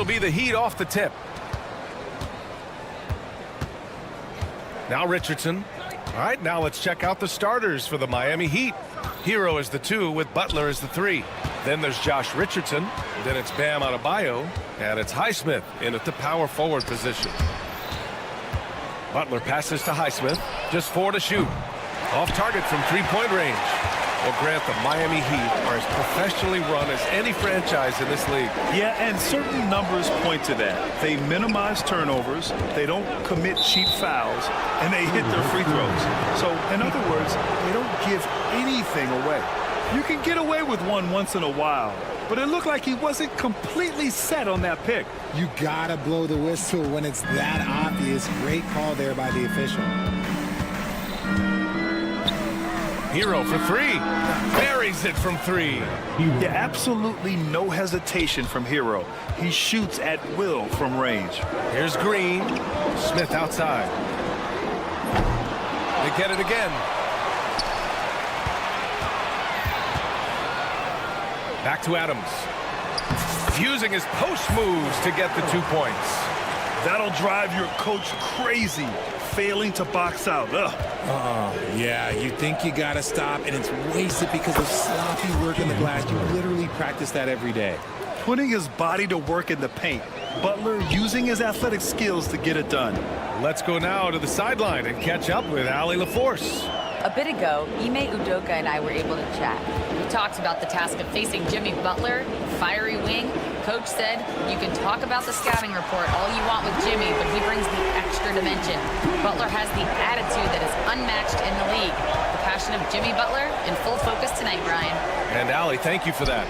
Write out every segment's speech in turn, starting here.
be the Heat off the tip. Now Richardson. All right, now let's check out the starters for the Miami Heat. Hero is the 2 with Butler as the 3. Then there's Josh Richardson. Then it's Bam Adebayo. And it's Highsmith in at the power forward position. Butler passes to Highsmith. Just 4 to shoot. Off target from three-point range. Well, Grant, the Miami Heat are as professionally run as any franchise in this league. Yeah, and certain numbers point to that. They minimize turnovers, they don't commit cheap fouls, and they hit their free throws. So, in other words, they don't give anything away. You can get away with one once in a while, but it looked like he wasn't completely set on that pick. You gotta blow the whistle when it's that obvious. Great call there by the official. Hero for 3. Buries it from 3. Yeah, absolutely no hesitation from Hero. He shoots at will from range. Here's Green. Smith outside. They get it again. Back to Adams. Using his post moves to get the 2 points. That'll drive your coach crazy, failing to box out. Ugh. Yeah, you think you gotta stop, and it's wasted because of sloppy work in the glass. You literally practice that every day. Putting his body to work in the paint. Butler using his athletic skills to get it done. Let's go now to the sideline and catch up with Allie LaForce. A bit ago, Ime Udoka and I were able to chat. We talked about the task of facing Jimmy Butler, fiery wing. Coach said, you can talk about the scouting report all you want with Jimmy, but he brings the extra dimension. Butler has the attitude that is unmatched in the league. The passion of Jimmy Butler in full focus tonight, Brian. And Allie, thank you for that.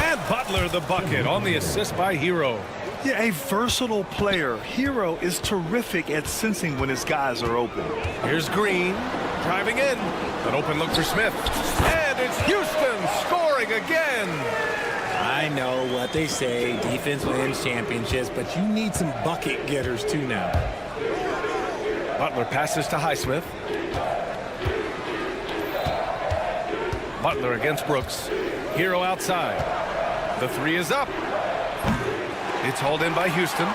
And Butler the bucket on the assist by Hero. Yeah, a versatile player. Hero is terrific at sensing when his guys are open. Here's Green driving in. An open look for Smith. And it's Houston scoring again. I know what they say, defense wins championships, but you need some bucket getters too now. Butler passes to Highsmith. Butler against Brooks. Hero outside. The 3 is up. It's hauled in by Houston.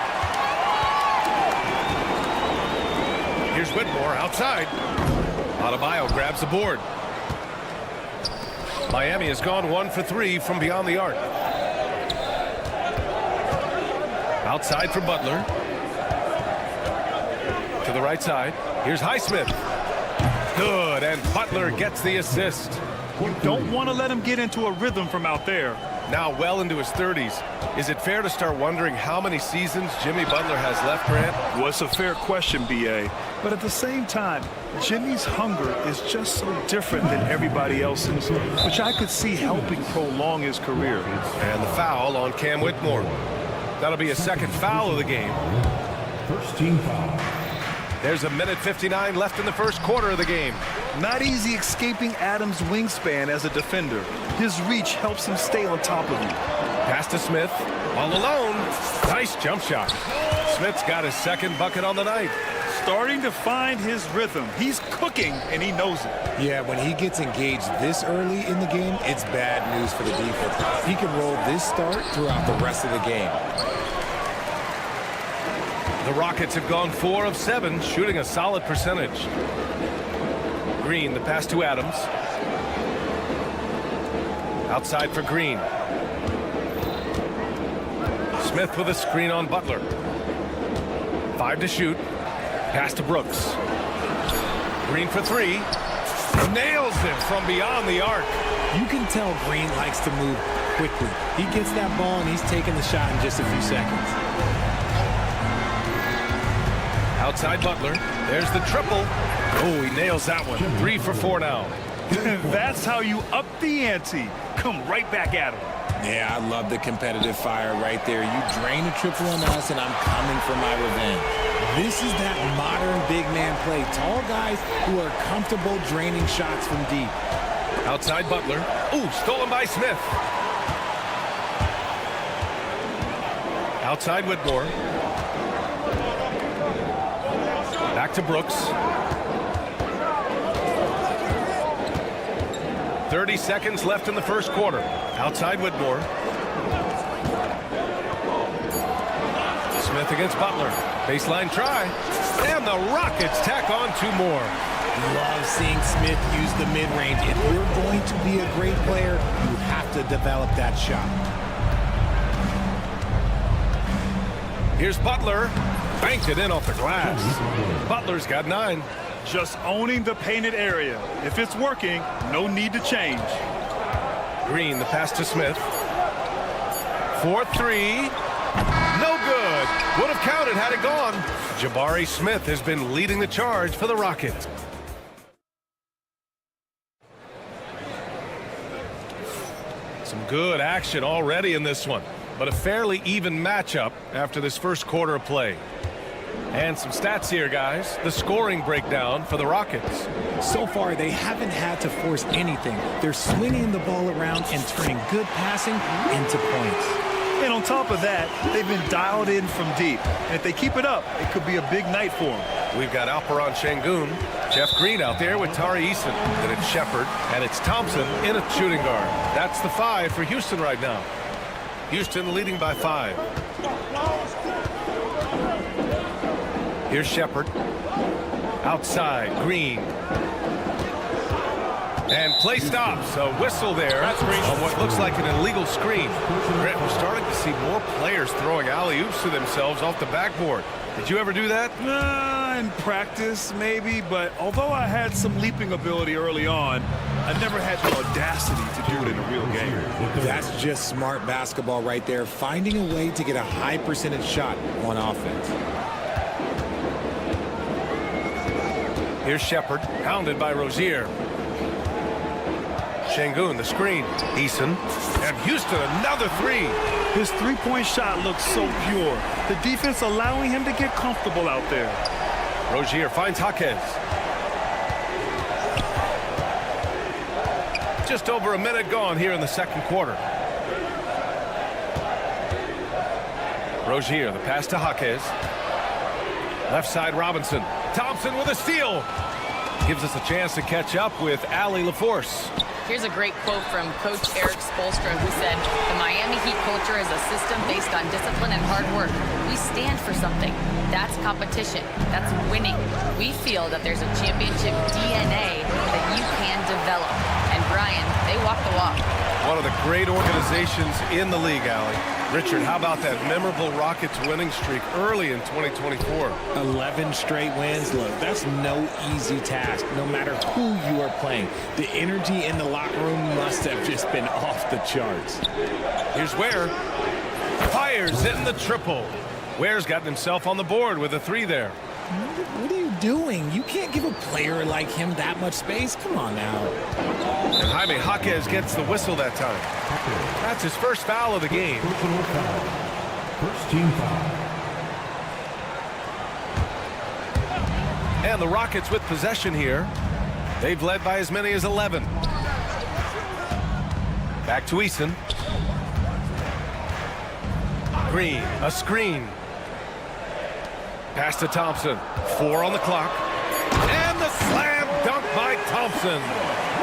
Here's Whitmore outside. Adebayo grabs the board. Miami has gone 1 for 3 from beyond the arc. Outside for Butler. To the right side. Here's Highsmith. Good, and Butler gets the assist. You don't want to let him get into a rhythm from out there. Now well into his 30s. Is it fair to start wondering how many seasons Jimmy Butler has left, Grant? Well, it's a fair question, B.A. But at the same time, Jimmy's hunger is just so different than everybody else's, which I could see helping prolong his career. And the foul on Cam Whitmore. That'll be a second foul of the game. First team foul. There's a minute 59 left in the first quarter of the game. Not easy escaping Adams' wingspan as a defender. His reach helps him stay on top of you. Pass to Smith. All alone. Nice jump shot. Smith's got his second bucket on the night. Starting to find his rhythm. He's cooking, and he knows it. Yeah, when he gets engaged this early in the game, it's bad news for the defense. He can roll this start throughout the rest of the game. The Rockets have gone 4 of 7, shooting a solid percentage. Green, the pass to Adams. Outside for Green. Smith with a screen on Butler. 5 to shoot. Pass to Brooks. Green for 3. Nails it from beyond the arc. You can tell Green likes to move quickly. He gets that ball and he's taking the shot in just a few seconds. Outside Butler. There's the triple. Oh, he nails that one. 3 for 4 now. That's how you up the ante. Come right back at him. Yeah, I love the competitive fire right there. You drain a triple on us, and I'm coming for my revenge. This is that modern big man play. Tall guys who are comfortable draining shots from deep. Outside Butler. Ooh, stolen by Smith. Outside Whitmore. Back to Brooks. 30 seconds left in the first quarter. Outside Whitmore. Smith against Butler. Baseline try. And the Rockets tack on 2 more. Love seeing Smith use the mid-range. If you're going to be a great player, you have to develop that shot. Here's Butler. Banked it in off the glass. Butler's got 9. Just owning the painted area. If it's working, no need to change. Green, the pass to Smith. 4-3. No good. Would have counted had it gone. Jabari Smith has been leading the charge for the Rockets. Some good action already in this one, but a fairly even matchup after this first quarter of play. And some stats here, guys. The scoring breakdown for the Rockets. So far, they haven't had to force anything. They're swinging the ball around and turning good passing into points. And on top of that, they've been dialed in from deep. And if they keep it up, it could be a big night for them. We've got Alperon Şengün, Jeff Green out there with Tari Eason. Then it's Shepard, and it's Thompson in a shooting guard. That's the 5 for Houston right now. Houston leading by 5. Here's Shepard. Outside, Green. And play stops. A whistle there on what looks like an illegal screen. Grant, we're starting to see more players throwing alley-oops to themselves off the backboard. Did you ever do that? In practice, maybe, but although I had some leaping ability early on, I never had the audacity to do it in a real game. That's just smart basketball right there, finding a way to get a high percentage shot on offense. Here's Shepard, pounded by Rozier. Şengün, the screen. Eason. And Houston, another 3. His three-point shot looks so pure. The defense allowing him to get comfortable out there. Rozier finds Jaquez. Just over a minute gone here in the second quarter. Rozier, the pass to Jaquez. Left side, Robinson. Thompson with a steal. Gives us a chance to catch up with Allie LaForce. Here's a great quote from Coach Eric Spoelstra, who said, "The Miami Heat culture is a system based on discipline and hard work. We stand for something. That's competition. That's winning. We feel that there's a championship DNA that you can develop." And Brian, they walk the walk. One of the great organizations in the league, Allie. Richard, how about that memorable Rockets winning streak early in 2024? 11 straight wins. Look, that's no easy task, no matter who you are playing. The energy in the locker room must have just been off the charts. Here's Ware. Fires in the triple. Ware's gotten himself on the board with a 3 there. What are you doing? You can't give a player like him that much space. Come on now. And Jaime Jaquez gets the whistle that time. That's his first foul of the game. First team foul. And the Rockets with possession here. They've led by as many as 11. Back to Eason. Green, a screen. Pass to Thompson. 4 on the clock. And the slam dunk by Thompson.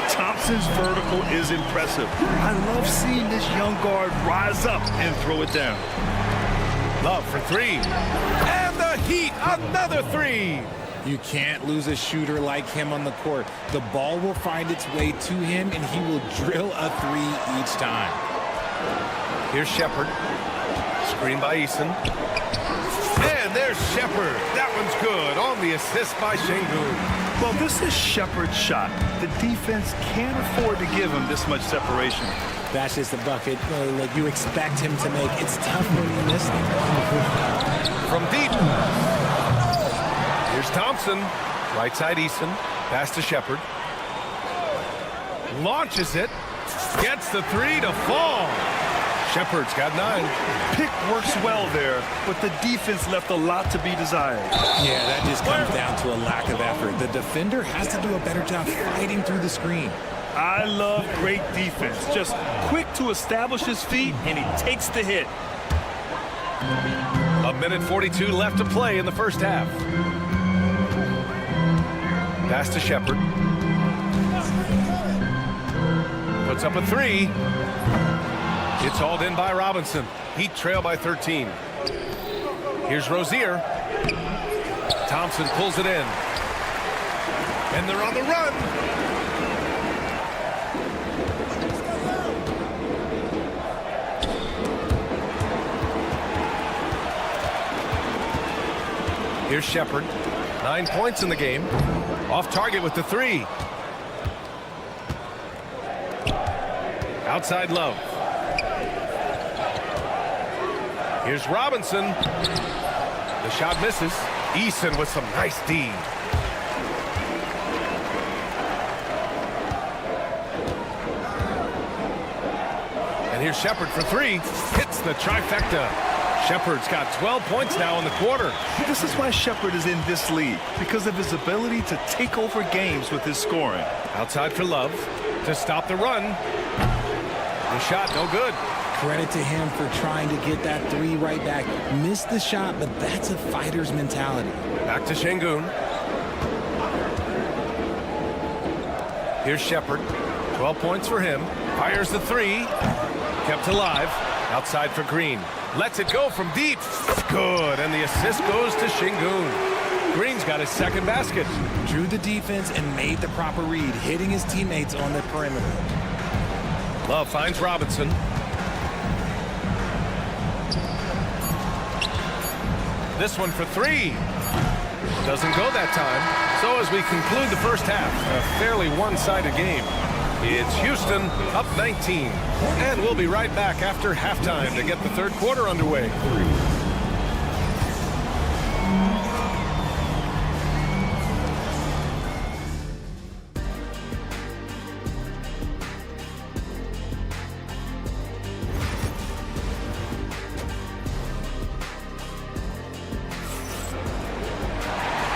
Thompson's vertical is impressive. I love seeing this young guard rise up and throw it down. Love for 3. And the Heat, another 3. You can't lose a shooter like him on the court. The ball will find its way to him, and he will drill a 3 each time. Here's Shepard. Screen by Eason. And there's Shepard. That one's good on the assist by Şengün. Well, this is Shepard's shot. The defense can't afford to give him this much separation. That's just a bucket. Look, you expect him to make. It's tough when you miss it. From deep. Here's Thompson. Right side Eason. Pass to Shepard. Launches it. Gets the 3 to fall. Shepard's got 9. Pick works well there, but the defense left a lot to be desired. Yeah, that just comes down to a lack of effort. The defender has to do a better job fighting through the screen. I love great defense. Just quick to establish his feet, and he takes the hit. A minute 42 left to play in the first half. Pass to Shepard. puts up a three. It's hauled in by Robinson. Heat trail by 13. Here's Rozier. Thompson pulls it in. And they're on the run. Here's Shepard. 9 points in the game. Off target with the three. Outside Love. Here's Robinson. The shot misses. Eason with some nice D. And here's Shepard for three. Hits the trifecta. Shepard's got 12 points now in the quarter. This is why Shepard is in this league, because of his ability to take over games with his scoring. Outside for Love to stop the run. The shot no good. Credit to him for trying to get that three right back. Missed the shot, but that's a fighter's mentality. Back to Şengün. Here's Shepard. 12 points for him. Fires the three. Kept alive. Outside for Green. Lets it go from deep. Good. And the assist goes to Şengün. Green's got his second basket. Drew the defense and made the proper read, hitting his teammates on the perimeter. Love finds Robinson. This one for three. Doesn't go that time. So as we conclude the first half, a fairly one-sided game. It's Houston up 19. And we'll be right back after halftime to get the third quarter underway.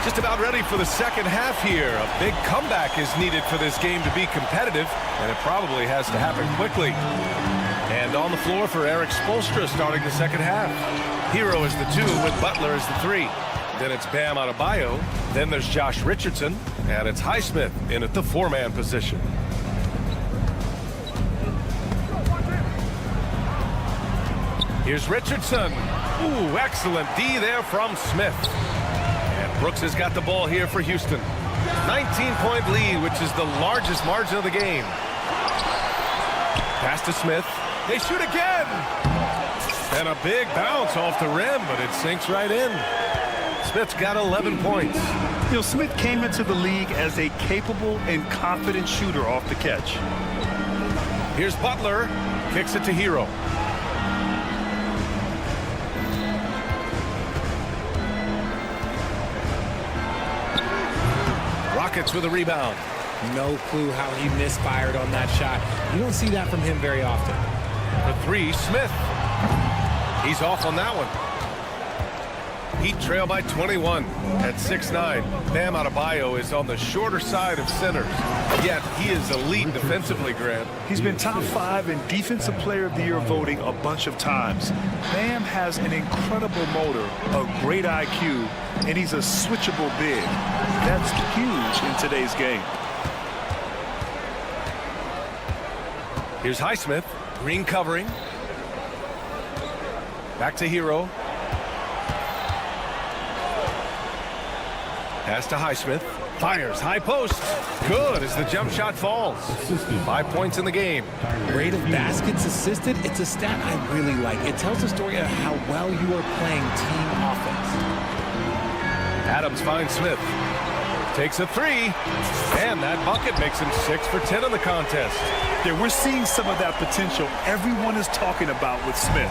Just about ready for the second half here. A big comeback is needed for this game to be competitive, and it probably has to happen quickly. And on the floor for Eric Spoelstra starting the second half. Hero is the two with Butler as the three. Then it's Bam Adebayo. Then there's Josh Richardson, and it's Highsmith in at the four-man position. Here's Richardson. Ooh, excellent D there from Smith. Brooks has got the ball here for Houston. 19-point lead, which is the largest margin of the game. Pass to Smith. They shoot again. And a big bounce off the rim, but it sinks right in. Smith's got 11 points. You know, Smith came into the league as a capable and confident shooter off the catch. Here's Butler. Kicks it to Hero. Rockets with a rebound. No clue how he misfired on that shot. You don't see that from him very often. The three, Smith. He's off on that one. Heat trail by 21 at 6'9". Bam Adebayo is on the shorter side of centers. Yet he is elite defensively, Grant. He's been top 5 in Defensive Player of the Year voting a bunch of times. Bam has an incredible motor, a great IQ, and he's a switchable big. That's huge in today's game. Here's Highsmith. Green covering. Back to Hero. Pass to Highsmith. Fires. High post. Good as the jump shot falls. 5 points in the game. Rate of baskets assisted. It's a stat I really like. It tells the story of how well you are playing team offense. Adams finds Smith. Takes a three. And that bucket makes him 6 for 10 in the contest. Yeah, we're seeing some of that potential everyone is talking about with Smith.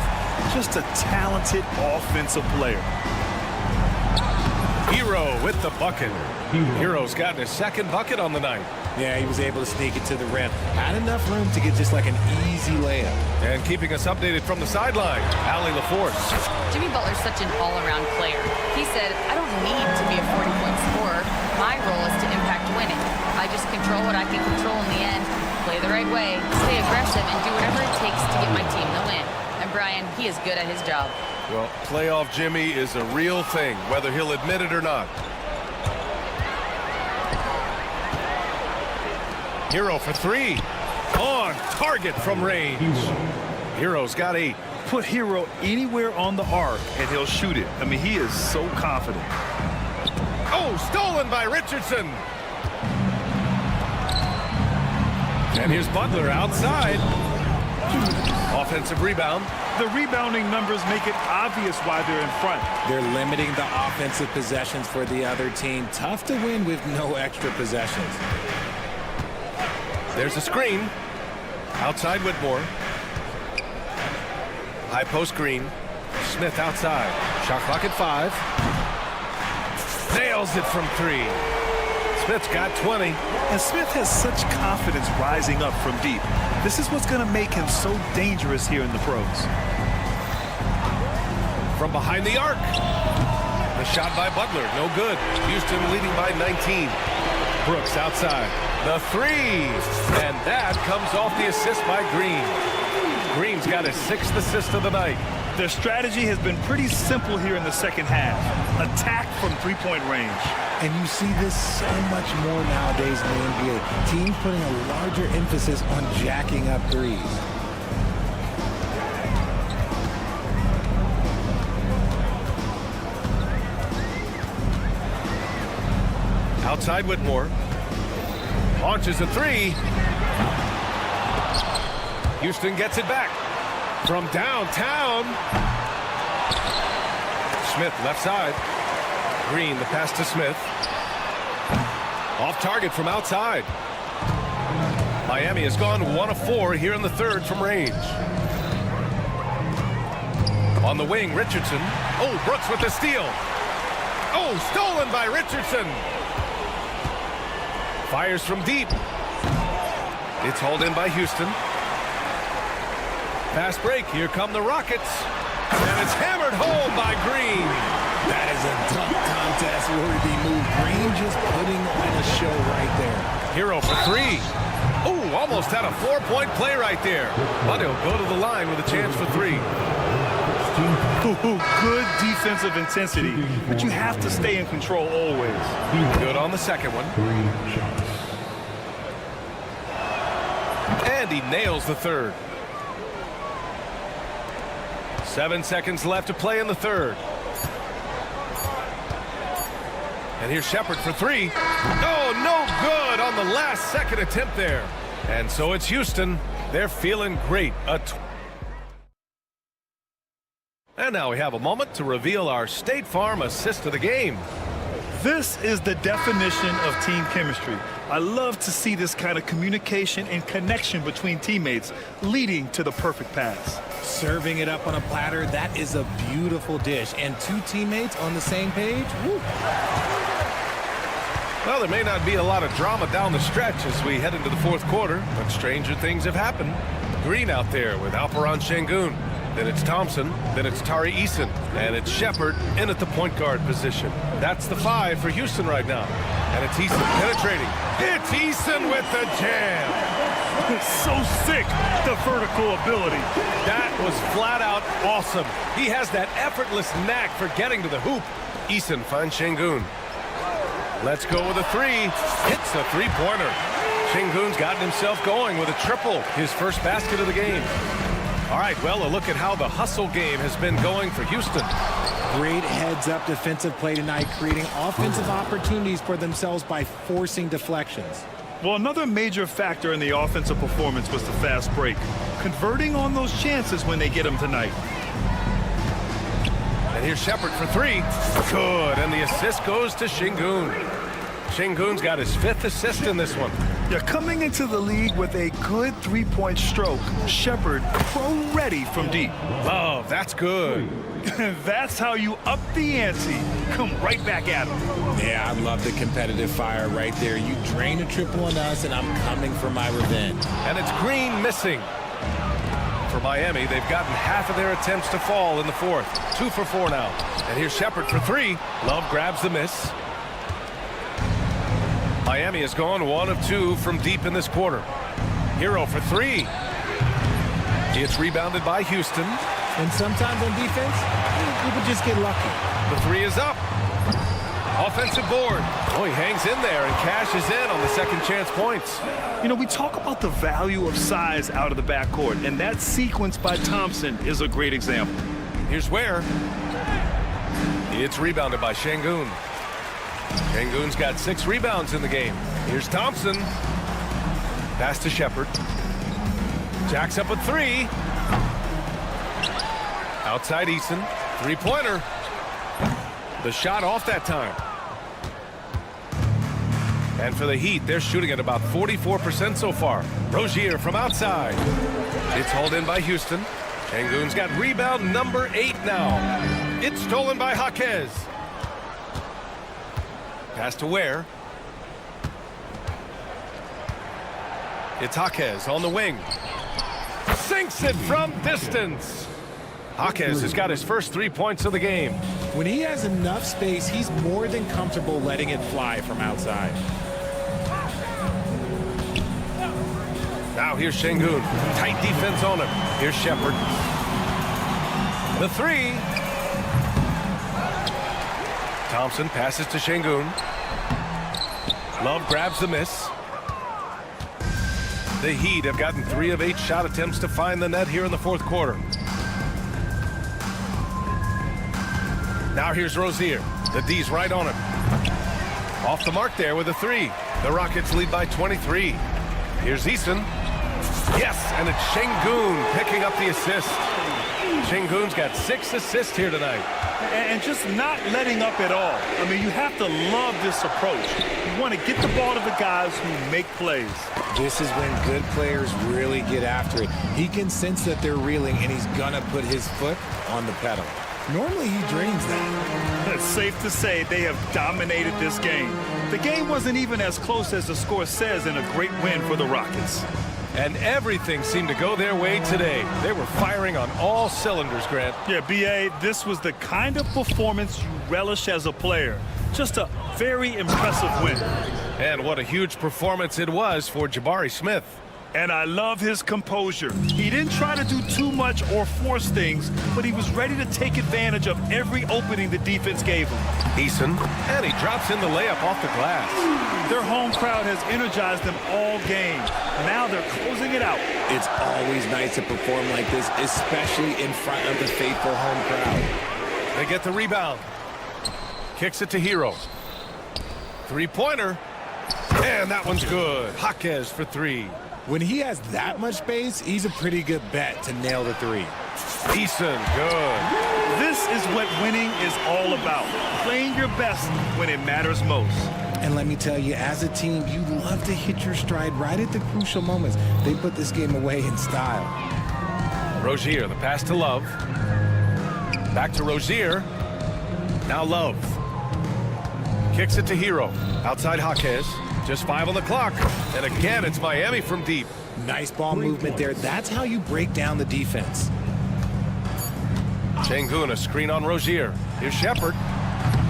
Just a talented offensive player. Hero with the bucket. Hero's gotten his second bucket on the night. Yeah, he was able to sneak it to the rim. Had enough room to get just like an easy layup. And keeping us updated from the sideline, Allie LaForce. Jimmy Butler's such an all-around player. He said, I don't need to be a 40-point scorer. My role is to impact winning. I just control what I can control in the end, play the right way, stay aggressive, and do whatever it takes to get my team the win. And Brian, he is good at his job. Well, playoff Jimmy is a real thing, whether he'll admit it or not. Hero for three. On target from range. Hero's got 8. Put Hero anywhere on the arc, and he'll shoot it. I mean, he is so confident. Oh, stolen by Richardson. And here's Butler outside. Offensive rebound. The rebounding numbers make it obvious why they're in front. They're limiting the offensive possessions for the other team. Tough to win with no extra possessions. There's a screen. Outside Whitmore. High post Green. Smith outside. Shot clock at 5. Nails it from 3. Smith's got 20. And Smith has such confidence rising up from deep. This is what's going to make him so dangerous here in the pros. From behind the arc. The shot by Butler, no good. Houston leading by 19. Brooks outside. The 3. And that comes off the assist by Green. Green's got his 6th assist of the night. Their strategy has been pretty simple here in the second half. Attack from three-point range. And you see this so much more nowadays in the NBA. Teams putting a larger emphasis on jacking up threes. Outside Whitmore. Launches a 3. Houston gets it back. From downtown. Smith left side. Green, the pass to Smith. Off target from outside. Miami has gone 1 of 4 here in the third from range. On the wing, Richardson. Oh, Brooks with the steal. Oh, stolen by Richardson. Fires from deep. It's hauled in by Houston. Fast break. Here come the Rockets. And it's hammered home by Green. That is a tough contest-worthy move. Green just putting on a show right there. Hero for 3. Oh, almost had a 4-point play right there. But he'll go to the line with a chance for 3. Good defensive intensity, but you have to stay in control always. Good on the second one. 3 shots. And he nails the third. 7 seconds left to play in the third. And here's Shepard for 3. Oh, no good on the last second attempt there. And so it's Houston. They're feeling great. And now we have a moment to reveal our State Farm assist of the game. This is the definition of team chemistry. I love to see this kind of communication and connection between teammates leading to the perfect pass. Serving it up on a platter, that is a beautiful dish. And 2 teammates on the same page, woo. Well, there may not be a lot of drama down the stretch as we head into the fourth quarter, but stranger things have happened. Green out there with Alperon Şengün. Then it's Thompson, then it's Tari Eason, and it's Shepard in at the point guard position. That's the 5 for Houston right now. And it's Eason penetrating. It's Eason with the jam. So sick, the vertical ability. That was flat out awesome. He has that effortless knack for getting to the hoop. Eason finds Şengün. Let's go with a 3. Hits a 3-pointer. Şengün's gotten himself going with a triple, his first basket of the game. All right, well, a look at how the hustle game has been going for Houston. Great heads-up defensive play tonight, creating offensive opportunities for themselves by forcing deflections. Well, another major factor in the offensive performance was the fast break. Converting on those chances when they get them tonight. And here's Shepard for 3. Good, and the assist goes to Şengün. Şengün's got his 5th assist in this one. Yeah, coming into the league with a good 3-point stroke, Shepard pro-ready from deep. Oh, that's good. That's how you up the ante. Come right back at him. Yeah, I love the competitive fire right there. You drain a triple on us, and I'm coming for my revenge. And it's Green missing. For Miami, they've gotten half of their attempts to fall in the fourth. 2 for 4 now. And here's Shepard for 3. Love grabs the miss. Miami has gone 1 of 2 from deep in this quarter. Hero for 3. It's rebounded by Houston. And sometimes on defense, people just get lucky. The 3 is up. Offensive board. Oh, he hangs in there and cashes in on the second chance points. You know, we talk about the value of size out of the backcourt, and that sequence by Thompson is a great example. Here's Ware. It's rebounded by Şengün. Şengün's got 6 rebounds in the game. Here's Thompson. Pass to Shepherd. Jacks up a 3. Outside Eason. 3-pointer. The shot off that time. And for the Heat, they're shooting at about 44% so far. Rozier from outside. It's hauled in by Houston. Şengün's got rebound number 8 now. It's stolen by Jaquez. Pass to Ware. It's Jaquez on the wing. Sinks it from distance. Jaquez has got his first 3 points of the game. When he has enough space, he's more than comfortable letting it fly from outside. Now here's Şengün. Tight defense on him. Here's Shepherd. The 3. Thompson passes to Şengün. Love grabs the miss. The Heat have gotten 3 of 8 shot attempts to find the net here in the fourth quarter. Now here's Rozier. The D's right on him. Off the mark there with a 3. The Rockets lead by 23. Here's Eason. Yes, and it's Şengün picking up the assist. Şengün's got 6 assists here tonight. And just not letting up at all. I mean, you have to love this approach. You want to get the ball to the guys who make plays. This is when good players really get after it. He can sense that they're reeling, and he's going to put his foot on the pedal. Normally, he drains that. It's safe to say they have dominated this game. The game wasn't even as close as the score says, in a great win for the Rockets. And everything seemed to go their way today. They were firing on all cylinders, Grant. Yeah, B.A., this was the kind of performance you relish as a player. Just a very impressive win. And what a huge performance it was for Jabari Smith. And I love his composure. He didn't try to do too much or force things, but he was ready to take advantage of every opening the defense gave him. Eason, and he drops in the layup off the glass. Their home crowd has energized them all game. Now they're closing it out. It's always nice to perform like this, especially in front of the faithful home crowd. They get the rebound. Kicks it to Hero. 3-pointer. And that one's good. Jaquez for 3. When he has that much space, he's a pretty good bet to nail the 3. Eason, good. This is what winning is all about. Playing your best when it matters most. And let me tell you, as a team, you love to hit your stride right at the crucial moments. They put this game away in style. Rozier, the pass to Love. Back to Rozier. Now Love. Kicks it to Hero. Outside Jaquez. Just 5 on the clock. And again, it's Miami from deep. Nice ball movement there. That's how you break down the defense. Şengün, a screen on Rozier. Here's Shepherd.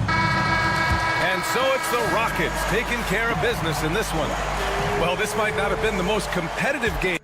And so it's the Rockets taking care of business in this one. Well, this might not have been the most competitive game.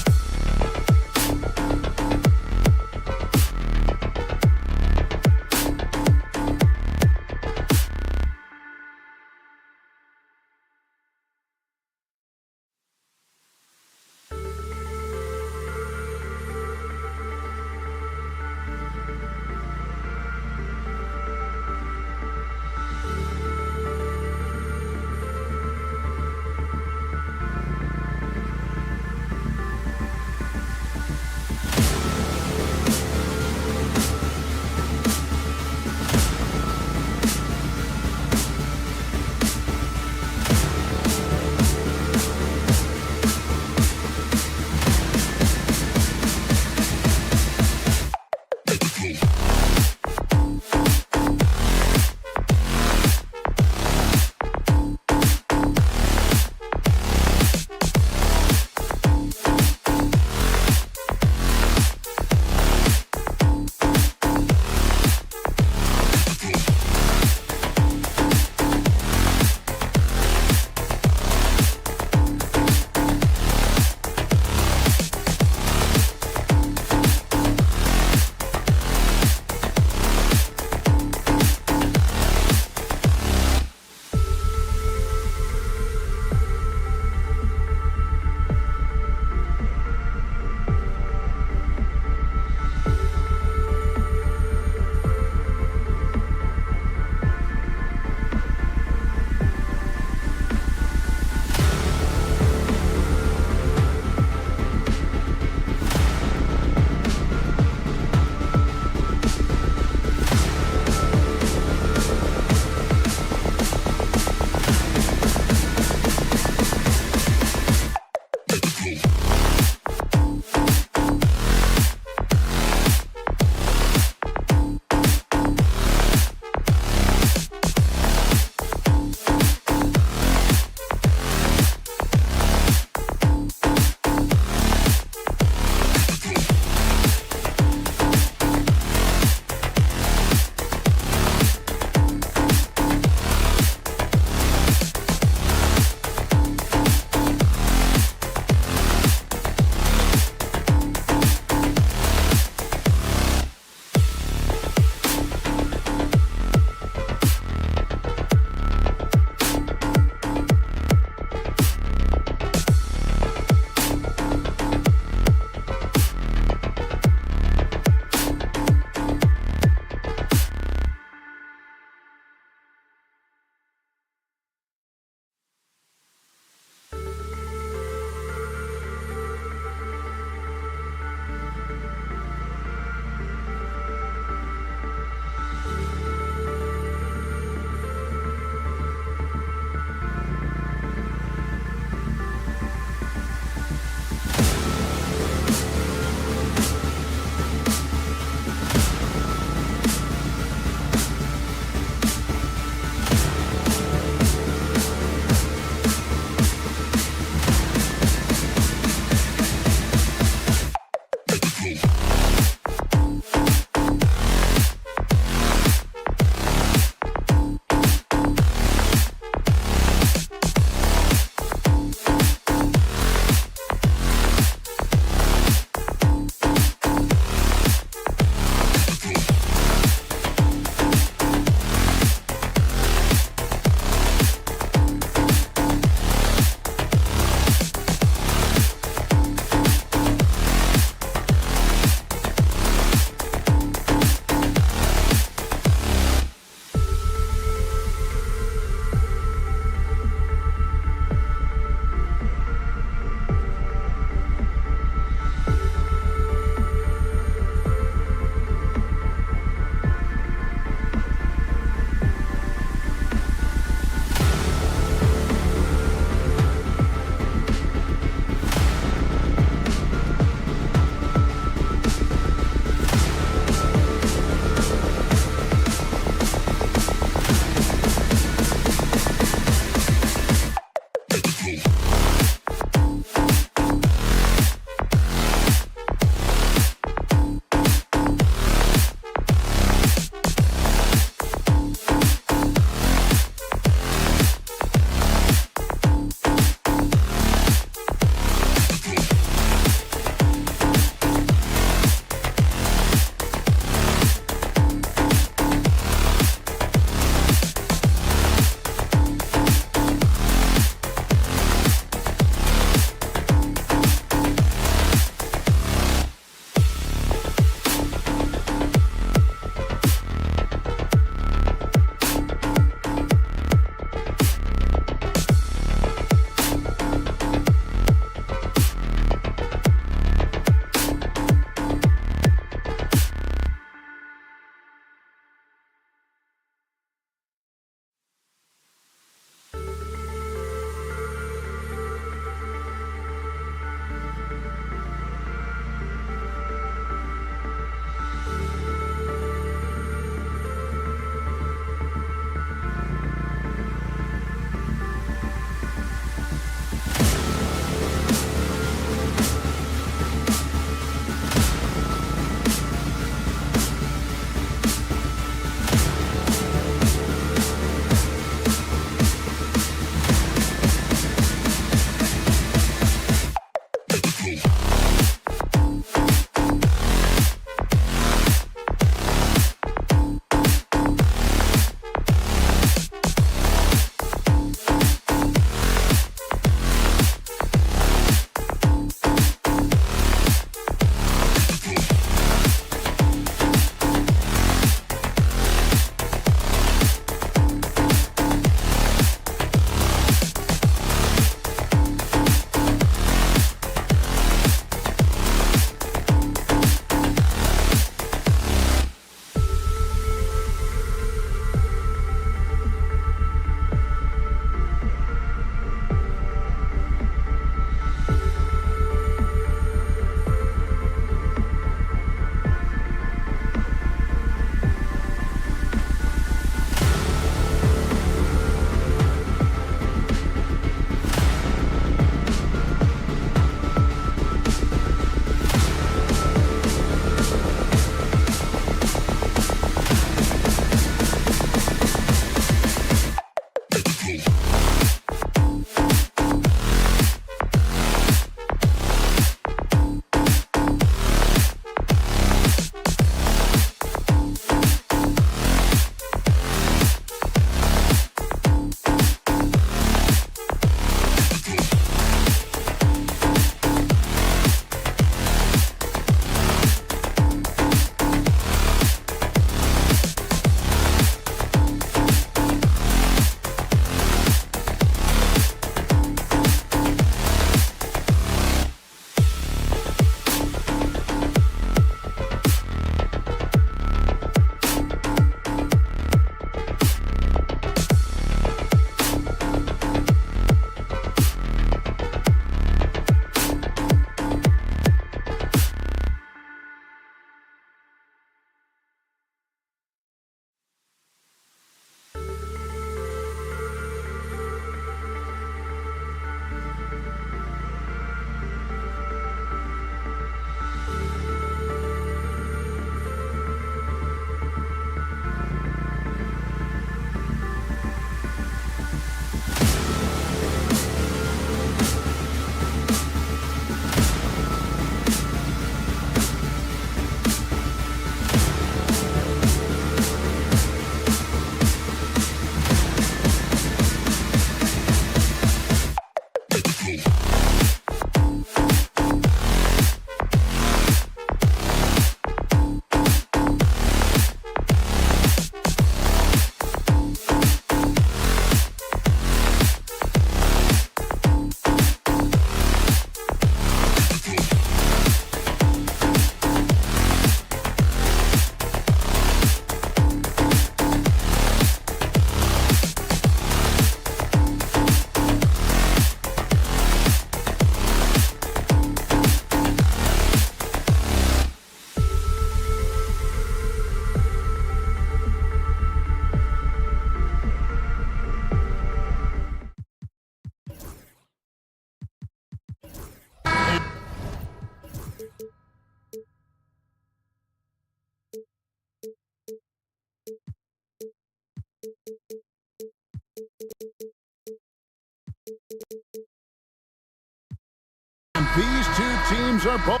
These are both.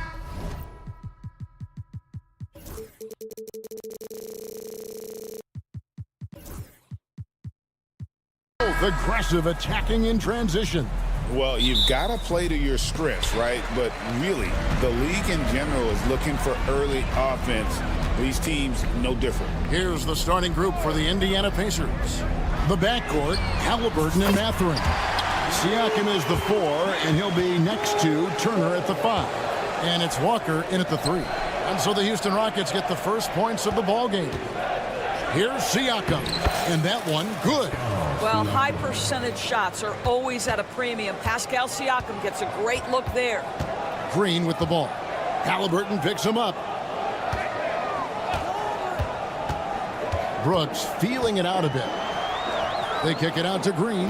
Aggressive attacking in transition. Well, you've got to play to your strengths, right? But really, the league in general is looking for early offense. These teams, no different. Here's the starting group for the Indiana Pacers. The backcourt, Halliburton and Mathurin. Siakam is the 4, and he'll be next to Turner at the 5. And it's Walker in at the 3. And so the Houston Rockets get the first points of the ball game. Here's Siakam, and that one good. Well, high percentage shots are always at a premium. Pascal Siakam gets a great look there. Green with the ball. Halliburton picks him up. Brooks feeling it out a bit. They kick it out to Green.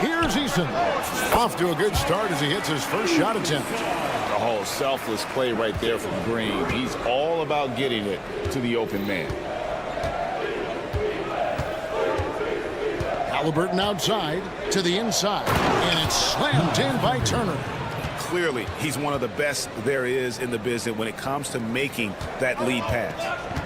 Here's Eason. Off to a good start as he hits his first shot attempt. A whole selfless play right there from Green. He's all about getting it to the open man. Halliburton outside to the inside, and it's slammed in by Turner. Clearly, he's one of the best there is in the business when it comes to making that lead pass.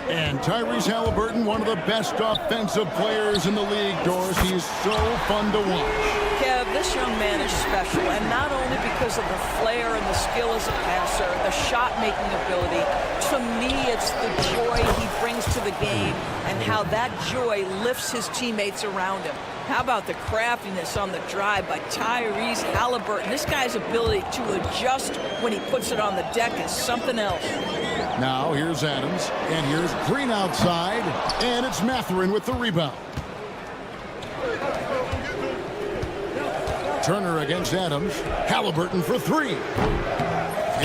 And Tyrese Halliburton, one of the best offensive players in the league, Doris. He's so fun to watch. Kev, this young man is special, and not only because of the flair and the skill as a passer, the shot-making ability. To me, it's the joy he brings to the game and how that joy lifts his teammates around him. How about the craftiness on the drive by Tyrese Halliburton? This guy's ability to adjust when he puts it on the deck is something else. Now here's Adams, and here's Green outside, and it's Mathurin with the rebound. Turner against Adams. Halliburton for 3.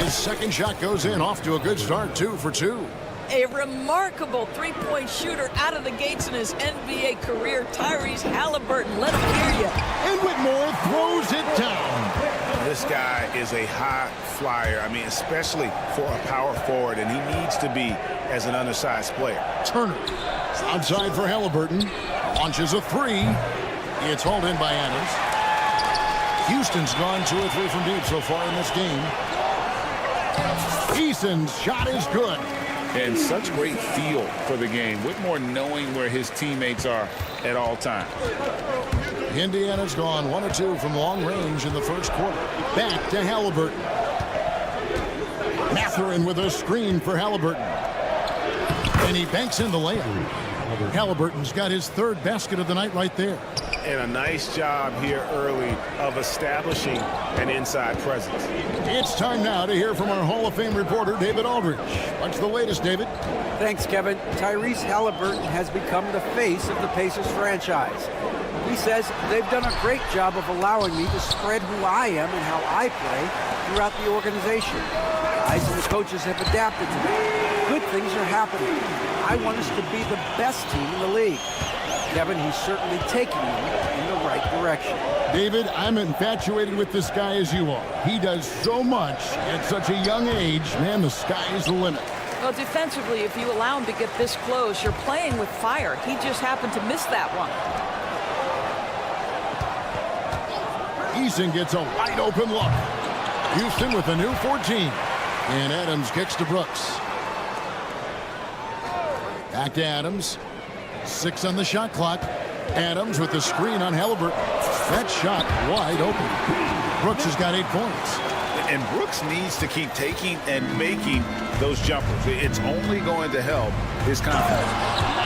His second shot goes in, off to a good start, 2 for 2. A remarkable three-point shooter out of the gates in his NBA career, Tyrese Halliburton. Let him hear you. And Whitmore throws it down. This guy is a high flyer. I mean, especially for a power forward, and he needs to be as an undersized player. Turner outside for Halliburton. Launches a 3. It's hauled in by Adams. Houston's gone 2 or 3 from deep so far in this game. Eason's shot is good. And such great feel for the game. Whitmore knowing where his teammates are at all times. Indiana's gone 1 or 2 from long range in the first quarter. Back to Halliburton. Mathurin with a screen for Halliburton. And he banks in the layup. Halliburton's got his 3rd basket of the night right there. And a nice job here early of establishing an inside presence. It's time now to hear from our Hall of Fame reporter, David Aldridge. What's the latest, David? Thanks, Kevin. Tyrese Halliburton has become the face of the Pacers franchise. He says they've done a great job of allowing me to spread who I am and how I play throughout the organization. Guys and the coaches have adapted to me. Good things are happening. I want us to be the best team in the league. Kevin, he's certainly taking me in the right direction. David, I'm infatuated with this guy as you are. He does so much at such a young age. Man, the sky is the limit. Well, defensively, if you allow him to get this close, you're playing with fire. He just happened to miss that one. Eason gets a wide open look. Houston with a new 14. And Adams kicks to Brooks. Back to Adams. 6 on the shot clock. Adams with the screen on Halliburton. That shot wide open. Brooks has got 8 points. And Brooks needs to keep taking and making those jumpers. It's only going to help his confidence.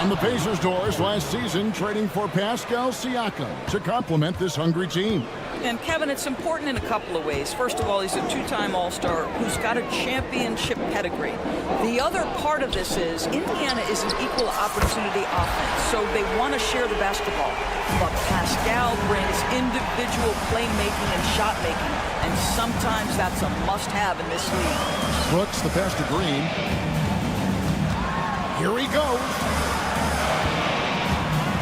On the Pacers' doors last season, trading for Pascal Siakam to complement this hungry team. And Kevin, it's important in a couple of ways. First of all, he's a 2-time All-Star who's got a championship pedigree. The other part of this is Indiana is an equal opportunity offense, so they want to share the basketball. But Pascal brings individual playmaking and shot making, and sometimes that's a must-have in this league. Brooks, the pass to Green. Here he goes.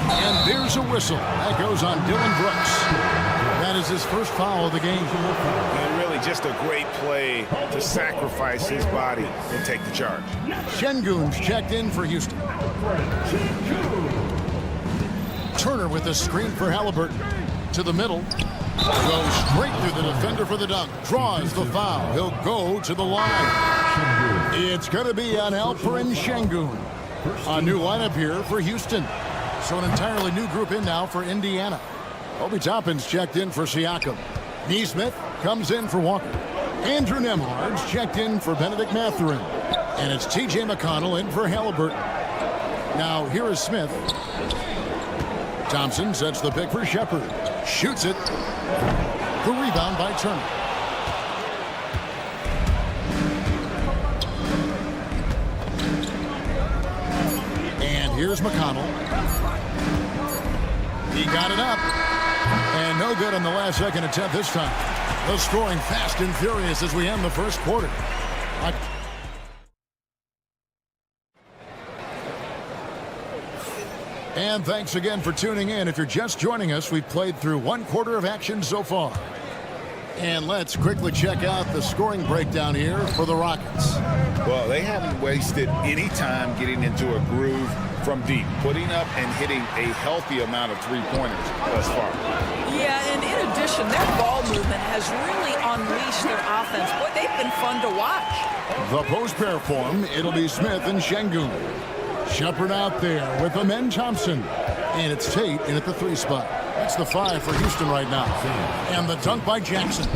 And there's a whistle. That goes on Dylan Brooks. That is his first foul of the game. And really just a great play to sacrifice his body and take the charge. Şengün's checked in for Houston. Turner with a screen for Halliburton. To the middle. Goes straight through the defender for the dunk. Draws the foul. He'll go to the line. It's going to be on Alperen Şengün. A new lineup here for Houston. So an entirely new group in now for Indiana. Obi Toppin's checked in for Siakam. Neesmith comes in for Walker. Andrew Nembhard's checked in for Benedict Mathurin. And it's T.J. McConnell in for Halliburton. Now here is Smith. Thompson sets the pick for Shepard. Shoots it. The rebound by Turner. And here's McConnell. He got it up. And no good on the last second attempt this time. The scoring fast and furious as we end the first quarter. And thanks again for tuning in. If you're just joining us, we've played through one quarter of action so far. And let's quickly check out the scoring breakdown here for the Rockets. Well, they haven't wasted any time getting into a groove from deep, putting up and hitting a healthy amount of three-pointers thus far. Yeah, and in addition, their ball movement has really unleashed their offense. Boy, they've been fun to watch. The post pair form, it'll be Smith and Şengün. Shepard out there with Amen Thompson. And it's Tate in at the 3 spot. That's the 5 for Houston right now. And the dunk by Jackson.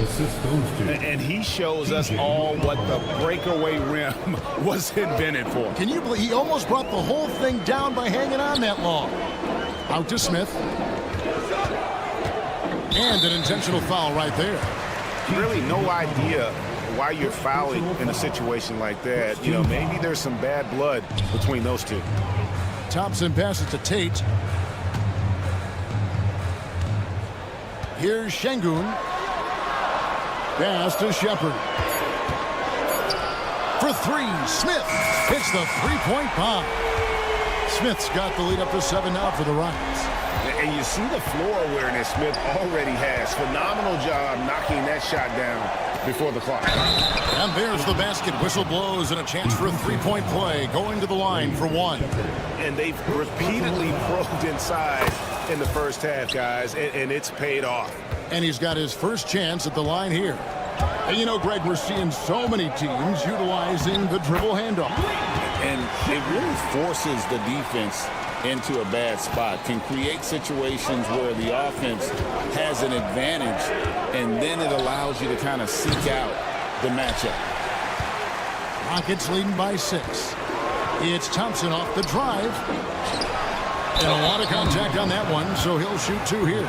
And he shows us all what the breakaway rim was invented for. Can you believe he almost brought the whole thing down by hanging on that long? Out to Smith. And an intentional foul right there. Really no idea why you're fouling in a situation like that. You know, maybe there's some bad blood between those two. Thompson passes to Tate. Here's Şengün. Pass to Shepard. For 3, Smith hits the three-point bomb. Smith's got the lead up to 7 now for the Rockets. And you see the floor awareness Smith already has. Phenomenal job knocking that shot down before the clock. And there's the basket. Whistle blows and a chance for a three-point play. Going to the line for 1. And they've repeatedly probed inside in the first half, guys, and it's paid off. And he's got his first chance at the line here. And you know, Greg, we're seeing so many teams utilizing the dribble handoff. And it really forces the defense into a bad spot, can create situations where the offense has an advantage, and then it allows you to kind of seek out the matchup. Rockets leading by 6. It's Thompson off the drive. And a lot of contact on that one, so he'll shoot 2 here.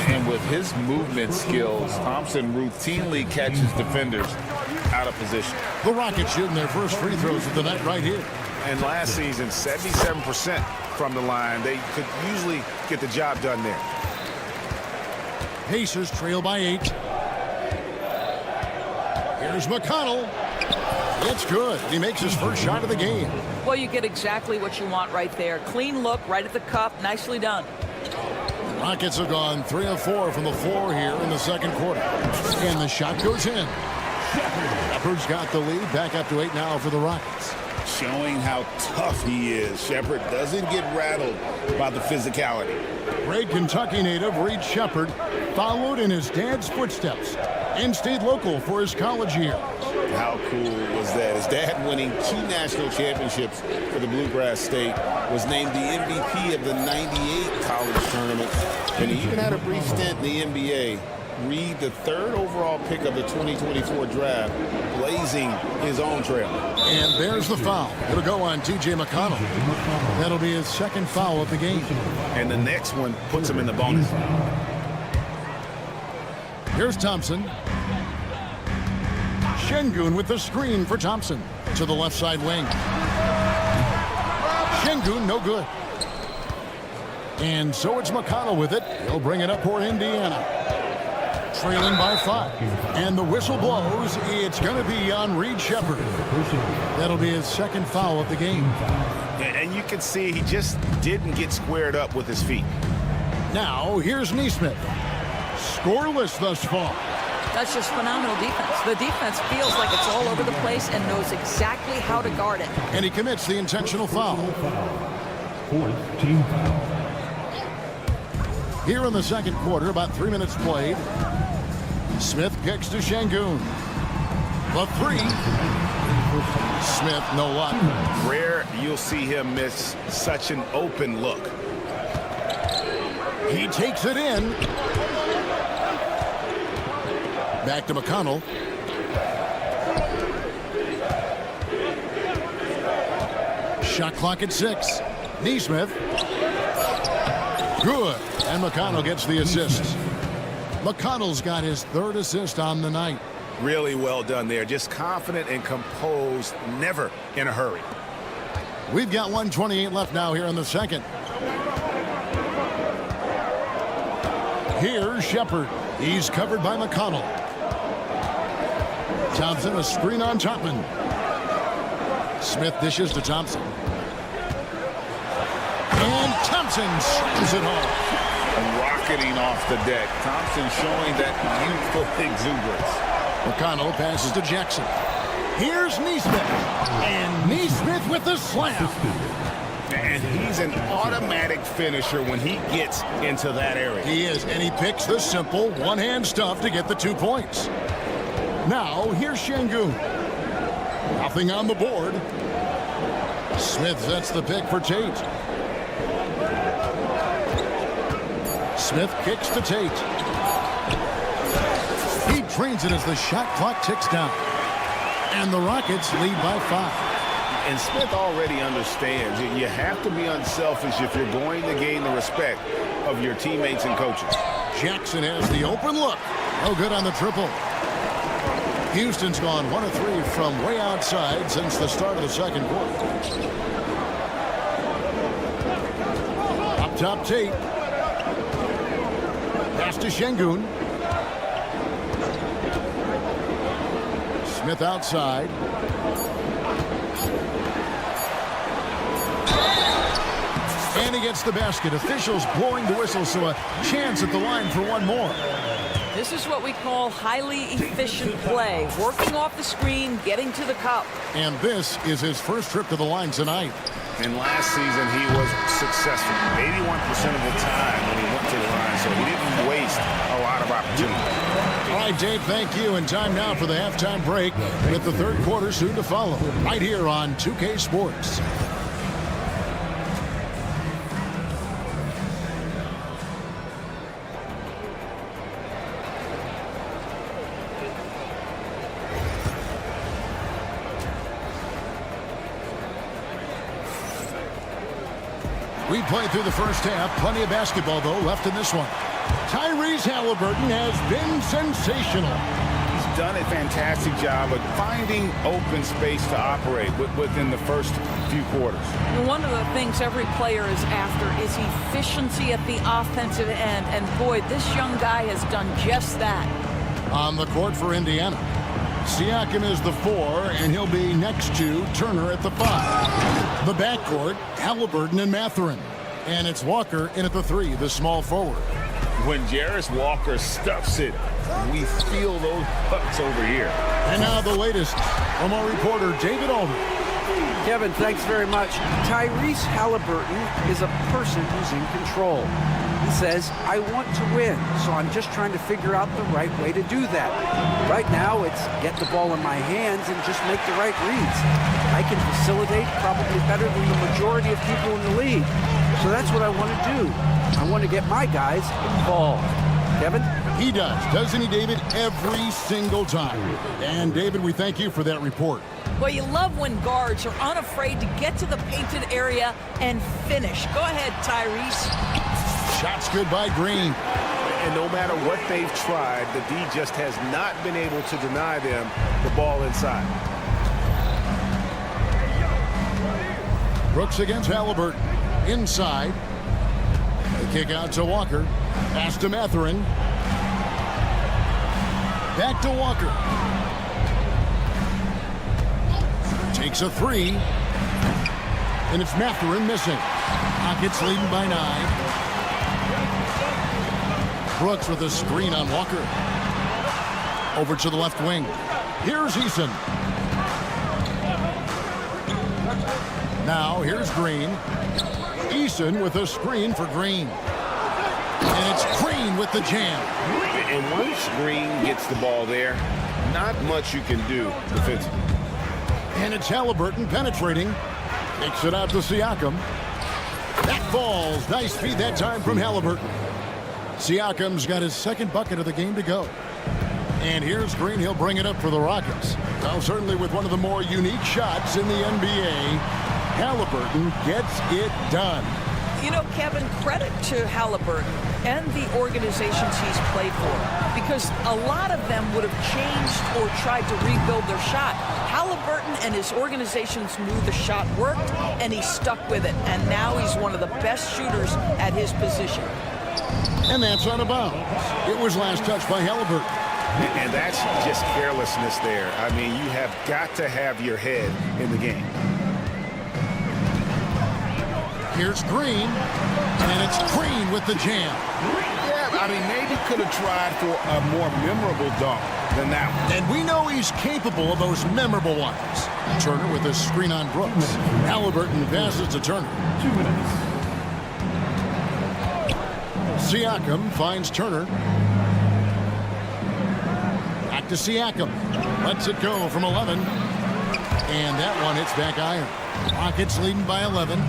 And with his movement skills, Thompson routinely catches defenders out of position. The Rockets shooting their first free throws of the night right here. And last season, 77% from the line. They could usually get the job done there. Pacers trail by 8. Here's McConnell. It's good. He makes his first shot of the game. Well, you get exactly what you want right there. Clean look, right at the cup. Nicely done. The Rockets have gone 3 of 4 from the floor here in the second quarter. And the shot goes in. Shepard's got the lead. Back up to 8 now for the Rockets. Showing how tough he is. Shepard doesn't get rattled by the physicality. Great Kentucky native Reed Shepard followed in his dad's footsteps and stayed local for his college years. How cool was that? His dad winning 2 national championships for the Bluegrass State, was named the MVP of the '98 college tournament, and he even had a brief stint in the NBA. Reed, the 3rd overall pick of the 2024 draft, blazing his own trail. And there's the foul. It'll go on T.J. McConnell. That'll be his 2nd foul of the game. And the next one puts him in the bonus. Here's Thompson. Şengün with the screen for Thompson to the left side wing. Şengün, no good. And so it's McConnell with it. He'll bring it up for Indiana. Trailing by 5. And the whistle blows. It's going to be on Reed Shepard. That'll be his 2nd foul of the game. And you can see he just didn't get squared up with his feet. Now, here's Neesmith. Scoreless thus far. That's just phenomenal defense. The defense feels like it's all over the place and knows exactly how to guard it. And he commits the intentional foul. 4th team foul. Here in the second quarter, about 3 minutes played. Smith kicks to Şengün. The three. Smith, no luck. Rare you'll see him miss such an open look. He takes it in. Back to McConnell. Shot clock at 6. Neesmith. Good. And McConnell gets the assist. McConnell's got his 3rd assist on the night. Really well done there. Just confident and composed, never in a hurry. We've got 1:28 left now here in the second. Here's Shepard. He's covered by McConnell. Thompson, a screen on Topman. Smith dishes to Thompson. And Thompson slams it home. Rocketing off the deck. Thompson showing that youthful exuberance. McConnell passes to Jackson. Here's Neesmith. And Neesmith with the slam. And he's an automatic finisher when he gets into that area. He is, and he picks the simple one-hand stuff to get the 2 points. Now, here's Şengün. Nothing on the board. Smith sets the pick for Tate. Smith kicks to Tate. He drains it as the shot clock ticks down. And the Rockets lead by 5. And Smith already understands that you have to be unselfish if you're going to gain the respect of your teammates and coaches. Jackson has the open look. No good on the triple. Houston's gone 1 of 3 from way outside since the start of the second quarter. Up top, Tate. Pass to Şengün. Smith outside. And he gets the basket. Officials blowing the whistle, so a chance at the line for one more. This is what we call highly efficient play. Working off the screen, getting to the cup. And this is his first trip to the line tonight. And last season, he was successful 81% of the time when he went to the line, so he didn't waste a lot of opportunity. All right, Dave, thank you. And time now for the halftime break with the third quarter soon to follow right here on 2K Sports. We played through the first half. Plenty of basketball, though, left in this one. Tyrese Halliburton has been sensational. He's done a fantastic job of finding open space to operate within the first few quarters. One of the things every player is after is efficiency at the offensive end. And, boy, this young guy has done just that. On the court for Indiana, Siakam is the 4, and he'll be next to Turner at the 5. The backcourt, Halliburton and Mathurin. And it's Walker in at the 3, the small forward. When Jarris Walker stuffs it, we feel those bucks over here. And now the latest from our reporter, David Aldridge. Kevin, thanks very much. Tyrese Halliburton is a person who's in control. He says, I want to win, so I'm just trying to figure out the right way to do that. Right now, it's get the ball in my hands and just make the right reads. I can facilitate probably better than the majority of people in the league. So that's what I want to do. I want to get my guys involved. Kevin? He does, doesn't he, David? Every single time. And, David, we thank you for that report. Well, you love when guards are unafraid to get to the painted area and finish. Go ahead, Tyrese. Shots good by Green. And no matter what they've tried, the D just has not been able to deny them the ball inside. Brooks against Halliburton. Inside. The kick out to Walker. Pass to Mathurin. Back to Walker. Takes a 3. And it's Mathurin missing. Rockets leading by 9. Brooks with a screen on Walker. Over to the left wing. Here's Eason. Now here's Green. Eason with a screen for Green. And it's Green with the jam. And once Green gets the ball there, not much you can do defensively. And it's Halliburton penetrating. Takes it out to Siakam. That falls. Nice feed that time from Halliburton. Siakam's got his second bucket of the game to go. And here's Green. He'll bring it up for the Rockets. Well, certainly with one of the more unique shots in the NBA, Halliburton gets it done. You know, Kevin, credit to Halliburton and the organizations he's played for, because a lot of them would have changed or tried to rebuild their shot. Halliburton and his organizations knew the shot worked, and he stuck with it. And now he's one of the best shooters at his position. And that's out of bounds. It was last touched by Halliburton. And that's just carelessness there. I mean, you have got to have your head in the game. Here's Green, and it's Green with the jam. Yeah, I mean, maybe could have tried for a more memorable dunk than that one. And we know he's capable of those memorable ones. Turner with a screen on Brooks. Halliburton passes to Turner. 2 minutes. Siakam finds Turner. Back to Siakam. Lets it go from 11. And that one hits back iron. Rockets leading by 11.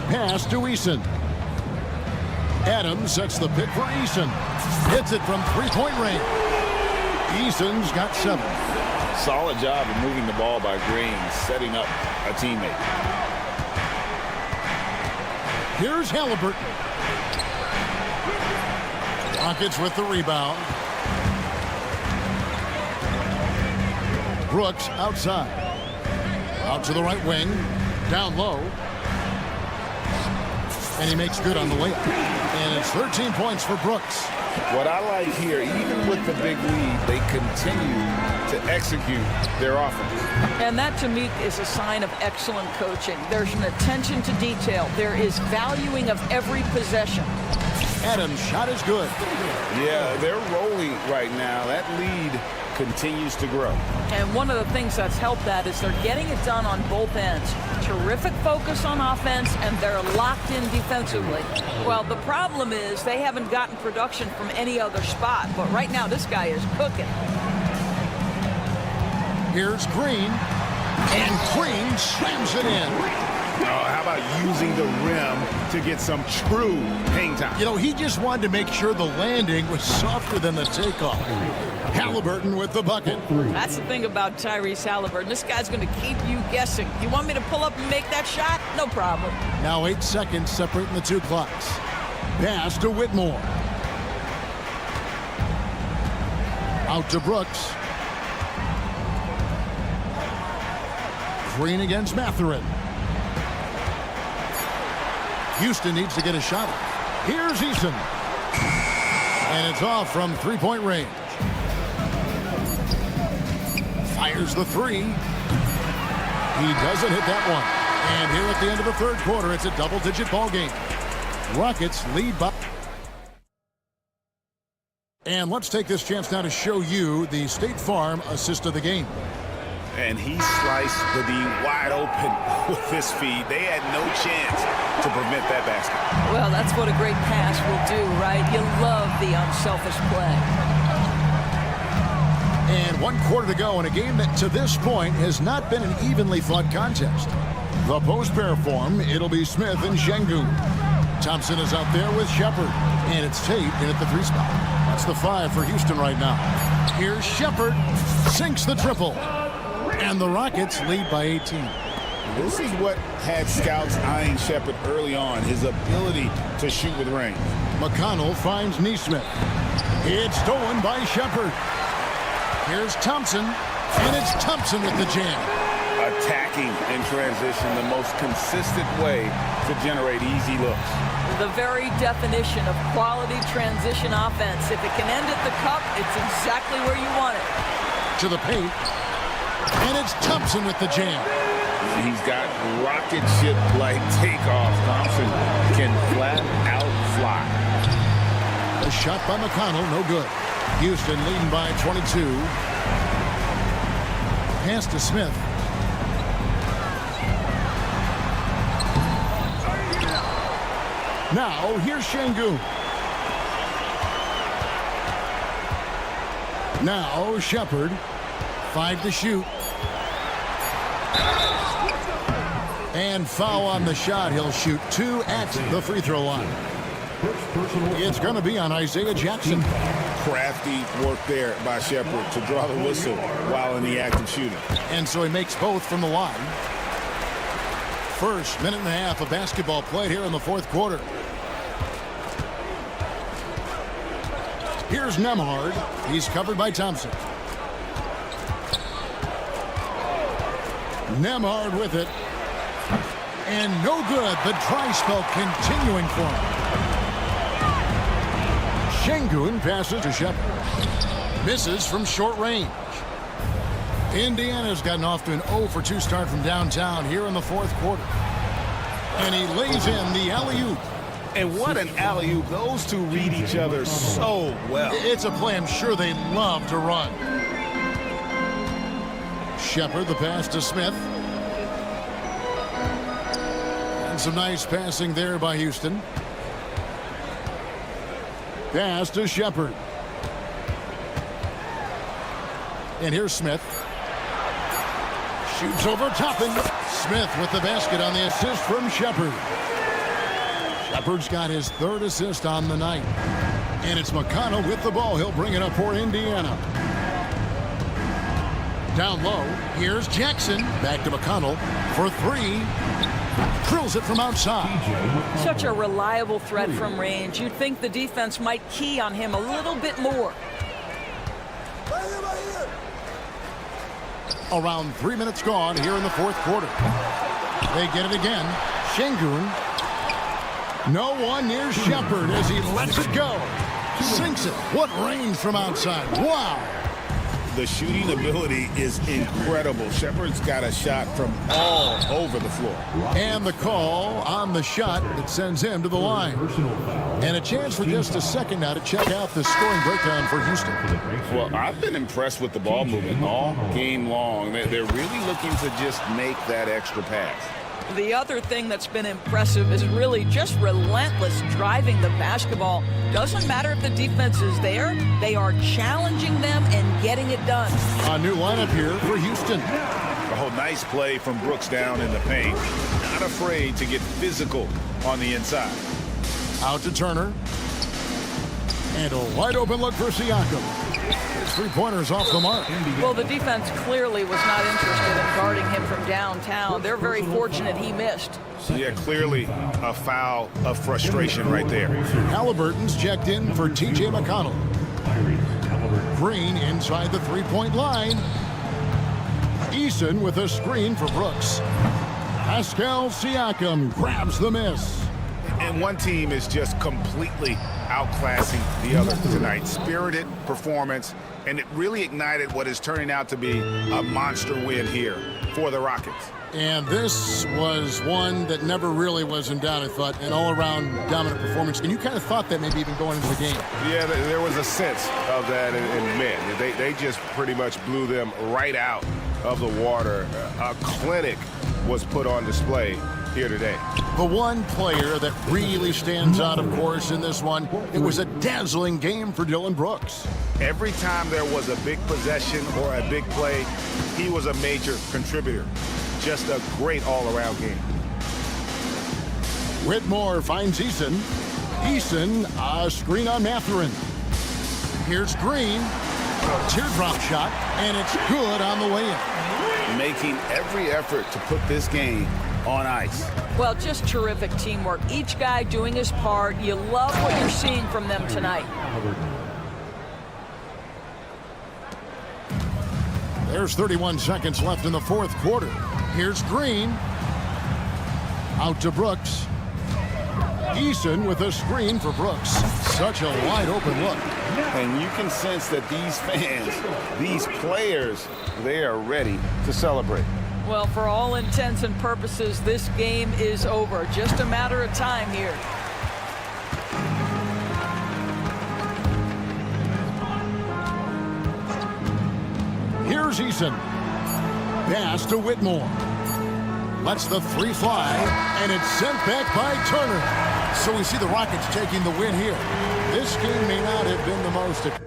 Pass to Eason. Adams sets the pick for Eason. Hits it from three-point range. Eason's got 7. Solid job of moving the ball by Green, setting up a teammate. Here's Halliburton. Rockets with the rebound. Brooks outside. Out to the right wing. Down low. And he makes good on the layup. And it's 13 points for Brooks. What I like here, even with the big lead, they continue to execute their offense. And that, to me, is a sign of excellent coaching. There's an attention to detail. There is valuing of every possession. Adams' shot is good. Yeah, they're rolling right now. That lead continues to grow. And one of the things that's helped that is they're getting it done on both ends. Terrific focus on offense, and they're locked in defensively. Well, the problem is they haven't gotten production from any other spot, but right now this guy is cooking. Here's Green, and Green slams it in. How about using the rim to get some true hang time? You know, he just wanted to make sure the landing was softer than the takeoff. Halliburton with the bucket. That's the thing about Tyrese Halliburton. This guy's going to keep you guessing. You want me to pull up and make that shot? No problem. Now 8 seconds separating the two clocks. Pass to Whitmore. Out to Brooks. Green against Mathurin. Houston needs to get a shot. Here's Eason. And it's off from three-point range. Fires the three. He doesn't hit that one. And here at the end of the third quarter, it's a double-digit ball game. Rockets lead by... And let's take this chance now to show you the State Farm assist of the game. And he sliced the D wide open with this feed. They had no chance to prevent that basket. Well, that's what a great pass will do, right? You love the unselfish play. And 1 quarter to go in a game that to this point has not been an evenly fought contest. The post pair form, it'll be Smith and Şengün. Thompson is out there with Shepard. And it's Tate in at the 3 spot. That's the 5 for Houston right now. Here's Shepard. Sinks the triple. And the Rockets lead by 18. This is what had scouts eyeing Shepard early on, his ability to shoot with range. McConnell finds Nesmith. It's stolen by Shepard. Here's Thompson, and it's Thompson with the jam. Attacking in transition, the most consistent way to generate easy looks. The very definition of quality transition offense. If it can end at the cup, it's exactly where you want it. To the paint. And it's Thompson with the jam. He's got rocket ship-like takeoffs. Thompson can flat out fly. A shot by McConnell, no good. Houston leading by 22. Pass to Smith. Now, here's Şengün. Now, Shepard. 5 to shoot. And foul on the shot. He'll shoot 2 at the free throw line. It's going to be on Isaiah Jackson. Crafty work there by Shepard to draw the whistle while in the act of shooting. And so he makes both from the line. First minute and a half of basketball played here in the fourth quarter. Here's Nembhard. He's covered by Thompson. Nembhard with it. And no good. The dry spell continuing for him. Şengün passes to Shepard. Misses from short range. Indiana's gotten off to an 0 for 2 start from downtown here in the fourth quarter. And he lays in the alley-oop. And what an alley-oop. Those two read each other so well. It's a play I'm sure they love to run. Shepard, the pass to Smith. And some nice passing there by Houston. Pass to Shepard. And here's Smith. Shoots over Toppin. Smith with the basket on the assist from Shepard. Shepard's got his 3rd assist on the night. And it's McConnell with the ball. He'll bring it up for Indiana. Down low, here's Jackson. Back to McConnell for 3. Drills it from outside. Such a reliable threat from range. You'd think the defense might key on him a little bit more. Around 3 minutes gone here in the fourth quarter. They get it again. Şengün. No one near Shepard as he lets it go. Sinks it. What range from outside. Wow. The shooting ability is incredible. Shepard's got a shot from all over the floor. And the call on the shot that sends him to the line. And a chance for just a second now to check out the scoring breakdown for Houston. Well, I've been impressed with the ball movement all game long. They're really looking to just make that extra pass. The other thing that's been impressive is really just relentless driving the basketball. Doesn't matter if the defense is there, they are challenging them and getting it done. A new lineup here for Houston. Oh, nice play from Brooks down in the paint. Not afraid to get physical on the inside. Out to Turner. And a wide open look for Siakam. His 3-pointers off the mark. Well, the defense clearly was not interested in guarding him from downtown. They're very fortunate he missed. Yeah, clearly a foul of frustration right there. Halliburton's checked in for T.J. McConnell. Green inside the 3-point line. Eason with a screen for Brooks. Pascal Siakam grabs the miss. And one team is just completely outclassing the other tonight. Spirited performance, and it really ignited what is turning out to be a monster win here for the Rockets. And this was one that never really was in doubt, I thought, an all-around dominant performance. And you kind of thought that maybe even going into the game. Yeah, there was a sense of that in men. They just pretty much blew them right out of the water. A clinic was put on display here today. The one player that really stands out, of course, in this one, it was a dazzling game for Dillon Brooks. Every time there was a big possession or a big play, he was a major contributor. Just a great all-around game. Whitmore finds Eason. Eason, a screen on Mathurin. Here's Green. A teardrop shot, and it's good on the way in. Making every effort to put this game on ice. Well, just terrific teamwork. Each guy doing his part. You love what you're seeing from them tonight. There's 31 seconds left in the fourth quarter. Here's Green. Out to Brooks. Eason with a screen for Brooks. Such a wide open look. And you can sense that these fans, these players, they are ready to celebrate. Well, for all intents and purposes, this game is over. Just a matter of time here. Here's Eason. Pass to Whitmore. Lets the 3 fly, and it's sent back by Turner. So we see the Rockets taking the win here. This game may not have been the most...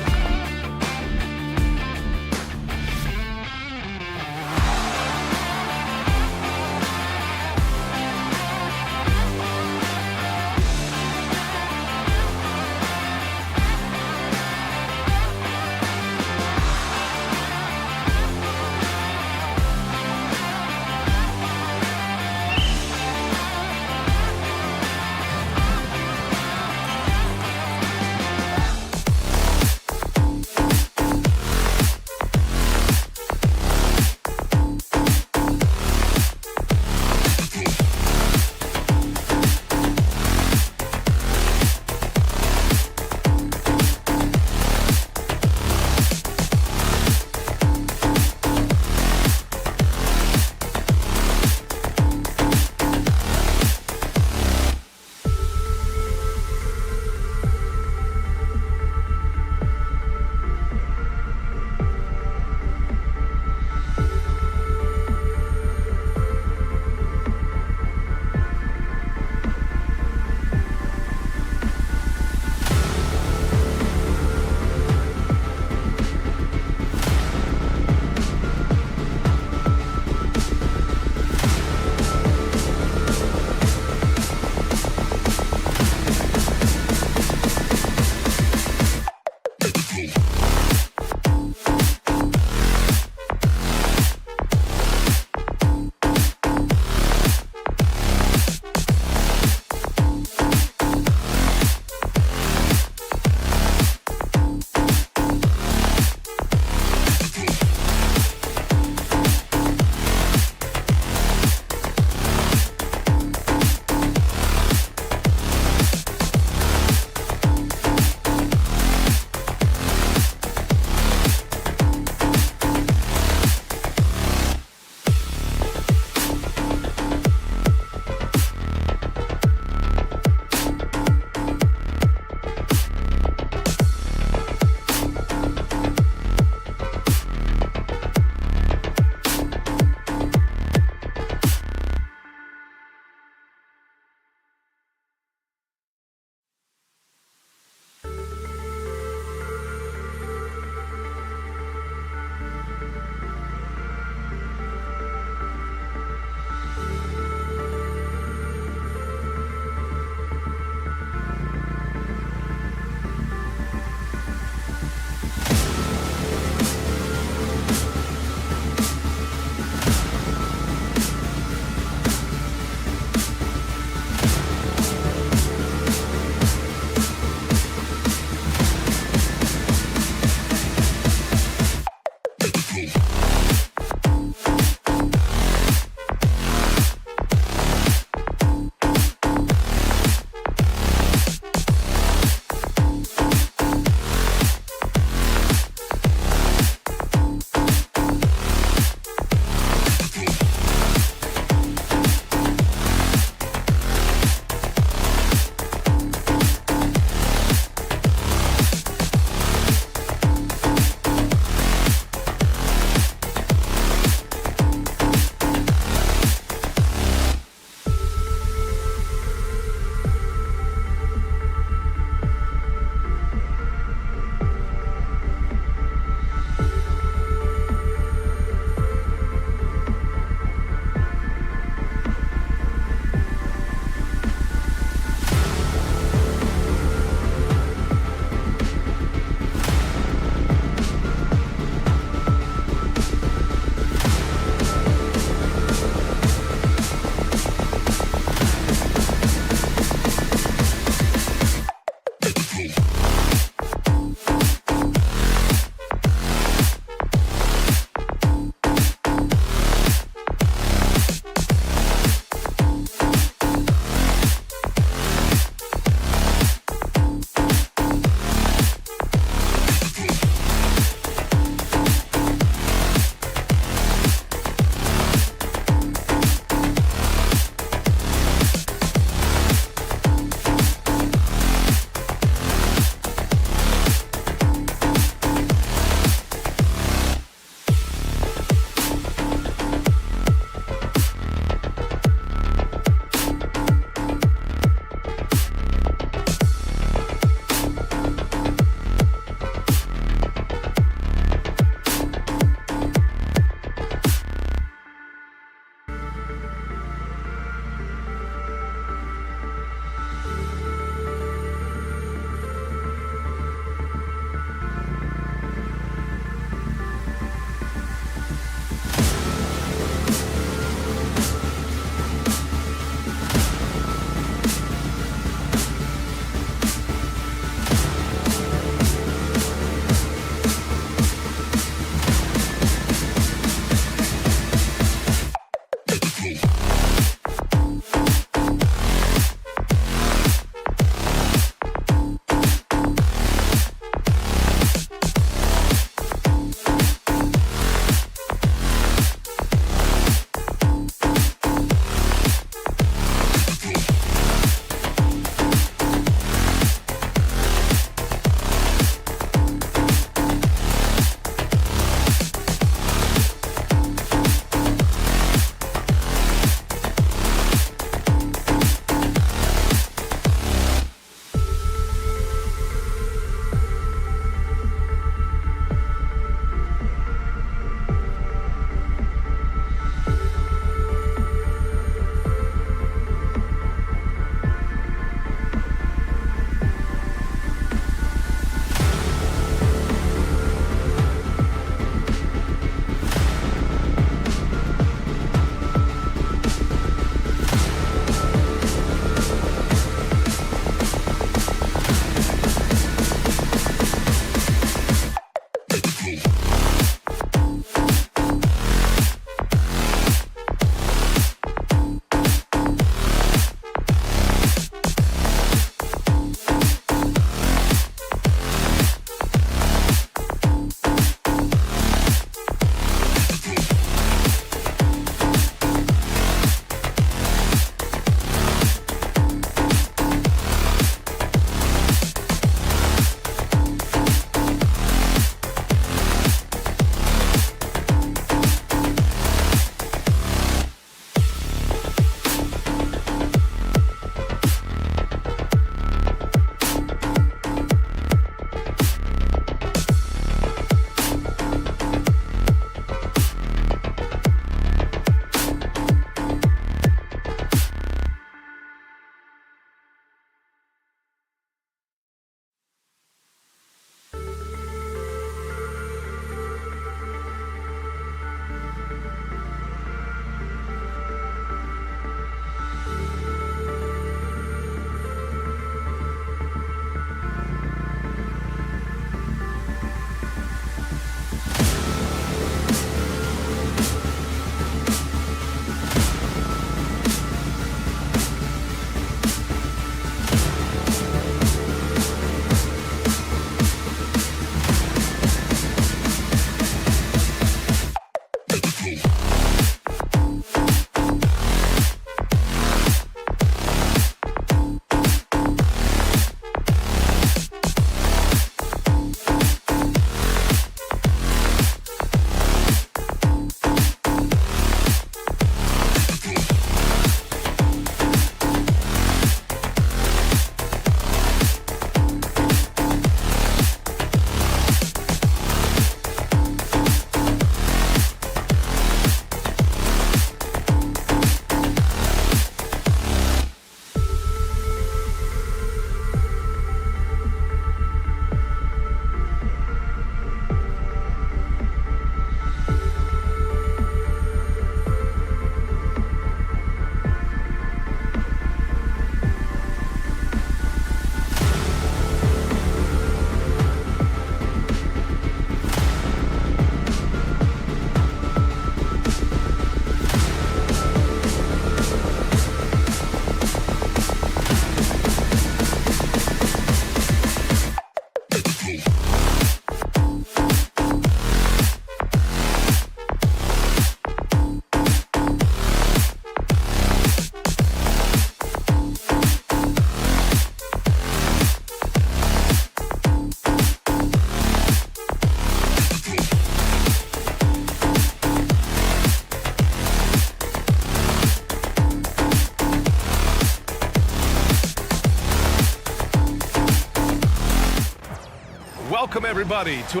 Welcome, everybody, to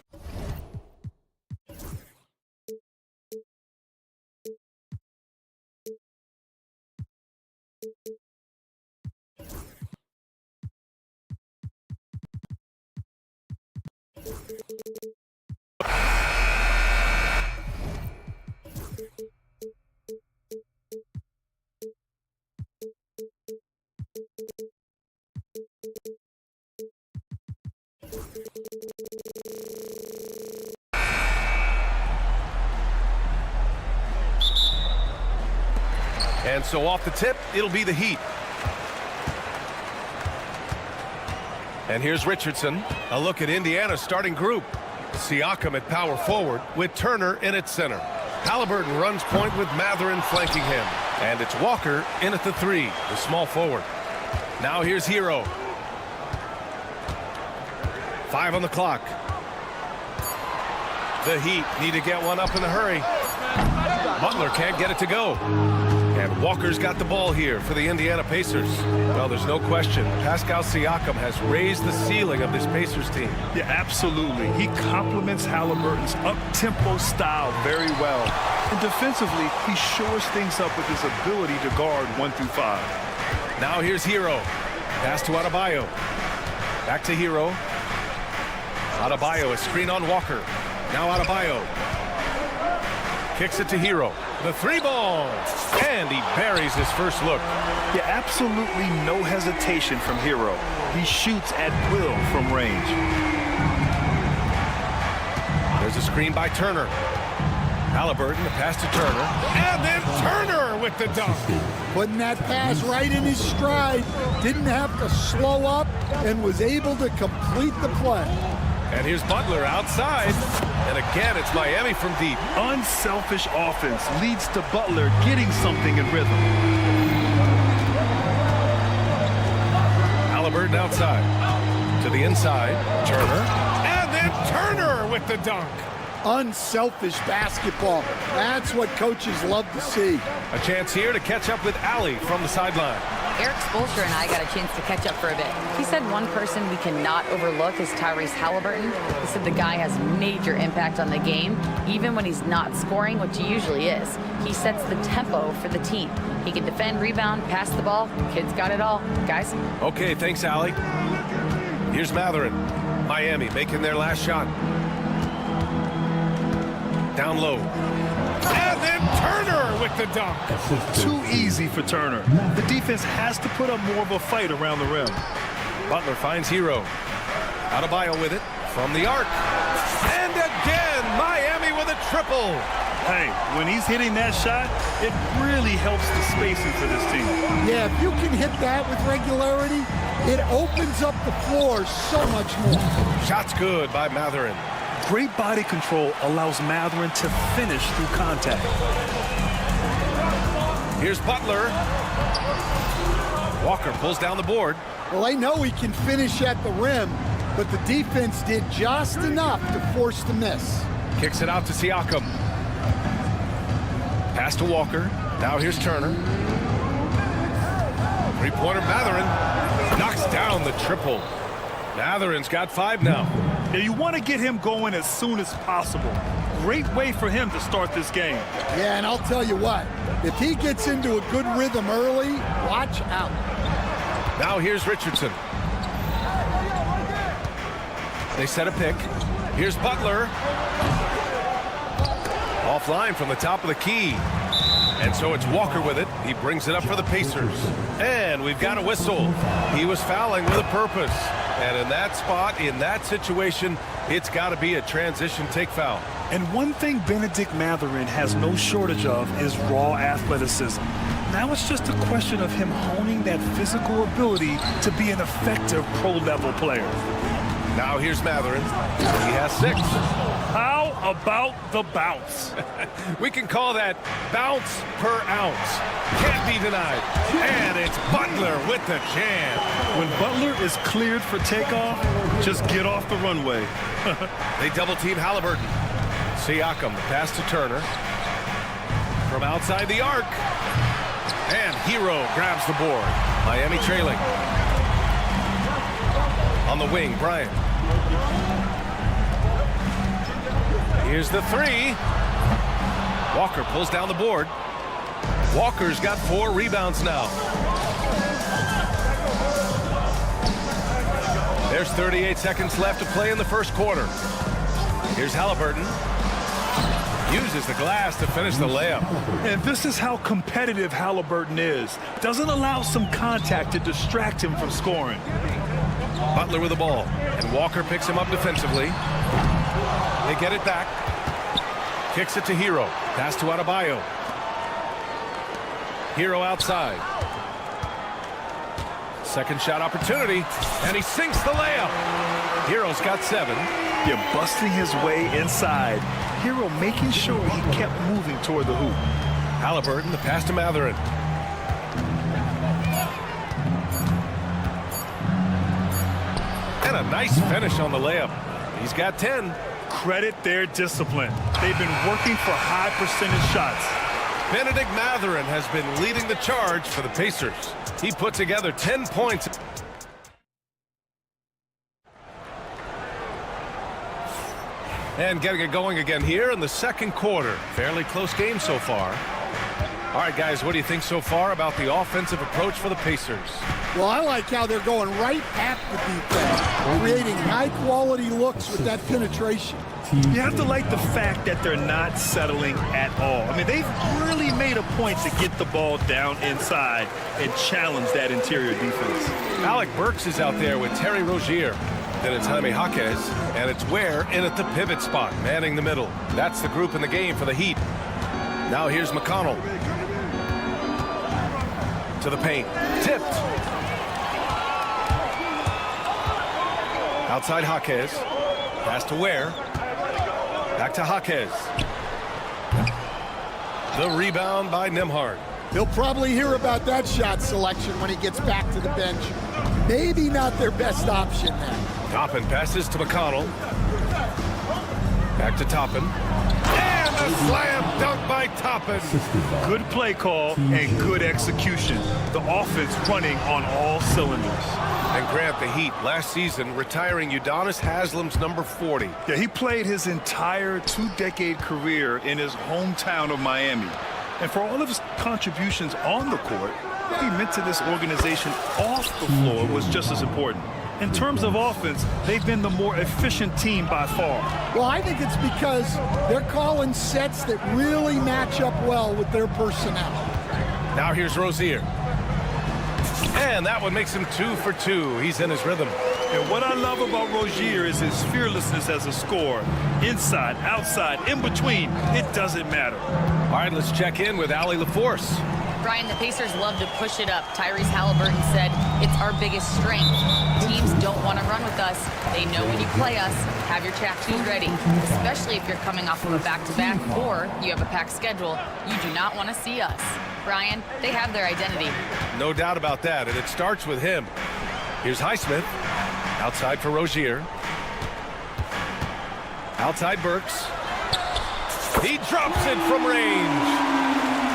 And so off the tip, it'll be the Heat. And here's Richardson. A look at Indiana's starting group. Siakam at power forward with Turner in at center. Halliburton runs point with Mathurin flanking him. And it's Walker in at the 3, the small forward. Now here's Hero. 5 on the clock. The Heat need to get one up in a hurry. Butler can't get it to go. And Walker's got the ball here for the Indiana Pacers. Well, there's no question. Pascal Siakam has raised the ceiling of this Pacers team. Yeah, absolutely. He complements Halliburton's up-tempo style very well. And defensively, he shores things up with his ability to guard 1 through 5. Now here's Hero. Pass to Adebayo. Back to Hero. Adebayo, a screen on Walker. Now Adebayo. Kicks it to Hero. The 3-ball. And he buries his first look. Yeah, absolutely no hesitation from Hero. He shoots at will from range. There's a screen by Turner. Halliburton, the pass to Turner. And then Turner with the dunk. Putting that pass right in his stride. Didn't have to slow up and was able to complete the play. And here's Butler outside. And again, it's Miami from deep. Unselfish offense leads to Butler getting something in rhythm. Halliburton outside. To the inside. Turner. And then Turner with the dunk. Unselfish basketball. That's what coaches love to see. A chance here to catch up with Allie from the sideline. Eric Spoelstra and I got a chance to catch up for a bit. He said one person we cannot overlook is Tyrese Halliburton. He said the guy has major impact on the game, even when he's not scoring, which he usually is. He sets the tempo for the team. He can defend, rebound, pass the ball. Kid's got it all. Guys? Okay, thanks, Allie. Here's Mathurin. Miami making their last shot. Down low. And then Turner with the dunk. Too easy for Turner. The defense has to put up more of a fight around the rim. Butler finds Hero. Adebayo with it from the arc. And again, Miami with a triple. Hey, when he's hitting that shot, it really helps the spacing for this team. Yeah, if you can hit that with regularity, it opens up the floor so much more. Shot's good by Mathurin. Great body control allows Mathurin to finish through contact. Here's Butler. Walker pulls down the board. Well, I know he can finish at the rim, but the defense did just enough to force the miss. Kicks it out to Siakam. Pass to Walker. Now here's Turner. Three-pointer Mathurin. Knocks down the triple. Mathurin's got 5 now. Yeah, you want to get him going as soon as possible. Great way for him to start this game. Yeah, and I'll tell you what, if he gets into a good rhythm early, watch out. Now here's Richardson. They set a pick. Here's Butler. Offline from the top of the key. And so it's Walker with it. He brings it up for the Pacers. And we've got a whistle. He was fouling with a purpose. And in that spot, in that situation, it's got to be a transition take foul. And one thing Benedict Mathurin has no shortage of is raw athleticism. Now it's just a question of him honing that physical ability to be an effective pro-level player. Now here's Mathurin. He has 6. How about the bounce? We can call that bounce per ounce. Can't be denied. And it's Butler with the jam. When Butler is cleared for takeoff, just get off the runway. They double-team Halliburton. Siakam, the pass to Turner. From outside the arc. And Hero grabs the board. Miami trailing. On the wing, Bryant. Here's the 3. Walker pulls down the board. Walker's got 4 rebounds now. There's 38 seconds left to play in the first quarter. Here's Halliburton. Uses the glass to finish the layup. And this is how competitive Halliburton is. Doesn't allow some contact to distract him from scoring. Butler with the ball. And Walker picks him up defensively. They get it back. Kicks it to Hero. Pass to Adebayo. Hero outside. Second shot opportunity, and he sinks the layup. Hero's got 7. You're busting his way inside. Hero making sure he kept moving toward the hoop. Halliburton, the pass to Mathurin. And a nice finish on the layup. He's got 10. Credit their discipline. They've been working for high percentage shots. Benedict Mathurin has been leading the charge for the Pacers. He put together 10 points. And getting it going again here in the second quarter. Fairly close game so far. All right, guys, what do you think so far about the offensive approach for the Pacers? Well, I like how they're going right at the defense, creating high-quality looks with that penetration. You have to like the fact that they're not settling at all. I mean, they've really made a point to get the ball down inside and challenge that interior defense. Alec Burks is out there with Terry Rozier. Then it's Jaime Jaquez, and it's Ware in at the pivot spot, manning the middle. That's the group in the game for the Heat. Now here's McConnell. To the paint. Tipped. Outside Jaquez. Pass to Ware. Back to Jaquez. The rebound by Nembhard. He'll probably hear about that shot selection when he gets back to the bench. Maybe not their best option then. Toppin passes to McConnell. Back to Toppin. And a slam dunk by Toppin. Good play call and good execution. The offense running on all cylinders. And Grant, the Heat last season retiring Udonis Haslam's number 40. Yeah, he played his entire 2-decade career in his hometown of Miami. And for all of his contributions on the court, what he meant to this organization off the floor was just as important. In terms of offense, they've been the more efficient team by far. Well, I think it's because they're calling sets that really match up well with their personnel. Now here's Rozier. And that one makes him 2 for 2. He's in his rhythm. And what I love about Rozier is his fearlessness as a scorer. Inside, outside, in between, it doesn't matter. All right, let's check in with Allie LaForce. Brian, the Pacers love to push it up. Tyrese Halliburton said, it's our biggest strength. Teams don't want to run with us. They know when you play us, have your track shoes ready, especially if you're coming off of a back-to-back or you have a packed schedule. You do not want to see us. Brian, they have their identity. No doubt about that, and it starts with him. Here's Highsmith. Outside for Rozier. Outside Burks. He drops it from range.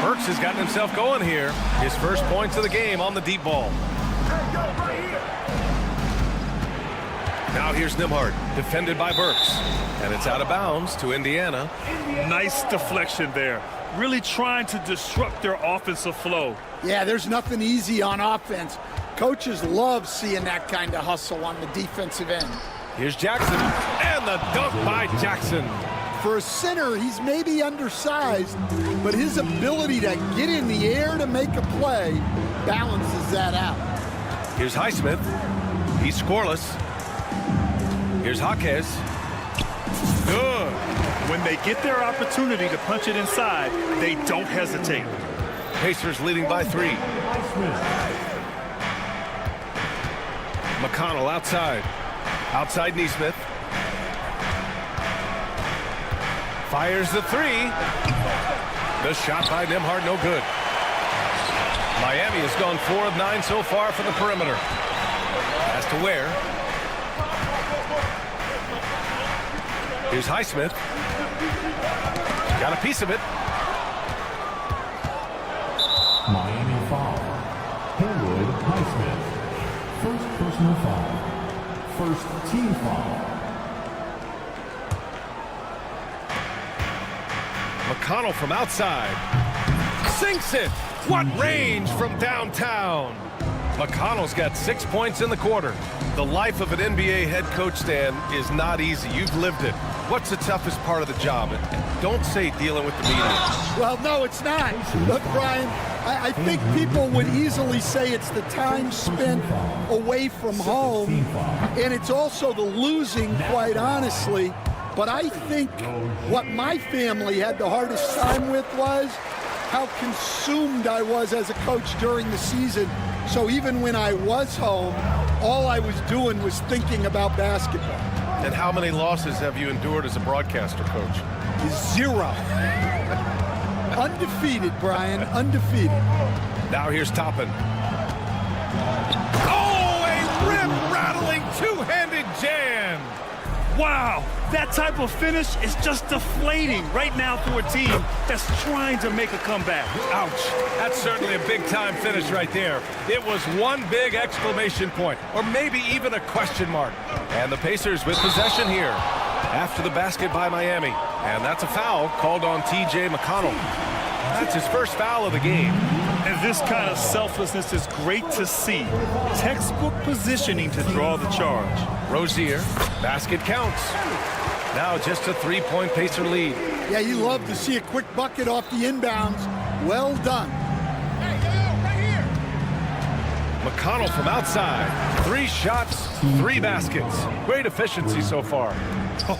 Burks has gotten himself going here. His first points of the game on the deep ball. Now here's Nembhard, defended by Burks. And it's out of bounds to Indiana. Nice deflection there. Really trying to disrupt their offensive flow. Yeah, there's nothing easy on offense. Coaches love seeing that kind of hustle on the defensive end. Here's Jackson, and the dunk by Jackson. For a center, he's maybe undersized, but his ability to get in the air to make a play balances that out. Here's Highsmith. He's scoreless. Here's Jaquez. Good. When they get their opportunity to punch it inside, they don't hesitate. Pacers leading by 3. McConnell outside. Outside Nesmith. Fires the 3. The shot by Nembhard, no good. Miami has gone 4 of 9 so far from the perimeter. Pass to Ware. Here's Highsmith. Got a piece of it. Miami foul. Haywood Highsmith. First personal foul. First team foul. McConnell from outside. Sinks it. What range from downtown. McConnell's got 6 points in the quarter. The life of an NBA head coach, Stan, is not easy. You've lived it. What's the toughest part of the job? And don't say dealing with the media. Well, no, it's not. Look, Brian, I think people would easily say it's the time spent away from home, and it's also the losing, quite honestly. But I think what my family had the hardest time with was how consumed I was as a coach during the season. So even when I was home, all I was doing was thinking about basketball. And how many losses have you endured as a broadcaster, Coach? 0. Undefeated, Brian, undefeated. Now here's Toppin. Oh, a rip-rattling two-handed jam. Wow, that type of finish is just deflating right now for a team that's trying to make a comeback. Ouch. That's certainly a big-time finish right there. It was one big exclamation point, or maybe even a question mark. And the Pacers with possession here after the basket by Miami. And that's a foul called on T.J. McConnell. That's his first foul of the game. And this kind of selflessness is great to see. Textbook positioning to draw the charge. Rozier, basket counts. Now just a three-point Pacer lead. Yeah, you love to see a quick bucket off the inbounds. Well done. McConnell from outside. 3 shots, 3 baskets. Great efficiency so far.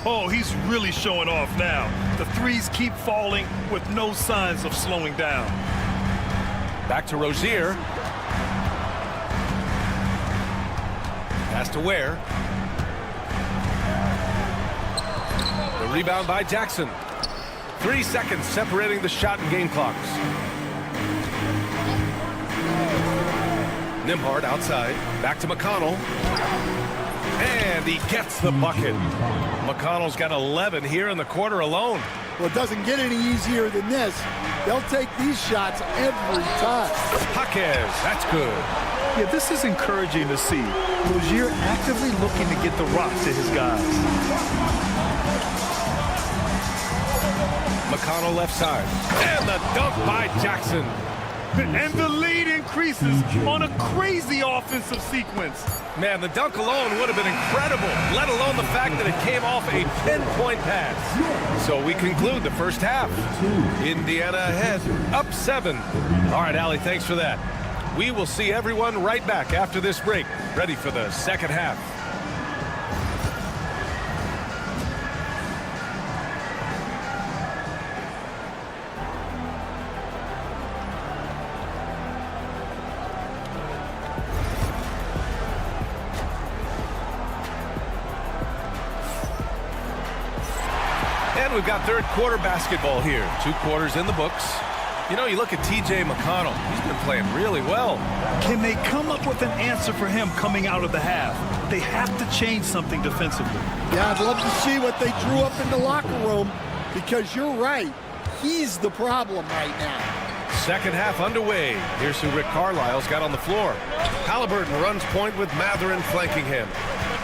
Oh, he's really showing off now. The threes keep falling with no signs of slowing down. Back to Rozier. Pass to Ware. The rebound by Jackson. 3 seconds separating the shot and game clocks. Nembhard outside. Back to McConnell. And he gets the bucket. McConnell's got 11 here in the quarter alone. Well, it doesn't get any easier than this. They'll take these shots every time. Jaquez, that's good. Yeah, this is encouraging to see. Rozier actively looking to get the rock to his guys. McConnell left side. And the dunk by Jackson. And the lead increases on a crazy offensive sequence. Man, the dunk alone would have been incredible, let alone the fact that it came off a pinpoint pass. So we conclude the first half. Indiana ahead, up 7. All right, Allie, thanks for that. We will see everyone right back after this break, ready for the second half. And we've got third quarter basketball here. 2 quarters in the books. You know, you look at T.J. McConnell. He's been playing really well. Can they come up with an answer for him coming out of the half? They have to change something defensively. Yeah, I'd love to see what they drew up in the locker room, because you're right. He's the problem right now. Second half underway. Here's who Rick Carlisle's got on the floor. Halliburton runs point with Mathurin flanking him.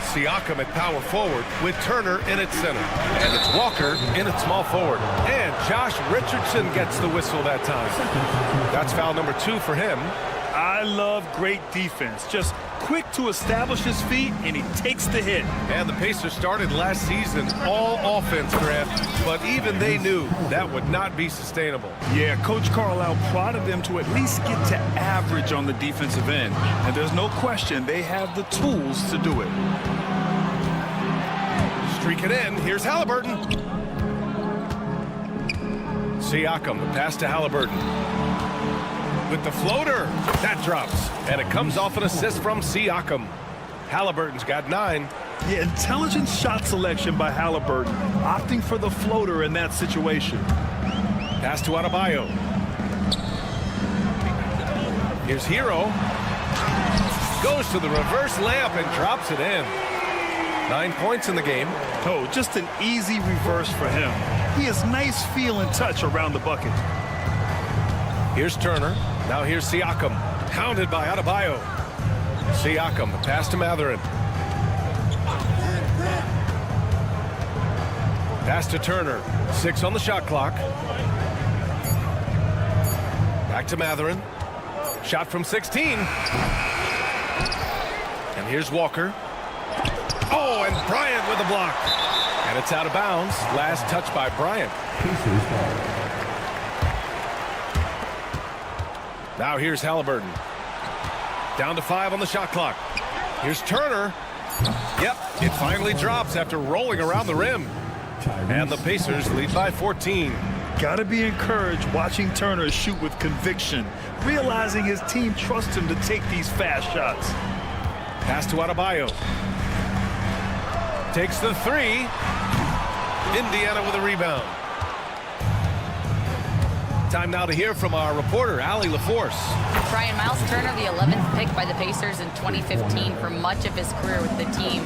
Siakam at power forward with Turner in at center. And it's Walker in at small forward. And Josh Richardson gets the whistle that time. That's foul number 2 for him. I love great defense. Just quick to establish his feet, and he takes the hit. And the Pacers started last season all offense, Grant, but even they knew that would not be sustainable. Yeah, Coach Carlisle prodded them to at least get to average on the defensive end. And there's no question they have the tools to do it. Streak it in. Here's Halliburton. Siakam, the pass to Halliburton. With the floater, that drops, and it comes off an assist from Siakam. Halliburton's got 9. Yeah, intelligent shot selection by Halliburton, opting for the floater in that situation. Pass to Adebayo. Here's Hero. Goes to the reverse layup and drops it in. 9 points in the game. Oh, just an easy reverse for him. He has nice feel and touch around the bucket. Here's Turner. Now here's Siakam. Hounded by Adebayo. Siakam, the pass to Mathurin. Pass to Turner. 6 on the shot clock. Back to Mathurin. Shot from 16. And here's Walker. Oh, and Bryant with a block. And it's out of bounds. Last touch by Bryant. Now here's Halliburton. Down to 5 on the shot clock. Here's Turner. Yep, it finally drops after rolling around the rim. And the Pacers lead by 14. Got to be encouraged watching Turner shoot with conviction, realizing his team trusts him to take these fast shots. Pass to Adebayo. Takes the three. Indiana with a rebound. Time now to hear from our reporter, Allie LaForce. Brian, Miles Turner, the 11th pick by the Pacers in 2015 for much of his career with the team.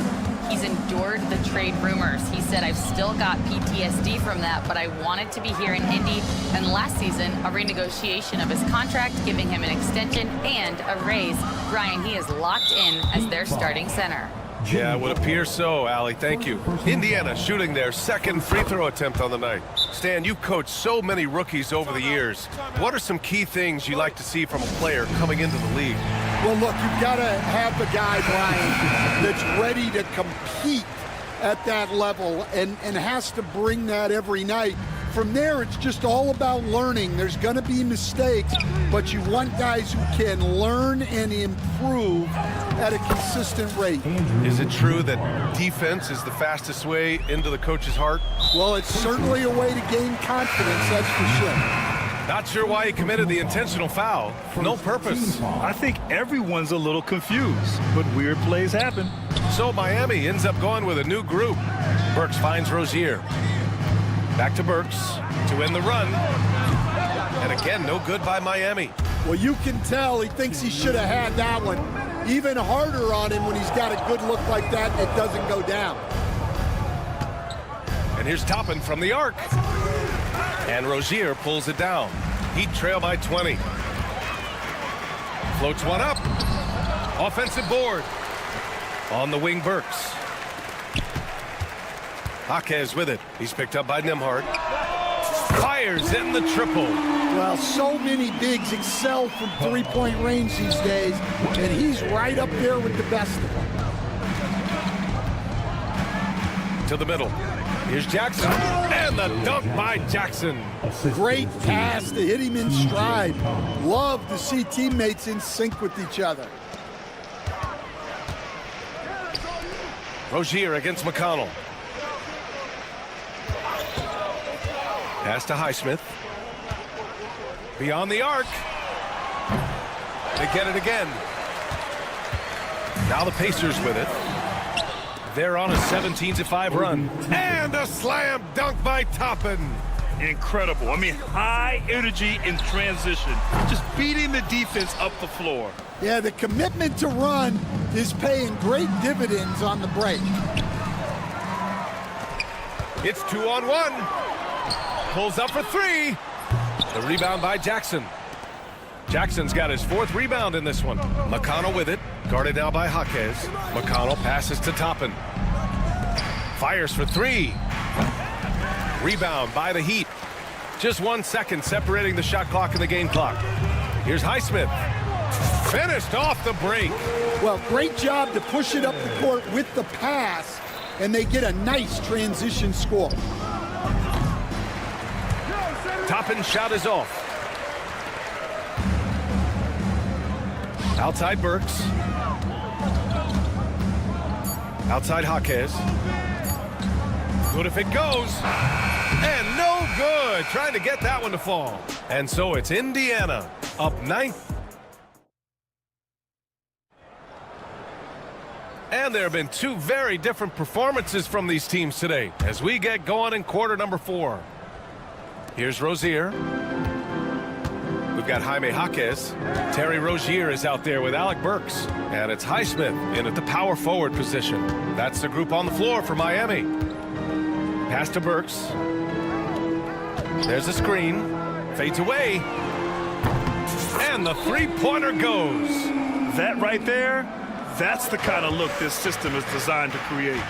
He's endured the trade rumors. He said, I've still got PTSD from that, but I wanted to be here in Indy. And last season, a renegotiation of his contract, giving him an extension and a raise. Brian, he is locked in as their starting center. Yeah, it would appear so, Allie. Thank you. Indiana shooting their second free throw attempt on the night. Stan, you've coached so many rookies over the years. What are some key things you like to see from a player coming into the league? Well, look, you've got to have the guy, Brian, that's ready to compete at that level and has to bring that every night. From there, it's just all about learning. There's going to be mistakes, but you want guys who can learn and improve at a consistent rate. Is it true that defense is the fastest way into the coach's heart? Well, it's certainly a way to gain confidence, that's for sure. Not sure why he committed the intentional foul. No purpose. I think everyone's a little confused, but weird plays happen. So Miami ends up going with a new group. Burks finds Rozier. Back to Burks to end the run. And again, no good by Miami. Well, you can tell he thinks he should have had that one. Even harder on him when he's got a good look like that and it doesn't go down. And here's Toppin from the arc. And Rozier pulls it down. Heat trail by 20. Floats one up. Offensive board. On the wing, Burks. Jaquez with it. He's picked up by Nembhard. Fires in the triple. Well, so many bigs excel from three-point range these days, and he's right up there with the best of them. To the middle. Here's Jackson. And the dunk by Jackson. Great pass to hit him in stride. Love to see teammates in sync with each other. Rozier against McConnell. Pass to Highsmith. Beyond the arc. They get it again. Now the Pacers with it. They're on a 17-5 run. And a slam dunk by Toppin. Incredible. I mean, high energy in transition. Just beating the defense up the floor. Yeah, the commitment to run is paying great dividends on the break. It's 2-on-1. Pulls up for three. The rebound by Jackson. Jackson's got his fourth rebound in this one. McConnell with it. Guarded now by Jaquez. McConnell passes to Toppin. Fires for three. Rebound by the Heat. Just 1 second separating the shot clock and the game clock. Here's Highsmith. Finished off the break. Well, great job to push it up the court with the pass, and they get a nice transition score. Toppin's shot is off. Outside Burks. Outside Jaquez. Good if it goes. And no good. Trying to get that one to fall. And so it's Indiana up 9. And there have been two very different performances from these teams today as we get going in quarter number 4. Here's Rozier. We've got Jaime Jaquez. Terry Rozier is out there with Alec Burks. And it's Highsmith in at the power forward position. That's the group on the floor for Miami. Pass to Burks. There's a screen. Fades away. And the three-pointer goes. That right there, that's the kind of look this system is designed to create.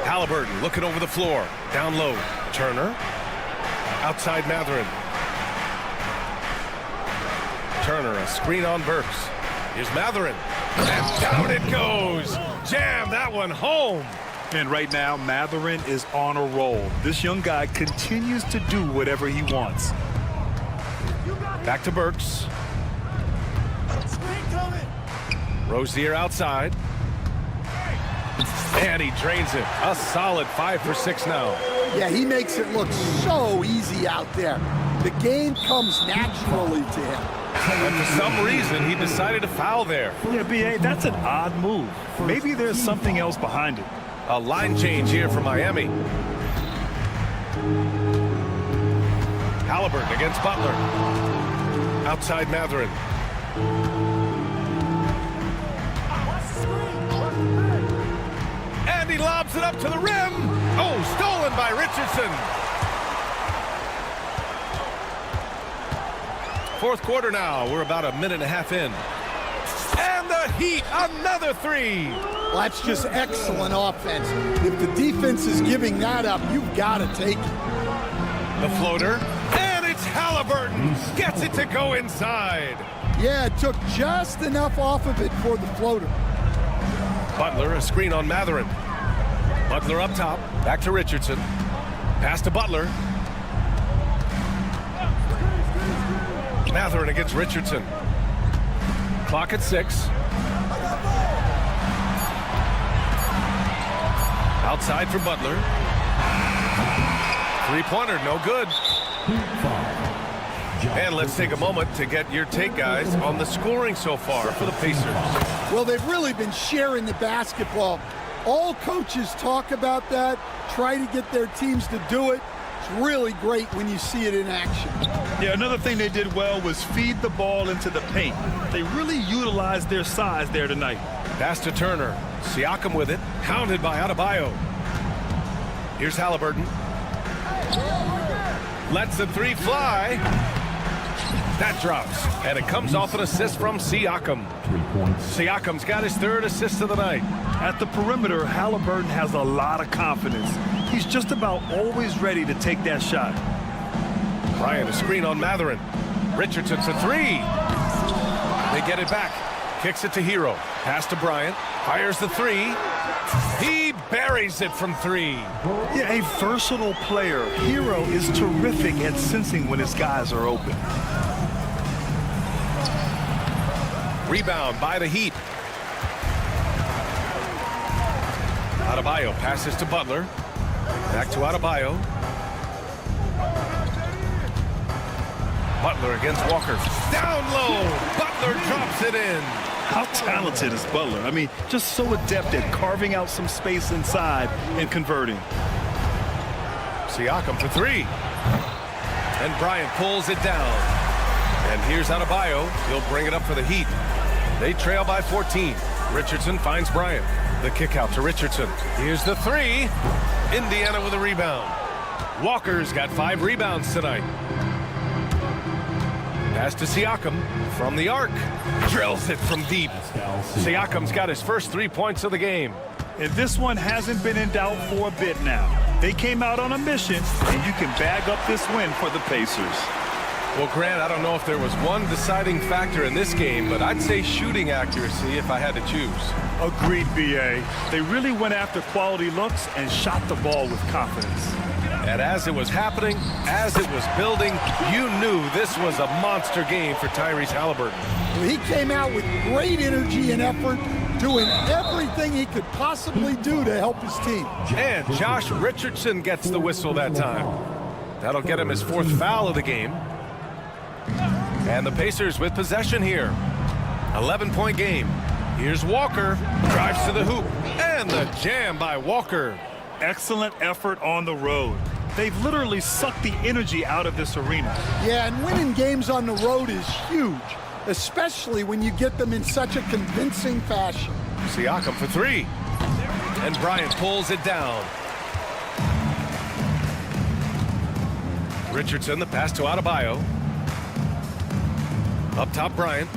Halliburton looking over the floor. Down low. Turner. Outside Mathurin. Turner, a screen on Burks. Here's Mathurin. And down it goes. Jam that one home. And right now, Mathurin is on a roll. This young guy continues to do whatever he wants. Back to Burks. Rozier outside. And he drains it. A solid 5 for 6 now. Yeah, he makes it look so easy out there. The game comes naturally to him. And for some reason, he decided to foul there. Yeah, B.A., that's an odd move. Maybe there's something else behind it. A line change here for Miami. Halliburton against Butler. Outside Mathurin. And he lobs it up to the rim. Oh, stolen by Richardson. Fourth quarter now. We're about a minute and a half in. And the Heat, another three. Well, that's just excellent offense. If the defense is giving that up, you've got to take it. The floater. And it's Halliburton. Gets it to go inside. Yeah, it took just enough off of it for the floater. Butler, a screen on Mathurin. Butler up top. Back to Richardson. Pass to Butler. Mathurin against Richardson. Clock at 6. Outside for Butler. Three-pointer, no good. And let's take a moment to get your take, guys, on the scoring so far for the Pacers. Well, they've really been sharing the basketball. All coaches talk about that, try to get their teams to do it. It's really great when you see it in action. Yeah, another thing they did well was feed the ball into the paint. They really utilized their size there tonight. Pass to Turner. Siakam with it. Hounded by Adebayo. Here's Halliburton. Lets the three fly. That drops. And it comes off an assist from Siakam. Siakam's got his third assist of the night. At the perimeter, Halliburton has a lot of confidence. He's just about always ready to take that shot. Bryant, a screen on Mathurin. Richardson for three. They get it back. Kicks it to Hero. Pass to Bryant. Fires the three. He buries it from three. Yeah, a versatile player. Hero is terrific at sensing when his guys are open. Rebound by the Heat. Adebayo passes to Butler. Back to Adebayo. Butler against Walker. Down low. Butler drops it in. How talented is Butler? I mean, just so adept at carving out some space inside and converting. Siakam for three. And Bryant pulls it down. And here's Adebayo. He'll bring it up for the Heat. They trail by 14. Richardson finds Bryant. The kick out to Richardson. Here's the three. Indiana with a rebound. Walker's got 5 rebounds tonight. Pass to Siakam from the arc. Drills it from deep. Siakam's got his first 3 points of the game. And this one hasn't been in doubt for a bit now. They came out on a mission, and you can bag up this win for the Pacers. Well, Grant, I don't know if there was one deciding factor in this game, but I'd say shooting accuracy if I had to choose. Agreed, B.A. They really went after quality looks and shot the ball with confidence. And as it was happening, as it was building, you knew this was a monster game for Tyrese Halliburton. He came out with great energy and effort, doing everything he could possibly do to help his team. And Josh Richardson gets the whistle that time. That'll get him his 4th foul of the game. And the Pacers with possession here. 11-point game. Here's Walker. Drives to the hoop. And the jam by Walker. Excellent effort on the road. They've literally sucked the energy out of this arena. Yeah, and winning games on the road is huge, especially when you get them in such a convincing fashion. Siakam for three. And Bryant pulls it down. Richardson, the pass to Adebayo. Up top, Bryant.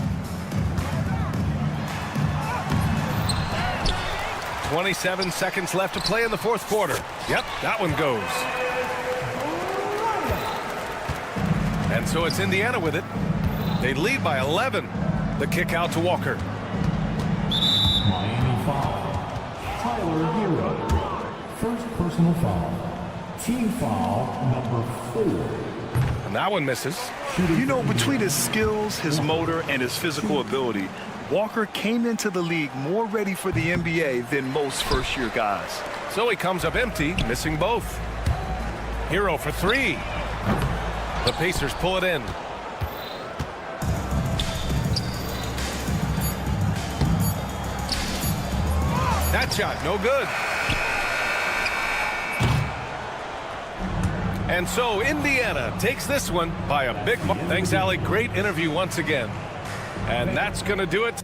27 seconds left to play in the 4th quarter. Yep, that one goes. And so it's Indiana with it. They lead by 11. The kick out to Walker. Miami foul. Tyler Hero. First personal foul. Team foul number 4. And that one misses. You know, between his skills, his motor, and his physical ability, Walker came into the league more ready for the NBA than most first-year guys. So he comes up empty, missing both. Hero for three. The Pacers pull it in. That shot, no good. And so Indiana takes this one by a big margin. Thanks, Allie. Great interview once again. And that's going to do it.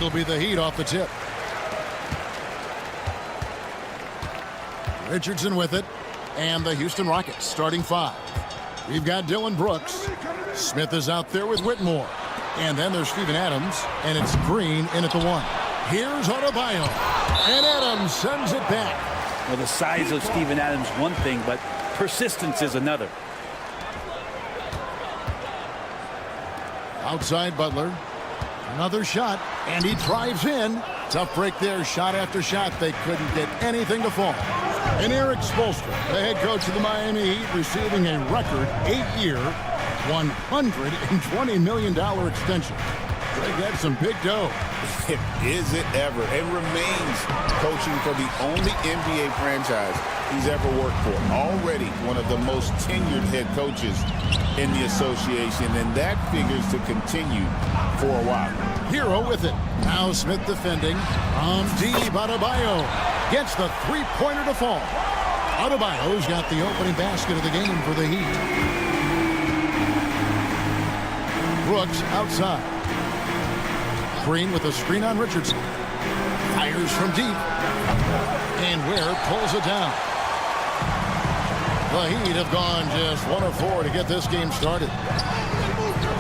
It'll be the Heat off the tip. Richardson with it. And the Houston Rockets starting 5. We've got Dylan Brooks. Smith is out there with Whitmore. And then there's Steven Adams. And it's Green in at the 1. Here's Adebayo. And Adams sends it back. Well, the size of Steven Adams one thing, but persistence is another. Outside Butler. Another shot. And he drives in. Tough break there. Shot after shot. They couldn't get anything to fall. And Eric Spoelstra, the head coach of the Miami Heat, receiving a record 8-year, $120 million extension. Greg had some big dough. Is it ever? It remains coaching for the only NBA franchise he's ever worked for. Already one of the most tenured head coaches in the association, and that figures to continue for a while. Hero with it. Now Smith defending. Deep, Adebayo gets the three-pointer to fall. Adebayo's got the opening basket of the game for the Heat. Brooks outside. Green with a screen on Richardson. Fires from deep. And Ware pulls it down. The Heat have gone just 1 of 4 to get this game started.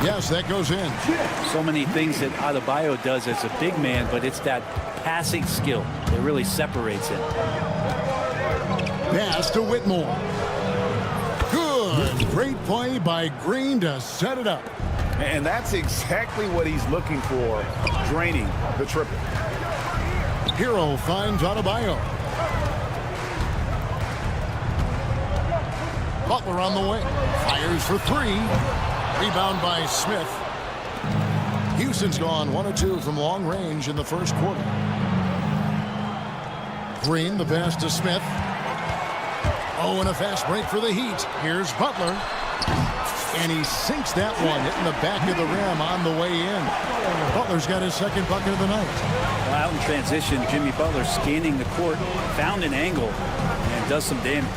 Yes, that goes in. So many things that Adebayo does as a big man, but it's that passing skill that really separates him. Pass to Whitmore. Good. Great play by Green to set it up. And that's exactly what he's looking for, draining the triple. Hero finds Adebayo. Butler on the way. Fires for 3. Rebound by Smith. Houston's gone 1 of 2 from long range in the first quarter. Green, the pass to Smith. Oh, and a fast break for the Heat. Here's Butler. And he sinks that one, hitting the back of the rim on the way in. Butler's got his second bucket of the night. Well, out in transition, Jimmy Butler scanning the court, found an angle, and does some damage.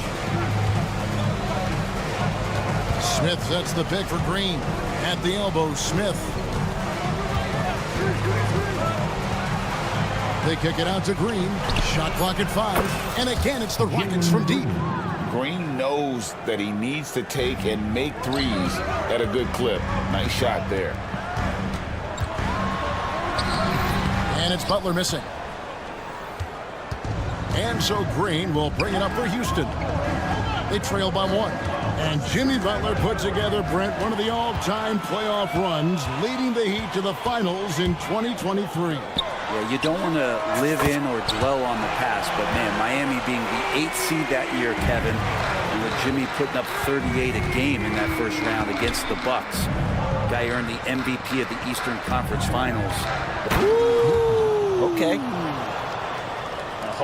Smith sets the pick for Green. At the elbow, Smith. They kick it out to Green. Shot clock at 5. And again, it's the Rockets from deep. Green knows that he needs to take and make threes at a good clip. Nice shot there. And it's Butler missing. And so Green will bring it up for Houston. They trail by 1. And Jimmy Butler put together, Brent, one of the all-time playoff runs, leading the Heat to the finals in 2023. Yeah, you don't want to live in or dwell on the past, but man, Miami being the 8th seed that year, Kevin, and with Jimmy putting up 38 a game in that first round against the Bucks. Guy earned the MVP of the Eastern Conference Finals. Ooh, okay.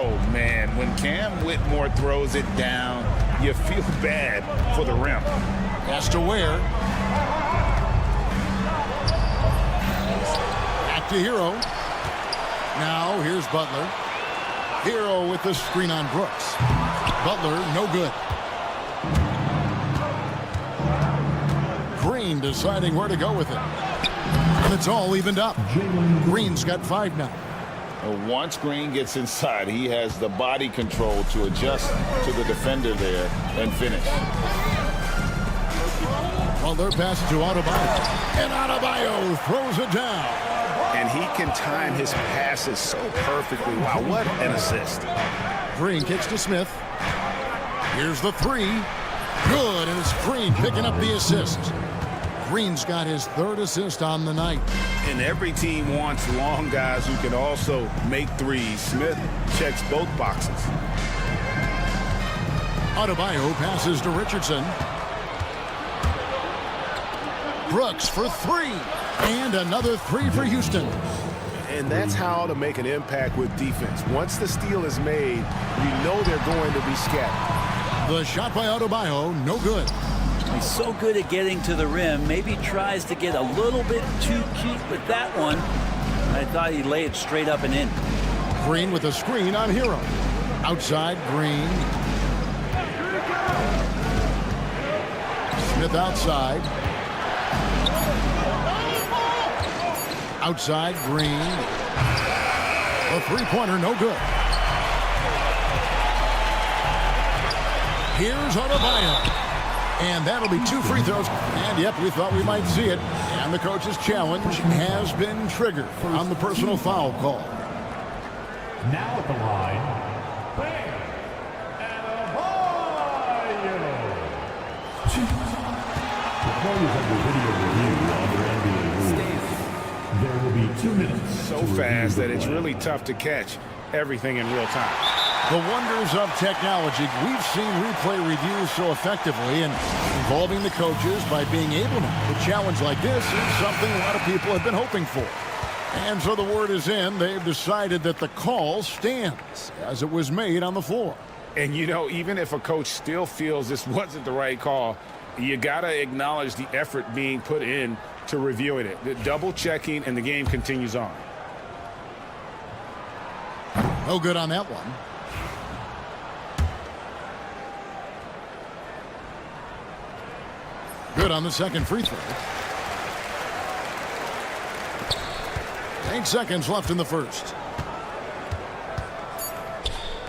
Oh, man, when Cam Whitmore throws it down, you feel bad for the rim. Pass to Ware. Back to Hero. Now here's Butler. Hero with the screen on Brooks. Butler, no good. Green deciding where to go with it. And it's all evened up. Green's got 5 now. Once Green gets inside, he has the body control to adjust to the defender there and finish. Butler passes to Adebayo. And Adebayo throws it down. And he can time his passes so perfectly. Wow, what an assist. Green kicks to Smith. Here's the 3. Good, and it's Green picking up the assist. Green's got his 3rd assist on the night. And every team wants long guys who can also make threes. Smith checks both boxes. Adebayo passes to Richardson. Brooks for 3. And another 3 for Houston. And that's how to make an impact with defense. Once the steal is made, you know they're going to be scattered. The shot by Adebayo, no good. He's so good at getting to the rim. Maybe tries to get a little bit too cute with that one. I thought he'd lay it straight up and in. Green with a screen on Hero. Outside, Green. Smith outside. Outside, Green. A three-pointer, no good. Here's Adebayo. And that'll be 2 free throws. And, yep, we thought we might see it. And the coach's challenge has been triggered on the personal foul call. Now at the line, Bam Adebayo. The players under video review under NBA rules. There will be 2 minutes. So fast that it's really tough to catch everything in real time. The wonders of technology. We've seen replay reviews so effectively, and involving the coaches by being able to challenge like this is something a lot of people have been hoping for. And so the word is in. They've decided that the call stands as it was made on the floor. And, you know, even if a coach still feels this wasn't the right call, you got to acknowledge the effort being put in to reviewing it. The double checking, and the game continues on. No good on that one. Good on the second free throw. 8 seconds left in the first.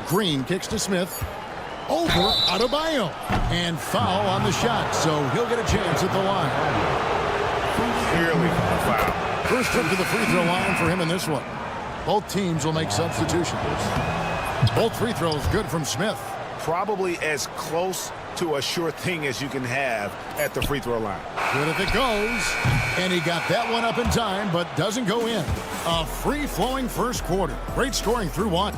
Green kicks to Smith. Over Adebayo. And foul on the shot, so he'll get a chance at the line. Clearly a foul. First trip to the free throw line for him in this one. Both teams will make substitutions. Both free throws good from Smith. Probably as close to a sure thing as you can have at the free throw line. Good if it goes. And he got that one up in time, but doesn't go in. A free-flowing first quarter. Great scoring through one.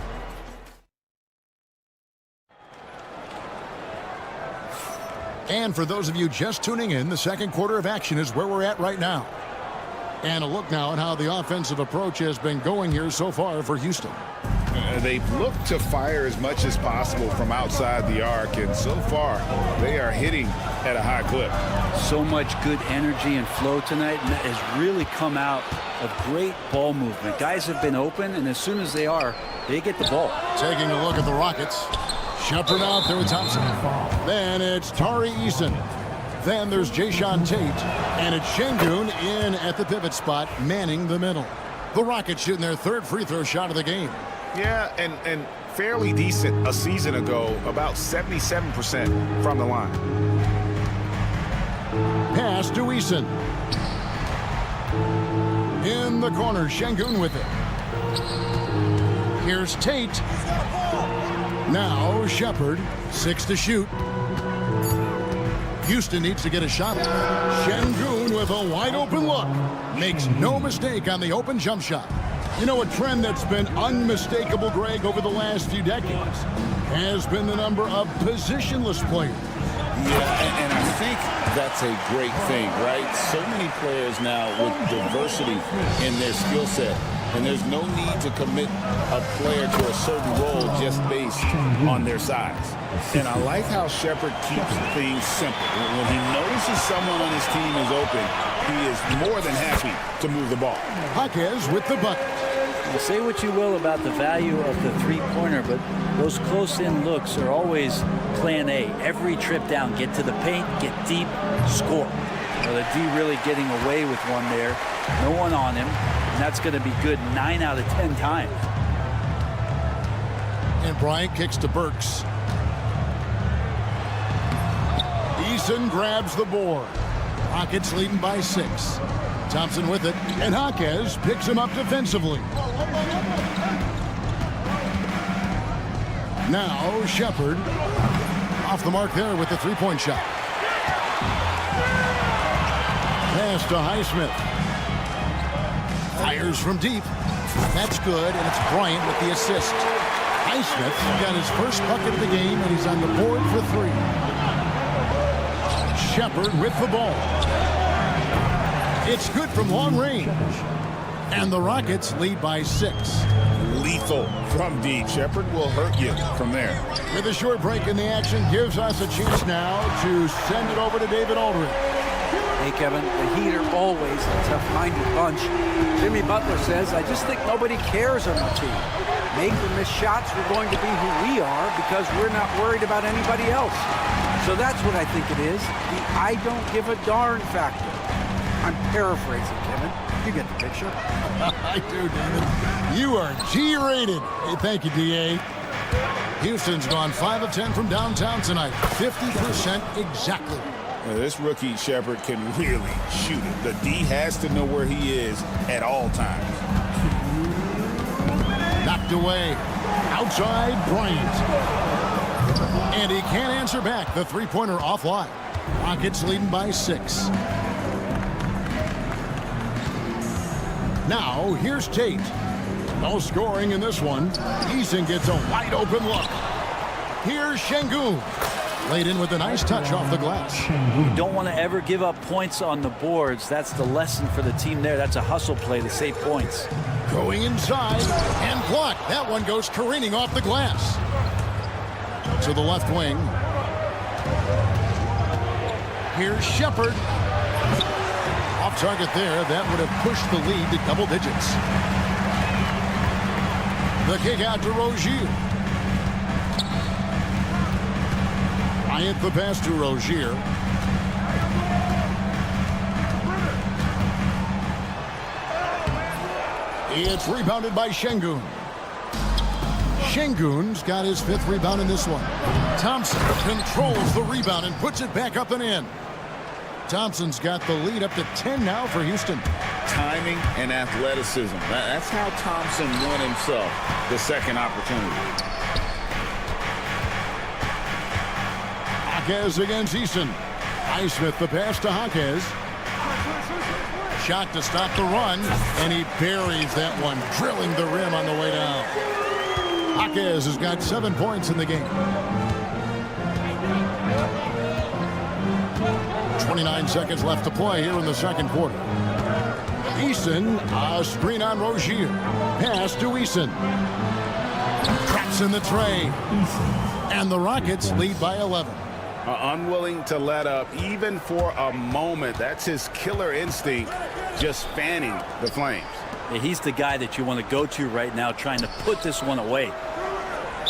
And for those of you just tuning in, the second quarter of action is where we're at right now. And a look now at how the offensive approach has been going here so far for Houston. They've looked to fire as much as possible from outside the arc, and so far they are hitting at a high clip. So much good energy and flow tonight, and that has really come out of great ball movement. Guys have been open, and as soon as they are, they get the ball. Taking a look at the Rockets. Shepard out there with Thompson. Then it's Tari Eason. Then there's Jayshawn Tate. And it's Şengün in at the pivot spot, manning the middle. The Rockets shooting their third free throw shot of the game. Yeah, and fairly decent a season ago, about 77% from the line. Pass to Eason. In the corner, Şengün with it. Here's Tate. Now Shepard, 6 to shoot. Houston needs to get a shot. Şengün with a wide open look. Makes no mistake on the open jump shot. You know, a trend that's been unmistakable, Greg, over the last few decades has been the number of positionless players. Yeah, and I think that's a great thing, right? So many players now with diversity in their skill set. And there's no need to commit a player to a certain role just based on their size. And I like how Shepard keeps things simple. When he notices someone on his team is open, he is more than happy to move the ball. Jaquez with the bucket. Well, say what you will about the value of the three-pointer, but those close-in looks are always plan A. Every trip down, get to the paint, get deep, score. Well, the D really getting away with one there. No one on him. And that's going to be good 9 out of 10 times. And Bryant kicks to Burks. Eason grabs the board. Rockets leading by 6. Thompson with it. And Jaquez picks him up defensively. Now Shepard off the mark there with the three-point shot. Pass to Highsmith. Fires from deep. That's good, and it's Bryant with the assist. Highsmith got his first bucket of the game, and he's on the board for 3. Shepard with the ball. It's good from long range. And the Rockets lead by 6. Lethal from deep. Shepard will hurt you from there. With a short break in the action, gives us a chance now to send it over to David Aldridge. Hey, Kevin, the Heat are always a tough-minded bunch. Jimmy Butler says, I just think nobody cares on the team. Make or miss shots, we're going to be who we are because we're not worried about anybody else. So that's what I think it is, the I don't give a darn factor. I'm paraphrasing, Kevin. You get the picture. I do, David. You are G-rated. Hey, thank you, D.A. Houston's gone 5 of 10 from downtown tonight. 50% exactly. This rookie Shepard can really shoot it. The D has to know where he is at all times. Knocked away. Outside, Bryant. And he can't answer back. The three-pointer offline. Rockets leading by 6. Now, here's Tate. No scoring in this one. Eason gets a wide-open look. Here's Şengün. Laid in with a nice touch off the glass. You don't want to ever give up points on the boards. That's the lesson for the team there. That's a hustle play to save points. Going inside and blocked. That one goes careening off the glass. To the left wing. Here's Shepard. Off target there. That would have pushed the lead to double digits. The kick out to Rozier. Bryant the pass to Rozier. It's rebounded by Şengün. Şengün's got his 5th rebound in this one. Thompson controls the rebound and puts it back up and in. Thompson's got the lead up to 10 now for Houston. Timing and athleticism. That's how Thompson won himself the second opportunity. Jaquez against Eason. Highsmith the pass to Jaquez. Shot to stop the run, and he buries that one, drilling the rim on the way down. Jaquez has got 7 points in the game. 29 seconds left to play here in the second quarter. Eason, a screen on Rozier. Pass to Eason. Traps in the tray. And the Rockets lead by 11. Unwilling to let up even for a moment. That's his killer instinct, just fanning the flames. Yeah, he's the guy that you want to go to right now, trying to put this one away.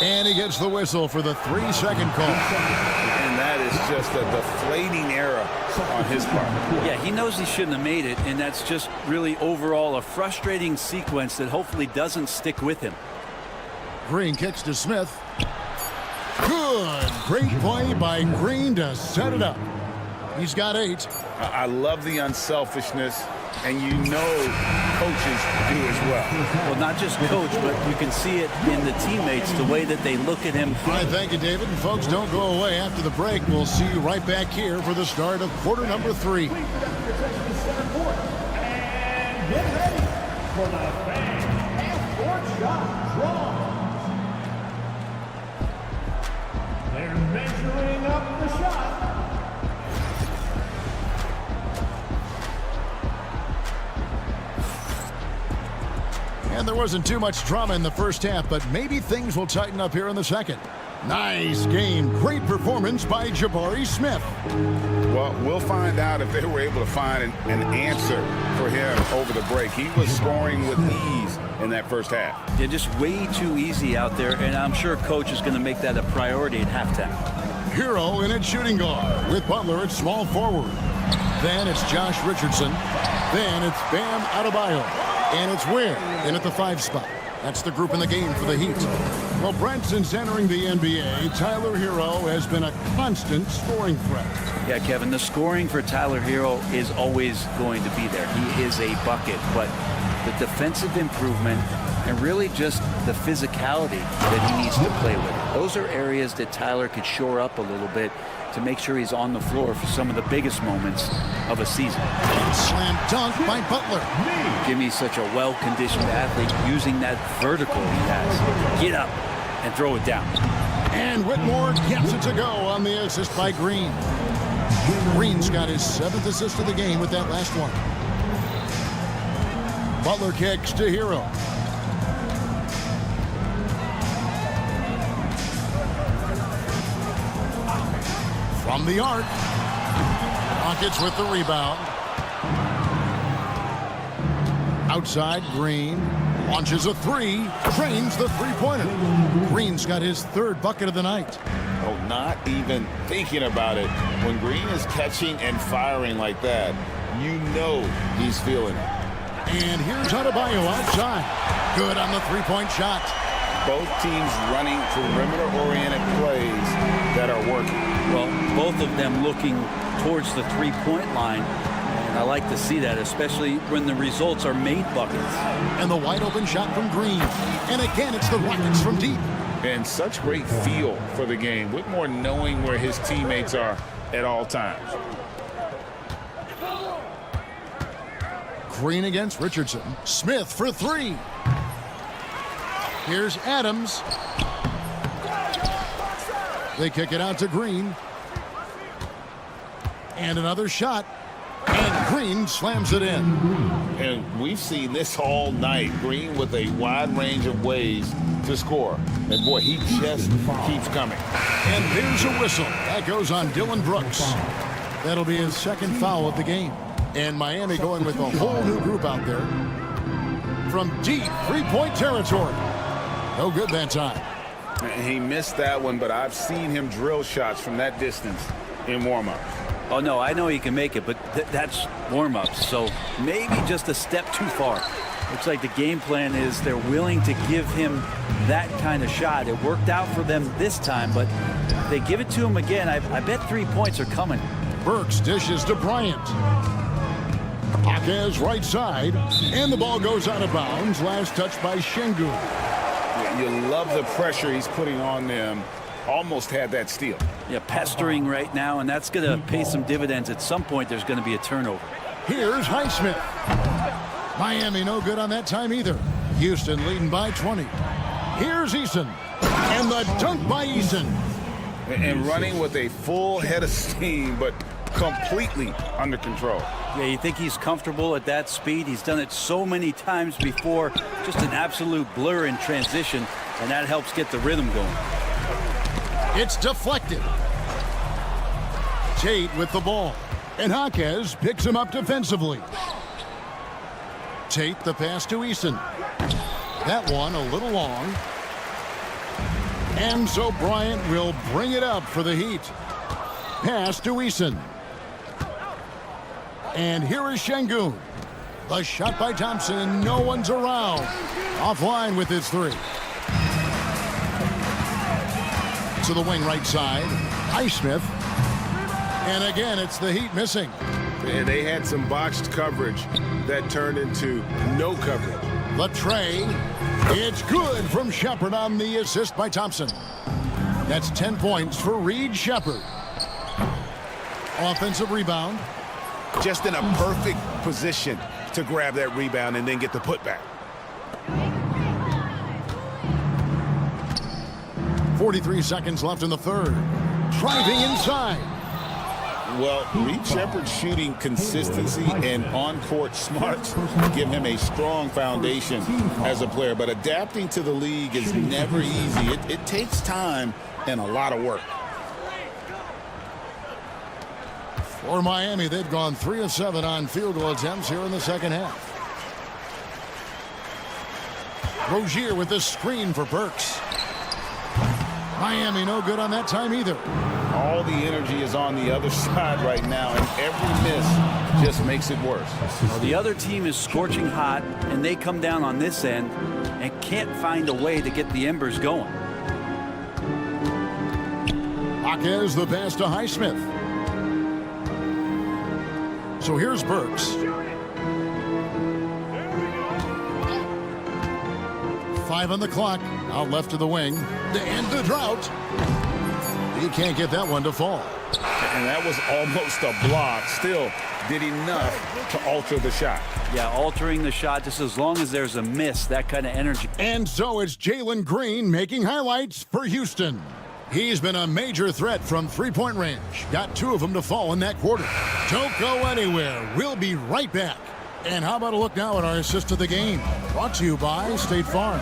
And he gets the whistle for the 3-second call. And that is just a deflating error on his part. Yeah, he knows he shouldn't have made it, and that's just really overall a frustrating sequence that hopefully doesn't stick with him. Green kicks to Smith. Good. Great play by Green to set it up. He's got 8. I love the unselfishness, and you know coaches do as well. Well, not just coach, but you can see it in the teammates, the way that they look at him. All right, thank you, David. And folks, don't go away. After the break, we'll see you right back here for the start of quarter number 3. And get ready for the fan and court shot draw. They're measuring up the shot. And there wasn't too much drama in the first half, but maybe things will tighten up here in the second. Nice game. Great performance by Jabari Smith. Well, we'll find out if they were able to find an answer for him over the break. He was scoring with ease in that first half. Yeah, just way too easy out there, and I'm sure coach is going to make that a priority at halftime. Hero in at shooting guard with Butler at small forward. Then it's Josh Richardson. Then it's Bam Adebayo. And it's Ware in at the 5 spot. That's the group in the game for the Heat. Well, Brent, since entering the NBA, Tyler Hero has been a constant scoring threat. Yeah, Kevin, the scoring for Tyler Hero is always going to be there. He is a bucket, but the defensive improvement and really just the physicality that he needs to play with. Those are areas that Tyler could shore up a little bit to make sure he's on the floor for some of the biggest moments of a season. Slam dunk by Butler. Jimmy's such a well-conditioned athlete using that vertical he has. Get up and throw it down. And Whitmore gets it to go on the assist by Green. Green's got his 7th assist of the game with that last one. Butler kicks to Hero. From the arc. Rockets with the rebound. Outside, Green launches a 3, drains the 3-pointer. Green's got his 3rd bucket of the night. Oh, not even thinking about it. When Green is catching and firing like that, You know he's feeling it. And here's Udiplomat outside. Good on the three-point shot. Both teams running perimeter-oriented plays that are working. Well, both of them looking towards the three-point line. And I like to see that, especially when the results are made buckets. And the wide-open shot from Green. And again, it's the Rockets from deep. And such great feel for the game. Whitmore knowing where his teammates are at all times. Green against Richardson. Smith for three. Here's Adams. They kick it out to Green. And another shot. And Green slams it in. And we've seen this all night. Green with a wide range of ways to score. And boy, he just keeps coming. And there's a whistle. That goes on Dillon Brooks. That'll be his second foul of the game. And Miami going with a whole new group out there. From deep three-point territory. No good that time. He missed that one, but I've seen him drill shots from that distance in warm-up. Oh, no, I know he can make it, but that's warm-ups. So maybe just a step too far. Looks like the game plan is they're willing to give him that kind of shot. It worked out for them this time, but if they give it to him again, I bet 3 points are coming. Burks dishes to Bryant. Jaquez right side, and the ball goes out of bounds. Last touch by Şengün. Yeah, you love the pressure he's putting on them. Almost had that steal. Yeah, pestering right now, and that's going to pay some dividends. At some point, there's going to be a turnover. Here's Highsmith. Miami no good on that time either. Houston leading by 20. Here's Eason. And the dunk by Eason. And running with a full head of steam, but completely under control. Yeah, you think he's comfortable at that speed? He's done it so many times before. Just an absolute blur in transition, and that helps get the rhythm going. It's deflected. Tate with the ball. And Jaquez picks him up defensively. Tate the pass to Eason. That one a little long. And so Bryant will bring it up for the Heat. Pass to Eason. And here is Şengün. The shot by Thompson, and no one's around. Offline with his three. To the wing right side. Highsmith. And again, it's the Heat missing. And they had some botched coverage that turned into no coverage. The tray. It's good from Shepherd on the assist by Thompson. That's 10 points for Reed Shepherd. Offensive rebound. Just in a perfect position to grab that rebound and then get the putback. 43 seconds left in the third. Driving inside. Well, Reed Shepherd's shooting consistency and on-court smarts give him a strong foundation as a player. But adapting to the league is never easy. It takes time and a lot of work. For Miami, they've gone 3 of 7 on field goal attempts here in the second half. Rozier with the screen for Burks. Miami no good on that time either. All the energy is on the other side right now, and every miss just makes it worse. Well, the other team is scorching hot, and they come down on this end and can't find a way to get the embers going. Jaquez the pass to Highsmith. So here's Burks. 5 on the clock. Out left to the wing. To end the drought. He can't get that one to fall. And that was almost a block. Still did enough to alter the shot. Yeah, altering the shot just as long as there's a miss, that kind of energy. And so it's Jalen Green making highlights for Houston. He's been a major threat from three-point range. Got 2 of them to fall in that quarter. Don't go anywhere. We'll be right back. And how about a look now at our assist of the game? Brought to you by State Farm.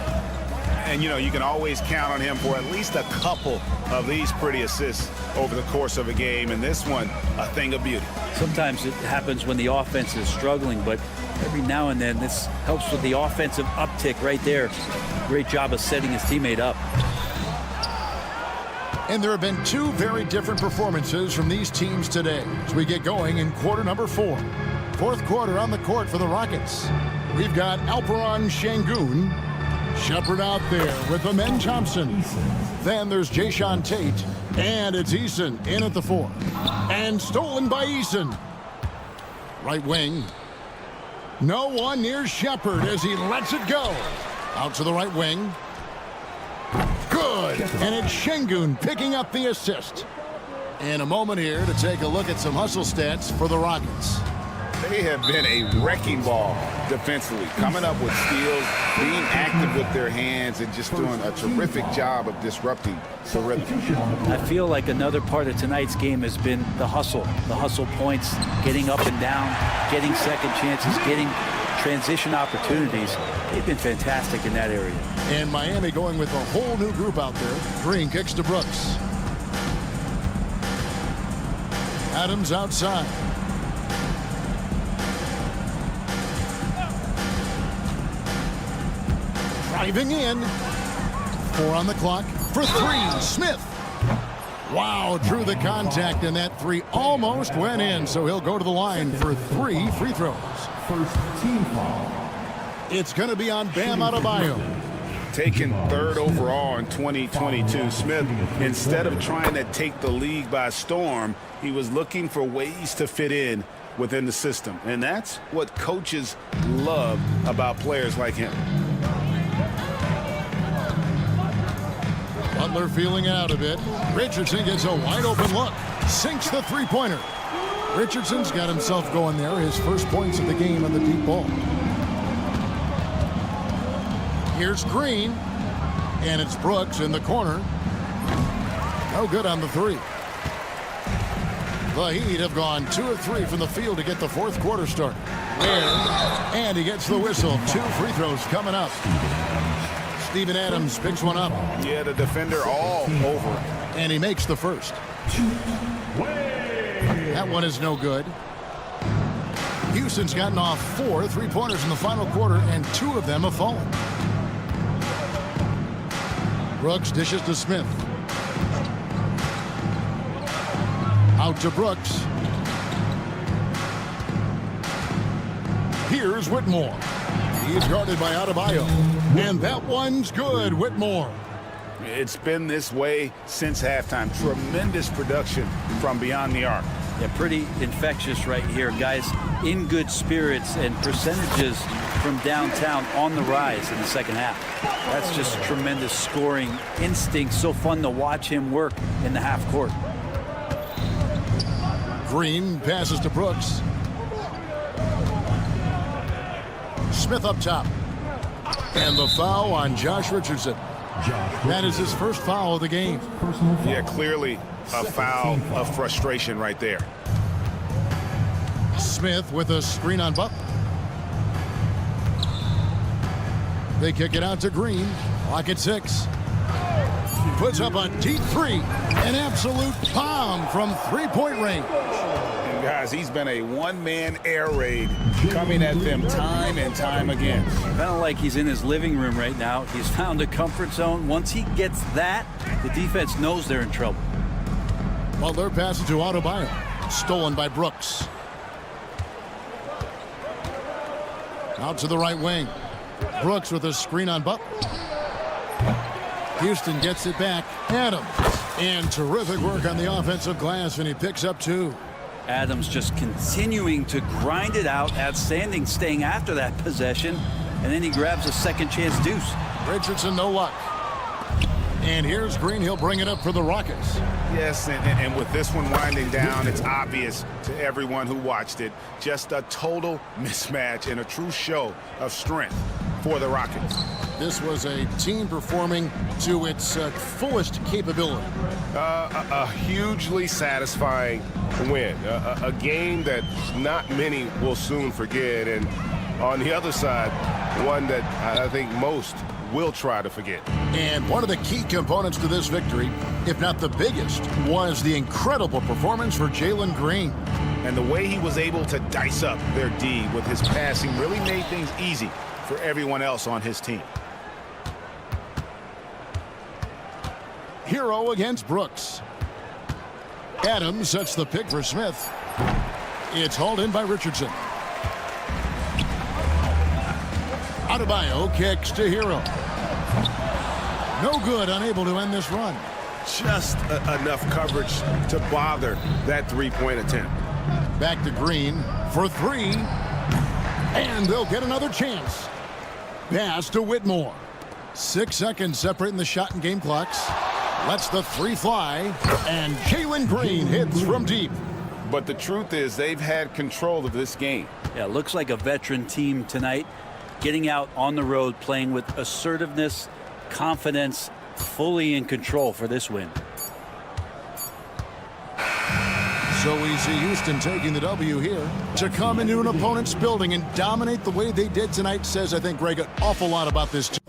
And, you know, you can always count on him for at least a couple of these pretty assists over the course of a game. And this one, a thing of beauty. Sometimes it happens when the offense is struggling, but every now and then this helps with the offensive uptick right there. Great job of setting his teammate up. And there have been 2 very different performances from these teams today as we get going in quarter number 4. fourth quarter on the court for the Rockets. We've got Alperon Şengün. Shepard out there with Amen Thompson. Then there's Jayshawn Tate. And it's Eason in at the 4. And stolen by Eason. Right wing. No one near Shepard as he lets it go. Out to the right wing. Good. And it's Şengün picking up the assist. In a moment here to take a look at some hustle stats for the Rockets. They have been a wrecking ball defensively, coming up with steals, being active with their hands, and just doing a terrific job of disrupting the rhythm. I feel like another part of tonight's game has been the hustle points, getting up and down, getting second chances, getting transition opportunities. They've been fantastic in that area. And Miami going with a whole new group out there. Green kicks to Brooks. Adams outside. Driving in. 4 on the clock for 3. Smith. Wow, drew the contact, and that 3 almost went in, so he'll go to the line for 3 free throws. First team foul. It's going to be on Bam Adebayo. Taken 3rd overall in 2022, Smith, instead of trying to take the league by storm, he was looking for ways to fit in within the system. And that's what coaches love about players like him. Butler feeling it out a bit. Richardson gets a wide open look. Sinks the three-pointer. Richardson's got himself going there. His first points of the game on the deep ball. Here's Green. And it's Brooks in the corner. No good on the 3. The Heat have gone 2 of 3 from the field to get the fourth quarter started. And he gets the whistle. 2 free throws coming up. Steven Adams picks one up. Yeah, the defender all over. And he makes the first. That one is no good. Houston's gotten off 4 3-pointers in the final quarter, and 2 of them have fallen. Brooks dishes to Smith. Out to Brooks. Here's Whitmore. He's guarded by Adebayo. And that one's good, Whitmore. It's been this way since halftime. Tremendous production from beyond the arc. Yeah, pretty infectious right here. Guys in good spirits, and percentages from downtown on the rise in the second half. That's just tremendous scoring instinct. So fun to watch him work in the half court. Green passes to Brooks. Smith up top. And the foul on Josh Richardson. That is his first foul of the game. Yeah, clearly a foul of frustration right there. Smith with a screen on Butler. They kick it out to Green. Clock at 6. Puts up a deep 3. An absolute bomb from three-point range. And guys, he's been a one-man air raid coming at them time and time again. Kind of like he's in his living room right now. He's found a comfort zone. Once he gets that, the defense knows they're in trouble. Butler passes to Adebayo. Stolen by Brooks. Out to the right wing. Brooks with a screen on Butler. Houston gets it back. Adams. And terrific work on the offensive glass, and he picks up 2. Adams just continuing to grind it out. Outstanding staying after that possession. And then he grabs a second chance deuce. Richardson, no luck. And here's Green. He'll bring it up for the Rockets. Yes, and with this one winding down, it's obvious to everyone who watched it. Just a total mismatch and a true show of strength for the Rockets. This was a team performing to its fullest capability. A hugely satisfying win. A game that not many will soon forget. And on the other side, one that I think most will try to forget. And one of the key components to this victory, if not the biggest, was the incredible performance for Jalen Green. And the way he was able to dice up their D with his passing really made things easy for everyone else on his team. Hero against Brooks. Adams sets the pick for Smith. It's hauled in by Richardson. Adebayo kicks to Hero. No good, unable to end this run. Just enough coverage to bother that three-point attempt. Back to Green for three. And they'll get another chance. Pass to Whitmore. 6 seconds separating the shot and game clocks. Lets the three fly. And Jalen Green hits from deep. But the truth is they've had control of this game. Yeah, looks like a veteran team tonight. Getting out on the road, playing with assertiveness, confidence, fully in control for this win. So we see Houston taking the W here. To come into an opponent's building and dominate the way they did tonight says, I think, Greg, an awful lot about this team.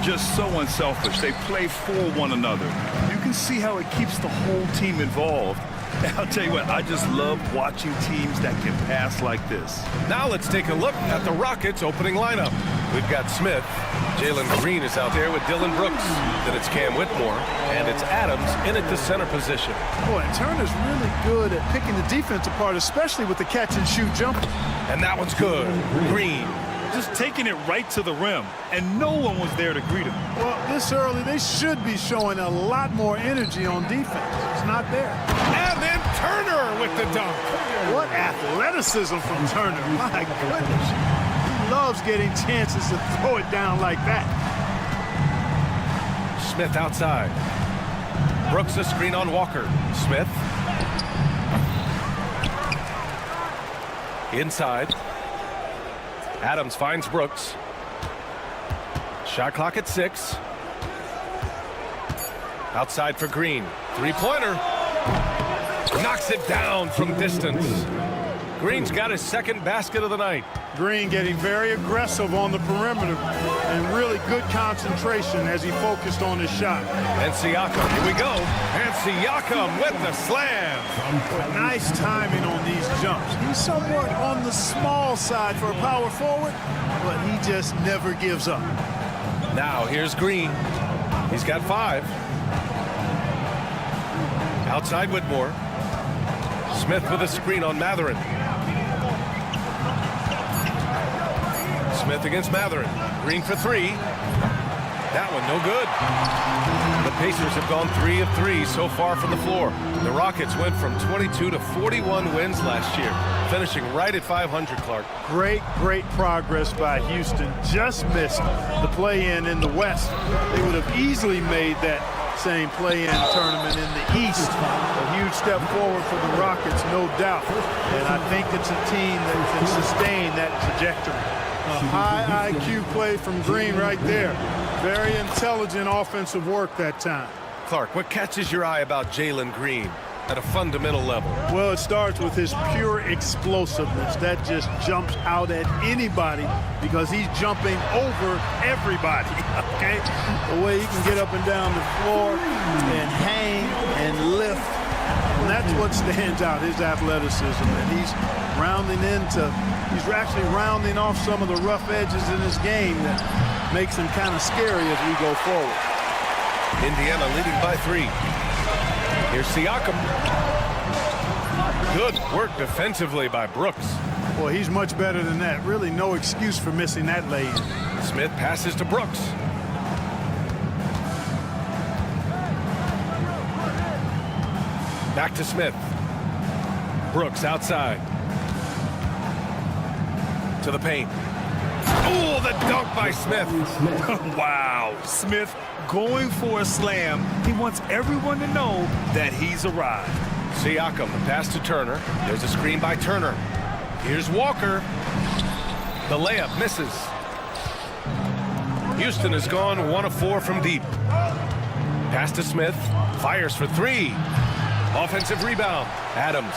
just so unselfish. They play for one another. You can see how it keeps the whole team involved. I'll tell you what, I just love watching teams that can pass like this. Now let's take a look at the Rockets' opening lineup. We've got Smith. Jalen Green is out there with Dylan Brooks. Then it's Cam Whitmore. And it's Adams in at the center position. Boy, and Turner's really good at picking the defense apart, especially with the catch-and-shoot jumper. And that one's good. Green. Just taking it right to the rim, and no one was there to greet him. Well, this early, they should be showing a lot more energy on defense. It's not there. And then Turner with the dunk. What athleticism from Turner. My goodness. He loves getting chances to throw it down like that. Smith outside. Brooks a screen on Walker. Smith. Inside. Adams finds Brooks. Shot clock at 6. Outside for Green. Three-pointer. Knocks it down from distance. Green's got his second basket of the night. Green getting very aggressive on the perimeter and really good concentration as he focused on his shot. And Siakam, here we go. And Siakam with the slam. Nice timing on these jumps. He's somewhat on the small side for a power forward, but he just never gives up. Now here's Green. He's got 5. Outside Whitmore. Smith with a screen on Matherin. Smith against Matherin. Green for 3. That one no good. The Pacers have gone 3 of 3 so far from the floor. The Rockets went from 22 to 41 wins last year, finishing right at 500, Clark. Great progress by Houston. Just missed the play-in in the West. They would have easily made that same play-in tournament in the East. A huge step forward for the Rockets, no doubt. And I think it's a team that can sustain that trajectory. A high IQ play from Green right there. Very intelligent offensive work that time. Clark, what catches your eye about Jalen Green at a fundamental level? Well, it starts with his pure explosiveness. That just jumps out at anybody because he's jumping over everybody, okay? The way he can get up and down the floor and hang and lift. And that's what stands out, his athleticism. And he's actually rounding off some of the rough edges in his game that makes him kind of scary as we go forward. Indiana leading by 3. Here's Siakam. Good work defensively by Brooks. Boy, he's much better than that. Really no excuse for missing that lay-in. Smith passes to Brooks. Back to Smith. Brooks outside. To the paint. Oh, the dunk by Smith. Wow. Smith going for a slam. He wants everyone to know that he's arrived. Siakam, the pass to Turner. There's a screen by Turner. Here's Walker. The layup misses. Houston has gone 1 of 4 from deep. Pass to Smith. Fires for 3. Offensive rebound. Adams.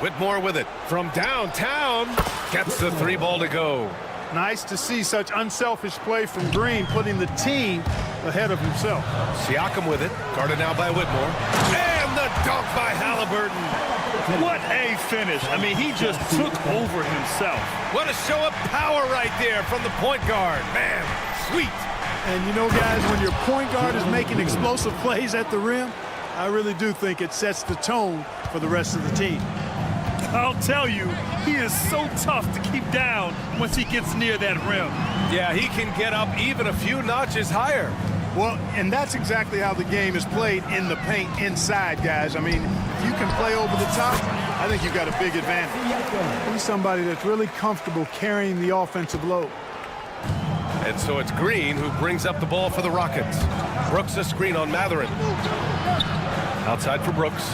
Whitmore with it from downtown. Gets the 3 ball to go. Nice to see such unselfish play from Green, putting the team ahead of himself. Siakam with it. Guarded now by Whitmore. And the dunk by Halliburton. What a finish. I mean, he just took over himself. What a show of power right there from the point guard. Man, sweet. And you know, guys, when your point guard is making explosive plays at the rim, I really do think it sets the tone for the rest of the team. I'll tell you, he is so tough to keep down once he gets near that rim. Yeah, he can get up even a few notches higher. Well, and that's exactly how the game is played in the paint inside, guys. I mean, if you can play over the top, I think you've got a big advantage. He's somebody that's really comfortable carrying the offensive load. And so it's Green who brings up the ball for the Rockets. Brooks a screen on Matherin. Outside for Brooks.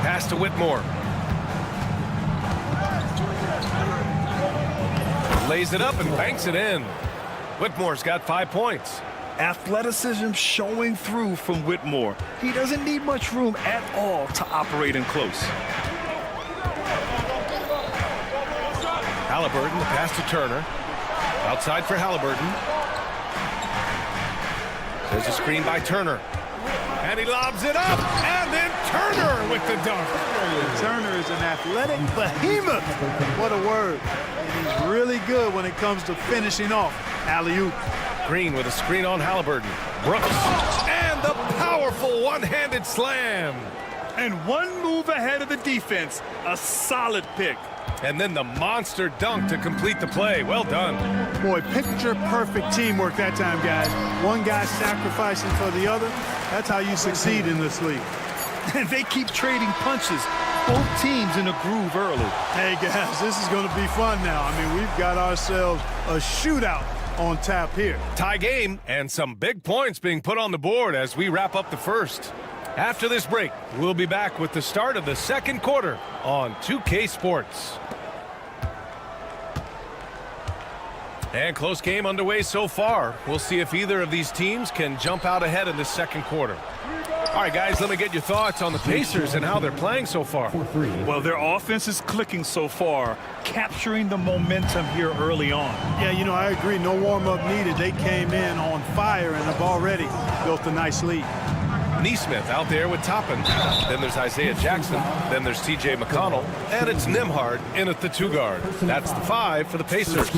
Pass to Whitmore. Lays it up and banks it in. Whitmore's got 5 points. Athleticism showing through from Whitmore. He doesn't need much room at all to operate in close. Halliburton, the pass to Turner. Outside for Halliburton. There's a screen by Turner. And he lobs it up, and then Turner with the dunk. Turner is an athletic behemoth. What a word. And he's really good when it comes to finishing off. Alley-oop. Green with a screen on Halliburton. Brooks. And the powerful one-handed slam. And one move ahead of the defense. A solid pick. And then the monster dunk to complete the play. Well done. Boy, picture-perfect teamwork that time, guys. One guy sacrificing for the other. That's how you succeed in this league. And they keep trading punches. Both teams in a groove early. Hey, guys, this is going to be fun now. I mean, we've got ourselves a shootout on tap here. Tie game and some big points being put on the board as we wrap up the first. After this break, we'll be back with the start of the second quarter on 2K Sports. And close game underway so far. We'll see if either of these teams can jump out ahead in the second quarter. All right, guys, let me get your thoughts on the Pacers and how they're playing so far. Well, their offense is clicking so far, capturing the momentum here early on. Yeah, you know, I agree. No warm-up needed. They came in on fire and have already built a nice lead. Neesmith out there with Toppin. Then there's Isaiah Jackson. Then there's TJ McConnell. And it's Nembhard in at the 2-guard. That's the 5 for the Pacers.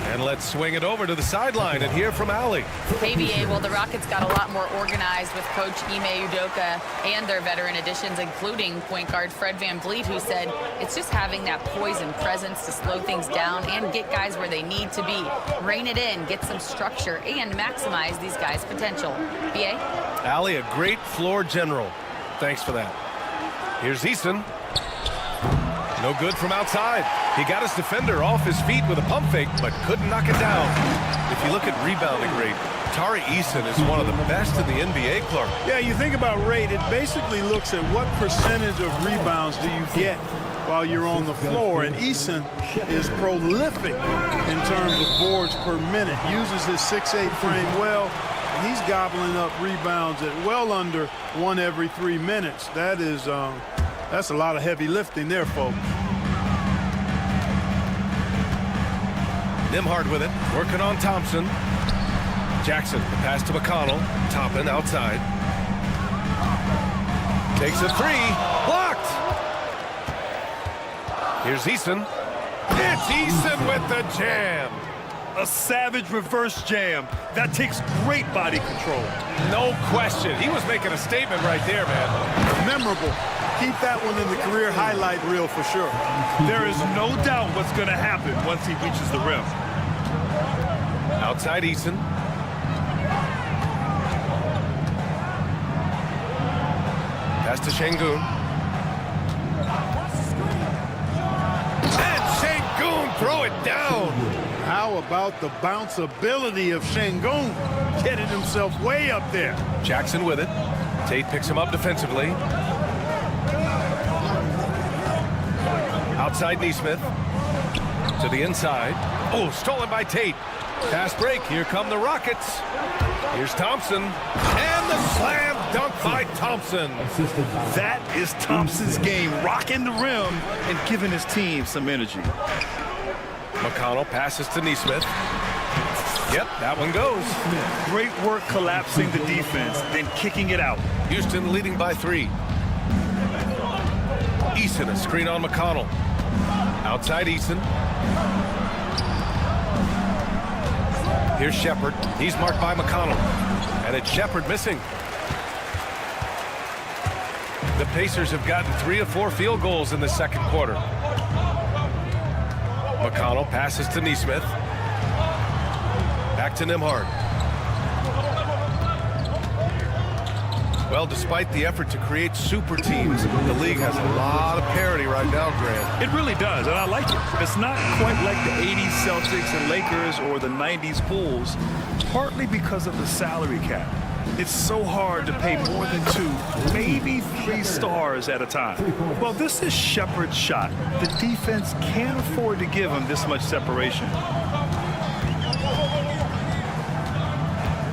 And let's swing it over to the sideline and hear from Allie. KBA, well, the Rockets got a lot more organized with Coach Ime Udoka and their veteran additions, including point guard Fred VanVleet, who said it's just having that poise and presence to slow things down and get guys where they need to be. Rein it in, get some structure, and maximize these guys' potential. BA? Allie, a great floor general. Thanks for that. Here's Eason. No good from outside. He got his defender off his feet with a pump fake, but couldn't knock it down. If you look at rebounding rate, Tari Eason is one of the best in the NBA, Clark. Yeah, you think about rate, it basically looks at what percentage of rebounds do you get while you're on the floor, and Eason is prolific in terms of boards per minute. Uses his 6'8" frame well. He's gobbling up rebounds at well under 1 every 3 minutes. That's a lot of heavy lifting there, folks. Nembhard with it, working on Thompson. Jackson, the pass to McConnell. Toppin outside. Takes a 3, blocked. Here's Eason. It's Eason with the jam. A savage reverse jam. That takes great body control. No question. He was making a statement right there, man. Memorable. Keep that one in the career highlight reel for sure. There is no doubt what's going to happen once he reaches the rim. Outside Eason. Pass to Şengün. And Şengün throw it down. How about the bounceability of Şengün getting himself way up there? Jackson with it. Tate picks him up defensively. Outside Neesmith. To the inside. Oh, stolen by Tate. Fast break. Here come the Rockets. Here's Thompson. And the slam dunk by Thompson. That is Thompson's game. Rocking the rim and giving his team some energy. McConnell passes to Neesmith. Yep, that one goes. Great work collapsing the defense, then kicking it out. Houston leading by 3. Eason, a screen on McConnell. Outside Eason. Here's Shepard. He's marked by McConnell. And it's Shepard missing. The Pacers have gotten 3 of 4 field goals in the second quarter. McConnell passes to Neesmith. Back to Nembhard. Well, despite the effort to create super teams, the league has a lot of parity right now, Grant. It really does, and I like it. It's not quite like the 80s Celtics and Lakers or the 90s Bulls, partly because of the salary cap. It's so hard to pay more than 2, maybe 3 stars at a time. Well, this is Shepard's shot. The defense can't afford to give him this much separation.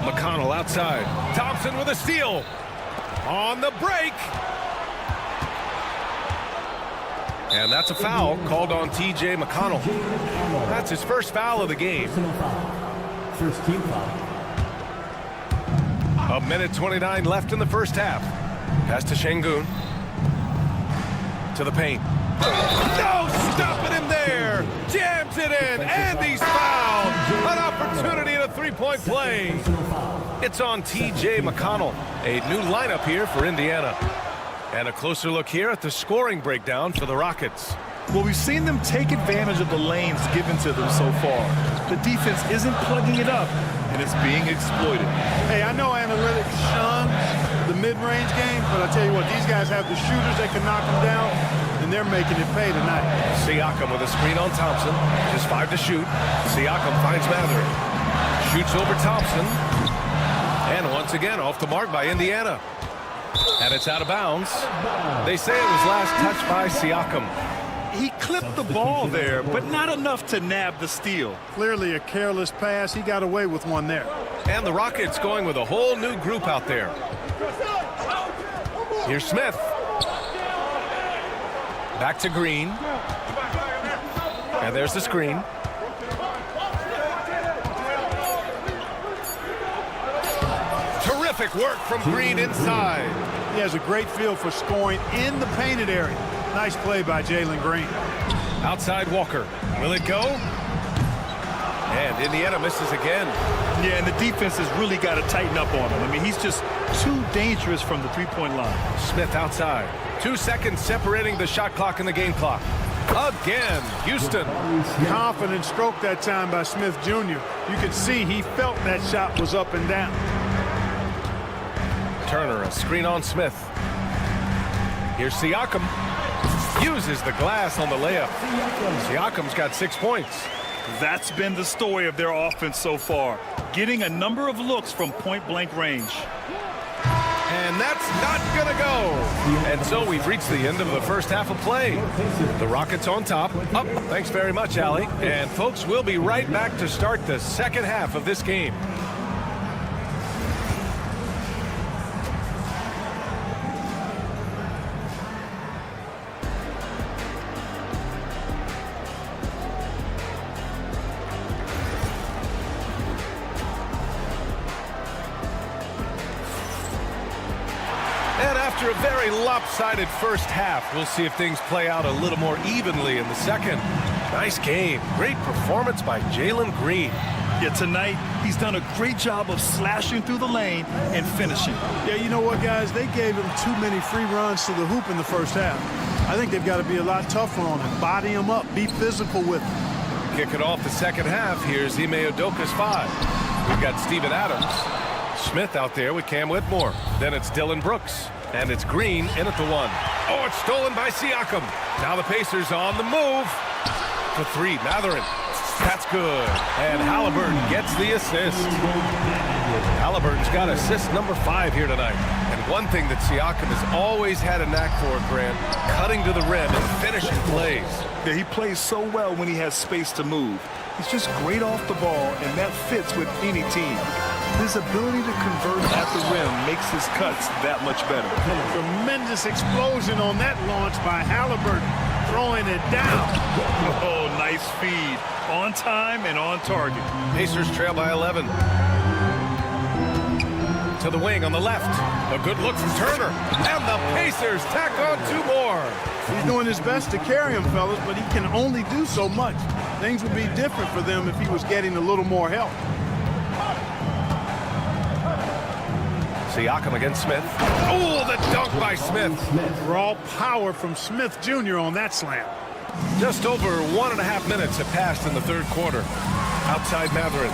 McConnell outside. Thompson with a steal. On the break. And that's a foul called on T.J. McConnell. That's his first foul of the game. First team foul. A minute 29 left in the first half. Pass to Şengün. To the paint. No, stopping him there. Jams it in, and he's fouled. An opportunity at a three-point play. It's on T.J. McConnell. A new lineup here for Indiana. And a closer look here at the scoring breakdown for the Rockets. Well, we've seen them take advantage of the lanes given to them so far. The defense isn't plugging it up, and it's being exploited. Hey, I know analytics shuns the mid-range game, but I tell you what, these guys have the shooters that can knock them down, and they're making it pay tonight. Siakam with a screen on Thompson. Just 5 to shoot. Siakam finds Mathurin. Shoots over Thompson. And once again, off the mark by Indiana. And it's out of bounds. They say it was last touched by Siakam. He clipped the ball there, but not enough to nab the steal. Clearly a careless pass. He got away with one there. And the Rockets going with a whole new group out there. Here's Smith. Back to Green. And there's the screen. Terrific work from Green inside. He has a great feel for scoring in the painted area. Nice play by Jalen Green. Outside Walker. Will it go? And Indiana misses again. Yeah, and the defense has really got to tighten up on him. I mean, he's just too dangerous from the three-point line. Smith outside. 2 seconds separating the shot clock and the game clock. Again, Houston. Confident stroke that time by Smith Jr. You could see he felt that shot was up and down. Turner, a screen on Smith. Here's Siakam. Uses the glass on the layup. Siakam's got 6 points. That's been the story of their offense so far. Getting a number of looks from point-blank range. And that's not gonna go. And so we've reached the end of the first half of play. The Rockets on top. Thanks very much, Allie. And folks, we'll be right back to start the second half of this game. After a very lopsided first half, we'll see if things play out a little more evenly in the second. Nice game. Great performance by Jalen Green. Yeah, tonight, he's done a great job of slashing through the lane and finishing. Yeah, you know what, guys? They gave him too many free runs to the hoop in the first half. I think they've got to be a lot tougher on him. Body him up. Be physical with him. Kicking off the second half, here's Ime Udoka's 5. We've got Steven Adams. Smith out there with Cam Whitmore. Then it's Dylan Brooks. And it's Green in at the 1. Oh, it's stolen by Siakam. Now the Pacers on the move. For 3, Mathurin. That's good. And Halliburton gets the assist. Halliburton's got assist number 5 here tonight. And one thing that Siakam has always had a knack for, Grant, cutting to the rim and finishing plays. Yeah, he plays so well when he has space to move. He's just great off the ball, and that fits with any team. His ability to convert at the rim makes his cuts that much better. Tremendous explosion on that launch by Halliburton, throwing it down. Oh, nice feed. On time and on target. Pacers trail by 11. To the wing on the left. A good look from Turner. And the Pacers tack on 2 more. He's doing his best to carry him, fellas, but he can only do so much. Things would be different for them if he was getting a little more help. Siakam against Smith. Oh, the dunk by Smith. Raw power from Smith Jr. on that slam. Just over 1.5 minutes have passed in the third quarter. Outside Mathurin.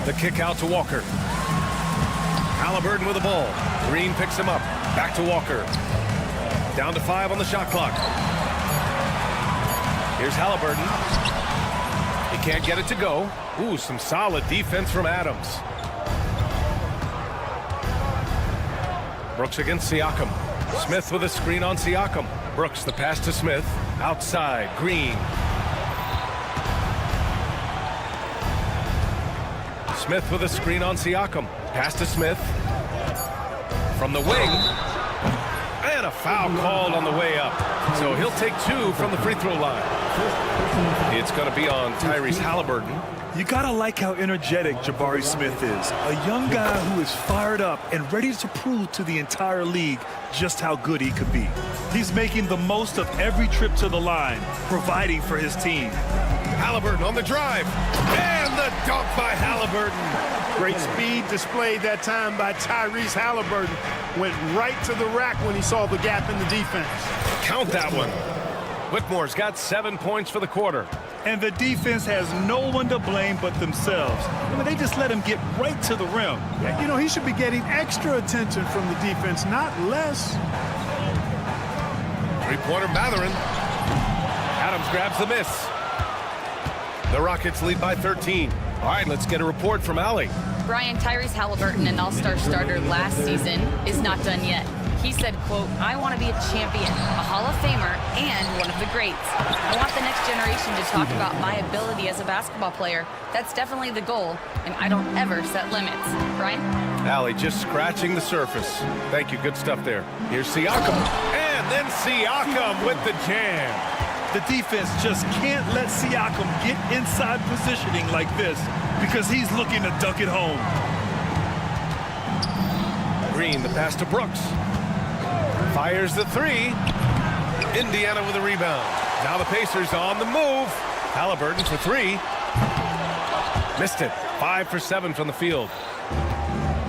The kick out to Walker. Halliburton with the ball. Green picks him up. Back to Walker. Down to 5 on the shot clock. Here's Halliburton. He can't get it to go. Ooh, some solid defense from Adams. Brooks against Siakam. Smith with a screen on Siakam. Brooks, the pass to Smith. Outside, Green. Smith with a screen on Siakam. Pass to Smith. From the wing. And a foul called on the way up. So he'll take 2 from the free throw line. It's going to be on Tyrese Halliburton. You gotta like how energetic Jabari Smith is. A young guy who is fired up and ready to prove to the entire league just how good he could be. He's making the most of every trip to the line, providing for his team. Halliburton on the drive. And the dunk by Halliburton. Great speed displayed that time by Tyrese Halliburton. Went right to the rack when he saw the gap in the defense. Count that one. Whitmore's got 7 points for the quarter. And the defense has no one to blame but themselves. I mean, they just let him get right to the rim. You know, he should be getting extra attention from the defense, not less. Three-pointer Mathurin. Adams grabs the miss. The Rockets lead by 13. All right, let's get a report from Allie. Brian, Tyrese Halliburton, an all-star starter last season, is not done yet. He said, quote, "I want to be a champion, a Hall of Famer, and one of the greats. I want the next generation to talk about my ability as a basketball player. That's definitely the goal, and I don't ever set limits." Brian? Allie just scratching the surface. Thank you, good stuff there. Here's Siakam, and then Siakam with the jam. The defense just can't let Siakam get inside positioning like this because he's looking to dunk it home. Green, the pass to Brooks. Fires the 3. Indiana with a rebound. Now the Pacers on the move. Halliburton for 3. Missed it. 5 for 7 from the field.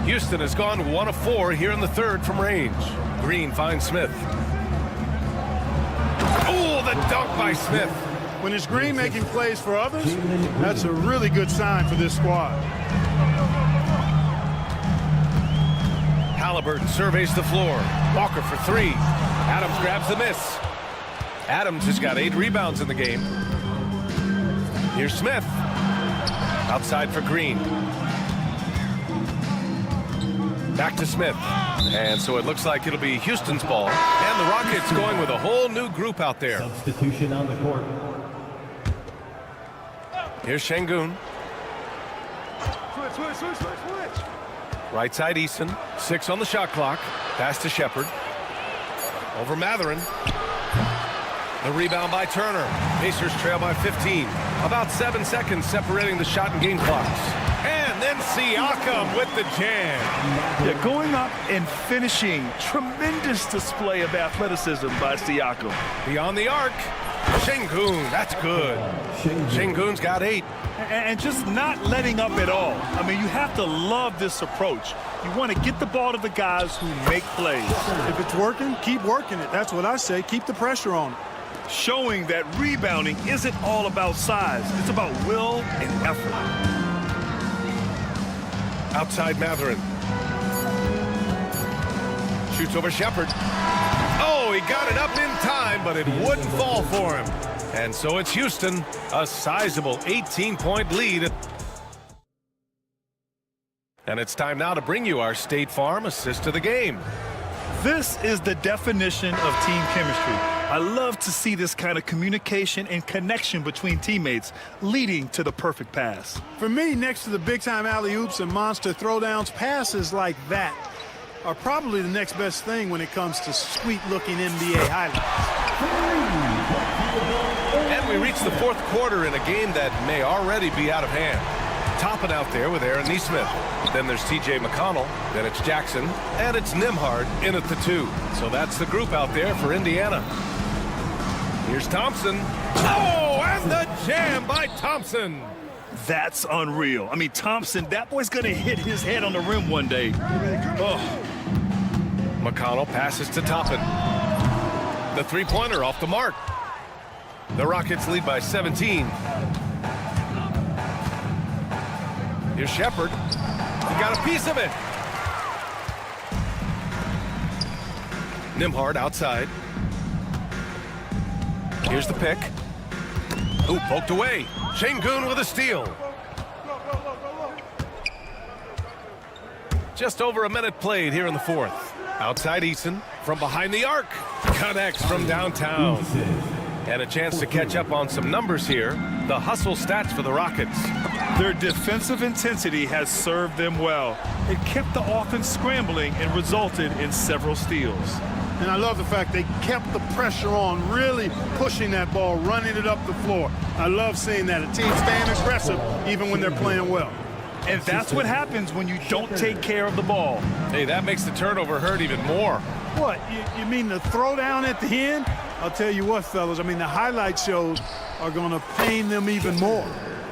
Houston has gone 1 of 4 here in the third from range. Green finds Smith. Oh, the dunk by Smith. When it's Green making plays for others, that's a really good sign for this squad. Halliburton surveys the floor. Walker for 3. Adams grabs the miss. Adams has got 8 rebounds in the game. Here's Smith. Outside for Green. Back to Smith. And so it looks like it'll be Houston's ball. And the Rockets going with a whole new group out there. Substitution on the court. Here's Şengün. Switch. Right side Eason. 6 on the shot clock. Pass to Shepard. Over Mathurin. The rebound by Turner. Pacers trail by 15. About 7 seconds separating the shot and game clocks. And then Siakam with the jam. Yeah, going up and finishing. Tremendous display of athleticism by Siakam. Beyond the arc. Şengün, that's good. Şengün's got 8. And just not letting up at all. I mean, you have to love this approach. You want to get the ball to the guys who make plays. If it's working, keep working it. That's what I say. Keep the pressure on it. Showing that rebounding isn't all about size. It's about will and effort. Outside Mathurin. Shoots over Shepard. Oh, he got it up in time, but it wouldn't fall for him. And so it's Houston, a sizable 18-point lead. And it's time now to bring you our State Farm assist of the game. This is the definition of team chemistry. I love to see this kind of communication and connection between teammates leading to the perfect pass. For me, next to the big-time alley-oops and monster throwdowns, passes like that are probably the next best thing when it comes to sweet-looking NBA highlights. And we reach the fourth quarter in a game that may already be out of hand. Topping out there with Aaron Nesmith. Then there's T.J. McConnell. Then it's Jackson. And it's Nembhard in at the 2. So that's the group out there for Indiana. Here's Thompson. Oh, and the jam by Thompson. That's unreal. I mean, Thompson, that boy's going to hit his head on the rim one day. Oh. McConnell passes to Toppin. The three-pointer off the mark. The Rockets lead by 17. Here's Shepard. He got a piece of it. Nembhard outside. Here's the pick. Ooh, poked away. Şengün with a steal. Just over a minute played here in the fourth. Outside Eason from behind the arc. Connects from downtown. And a chance to catch up on some numbers here. The hustle stats for the Rockets. Their defensive intensity has served them well. It kept the offense scrambling and resulted in several steals. And I love the fact they kept the pressure on, really pushing that ball, running it up the floor. I love seeing that. A team staying aggressive even when they're playing well. And that's what happens when you don't take care of the ball. Hey, that makes the turnover hurt even more. What, you mean the throwdown at the end? I'll tell you what, fellas, I mean, the highlight shows are going to pain them even more.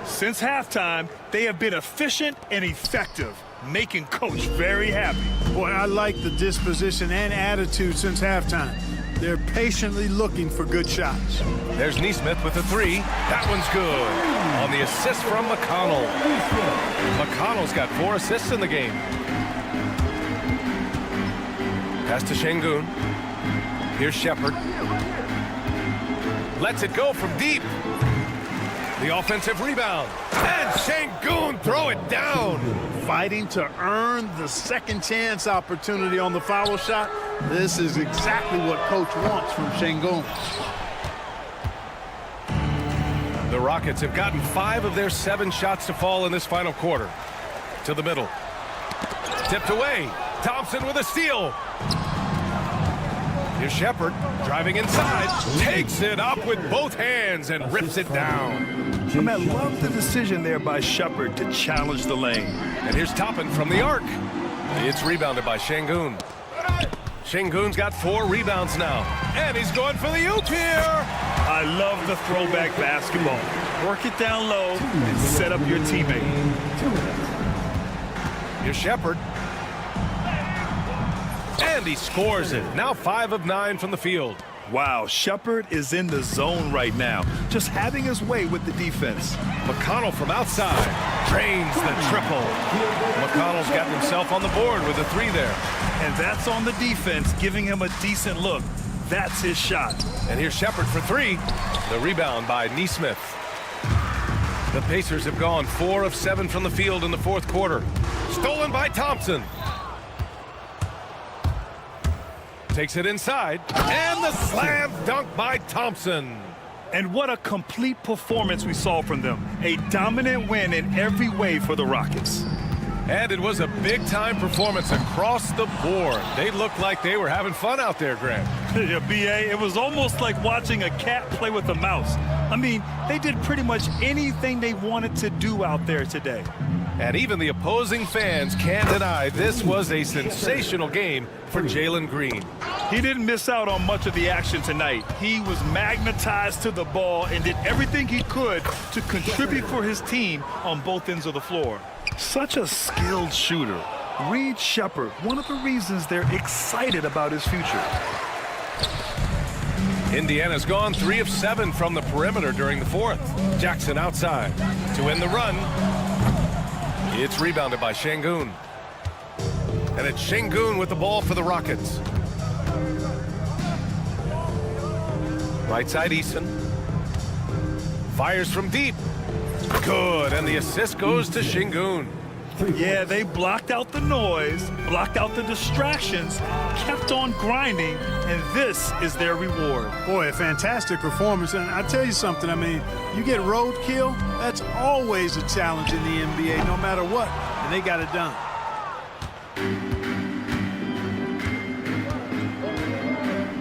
Since halftime, they have been efficient and effective, making Coach very happy. Boy, I like the disposition and attitude since halftime. They're patiently looking for good shots. There's Neesmith with the three. That one's good. On the assist from McConnell. McConnell's got 4 assists in the game. Pass to Şengün. Here's Shepard. Lets it go from deep. The offensive rebound. And Şengün throw it down. Fighting to earn the second chance opportunity on the foul shot. This is exactly what Coach wants from Şengün. The Rockets have gotten 5 of their 7 shots to fall in this final quarter. To the middle. Tipped away. Thompson with a steal. Here's Shepard driving inside. Takes it up with both hands and rips it down. I love the decision there by Shepard to challenge the lane. And here's Toppin from the arc. It's rebounded by Şengün. Şengün's got 4 rebounds now. And he's going for the oop here. I love the throwback basketball. Work it down low and set up your teammate. Here's Shepard. And he scores it. Now 5 of 9 from the field. Wow, Shepard is in the zone right now, just having his way with the defense. McConnell from outside drains the triple. McConnell's gotten himself on the board with a 3 there. And that's on the defense, giving him a decent look. That's his shot. And here's Shepard for 3. The rebound by Neesmith. The Pacers have gone 4 of 7 from the field in the fourth quarter. Stolen by Thompson. Takes it inside, and the slam dunk by Thompson. And what a complete performance we saw from them. A dominant win in every way for the Rockets. And it was a big-time performance across the board. They looked like they were having fun out there, Grant. Yeah, B.A., it was almost like watching a cat play with a mouse. I mean, they did pretty much anything they wanted to do out there today. And even the opposing fans can't deny this was a sensational game for Jalen Green. He didn't miss out on much of the action tonight. He was magnetized to the ball and did everything he could to contribute for his team on both ends of the floor. Such a skilled shooter. Reed Shepard, one of the reasons they're excited about his future. Indiana's gone 3 of 7 from the perimeter during the fourth. Jackson outside to end the run. It's rebounded by Şengün. And it's Şengün with the ball for the Rockets. Right side Eason. Fires from deep. Good, and the assist goes to Şengün. Yeah, they blocked out the noise, blocked out the distractions, kept on grinding, and this is their reward. Boy, a fantastic performance. And I tell you something, I mean, you get roadkill, that's always a challenge in the NBA, no matter what, and they got it done.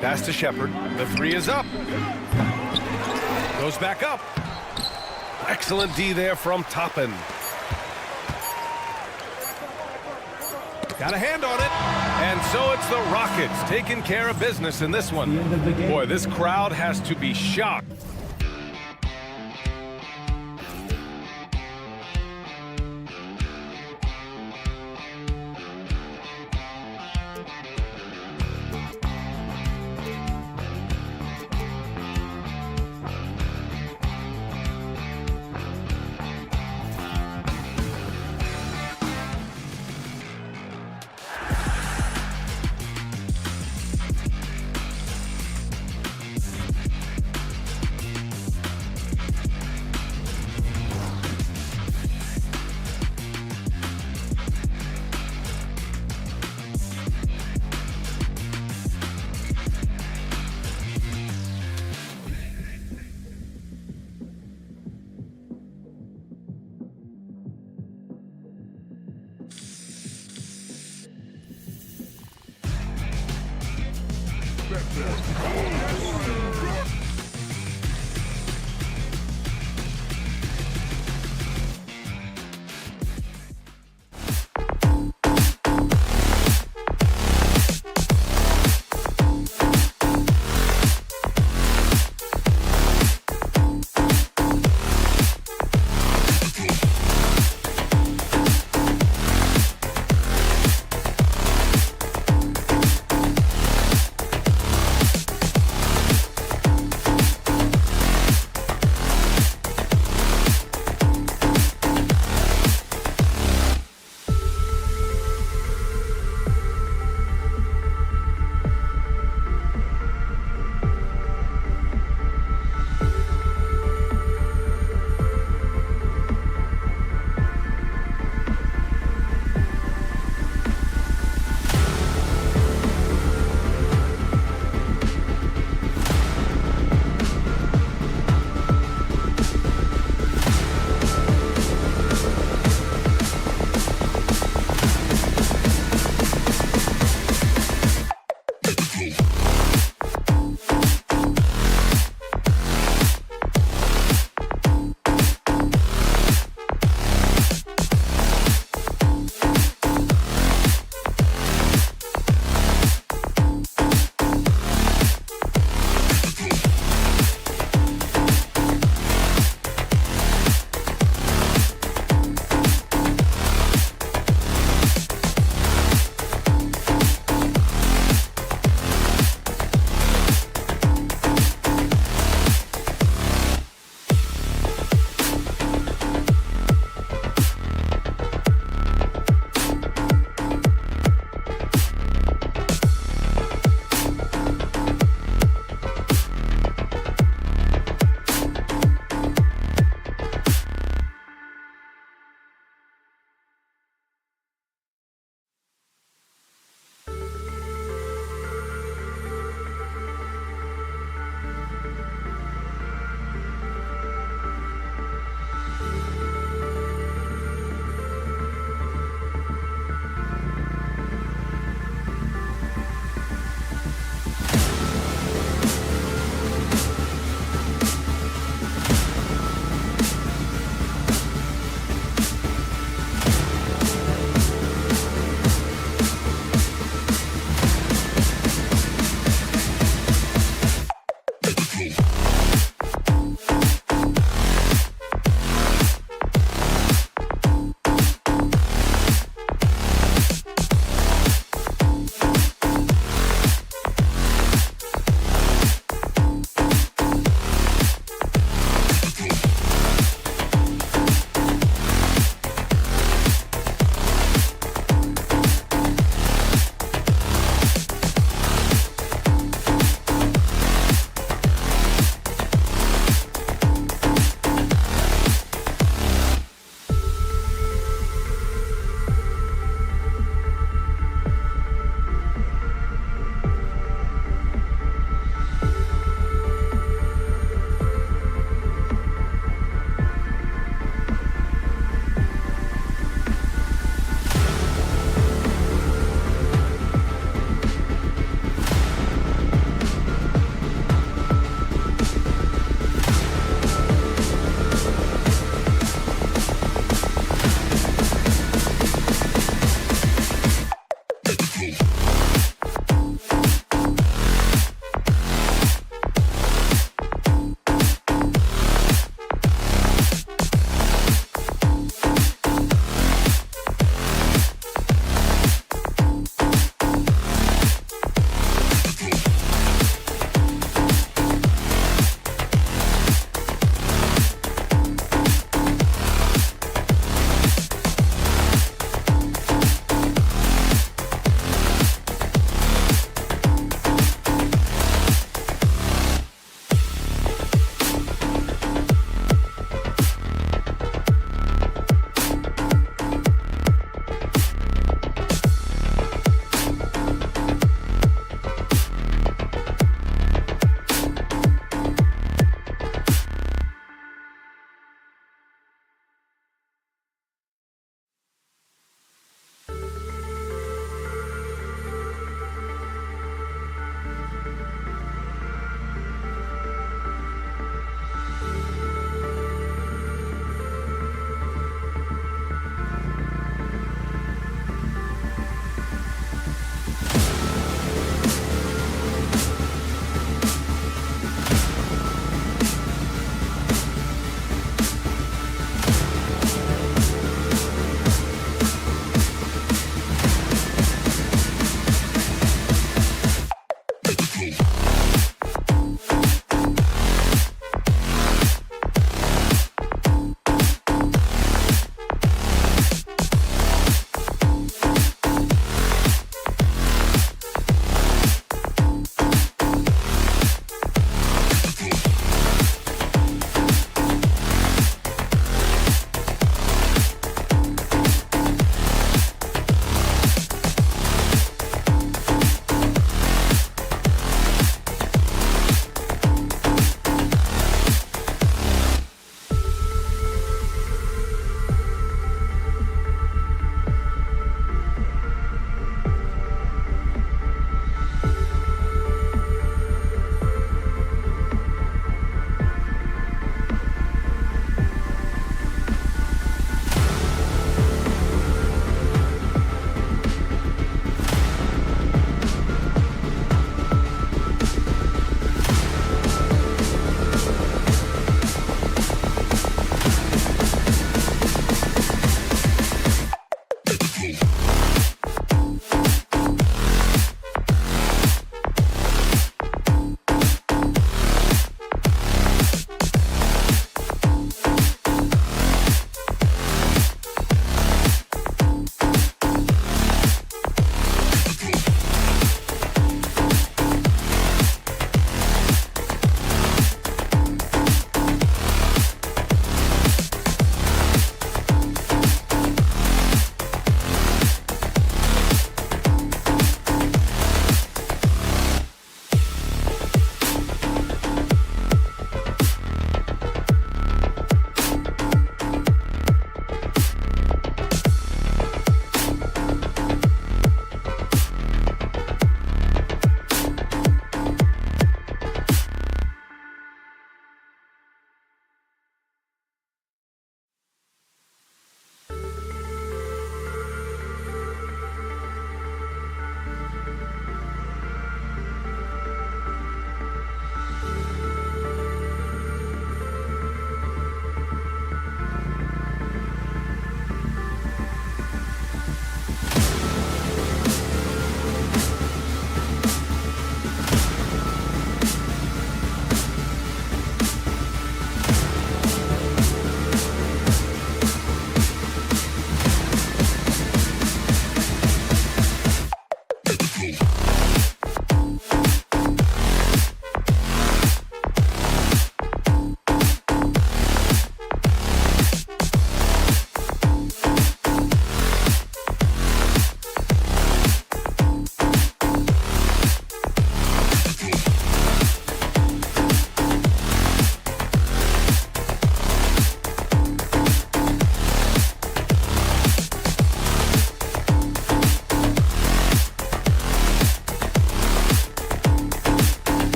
Pass to Shepard. The 3 is up. Goes back up. Excellent D there from Toppin. Got a hand on it. And so it's the Rockets taking care of business in this one. Boy, this crowd has to be shocked.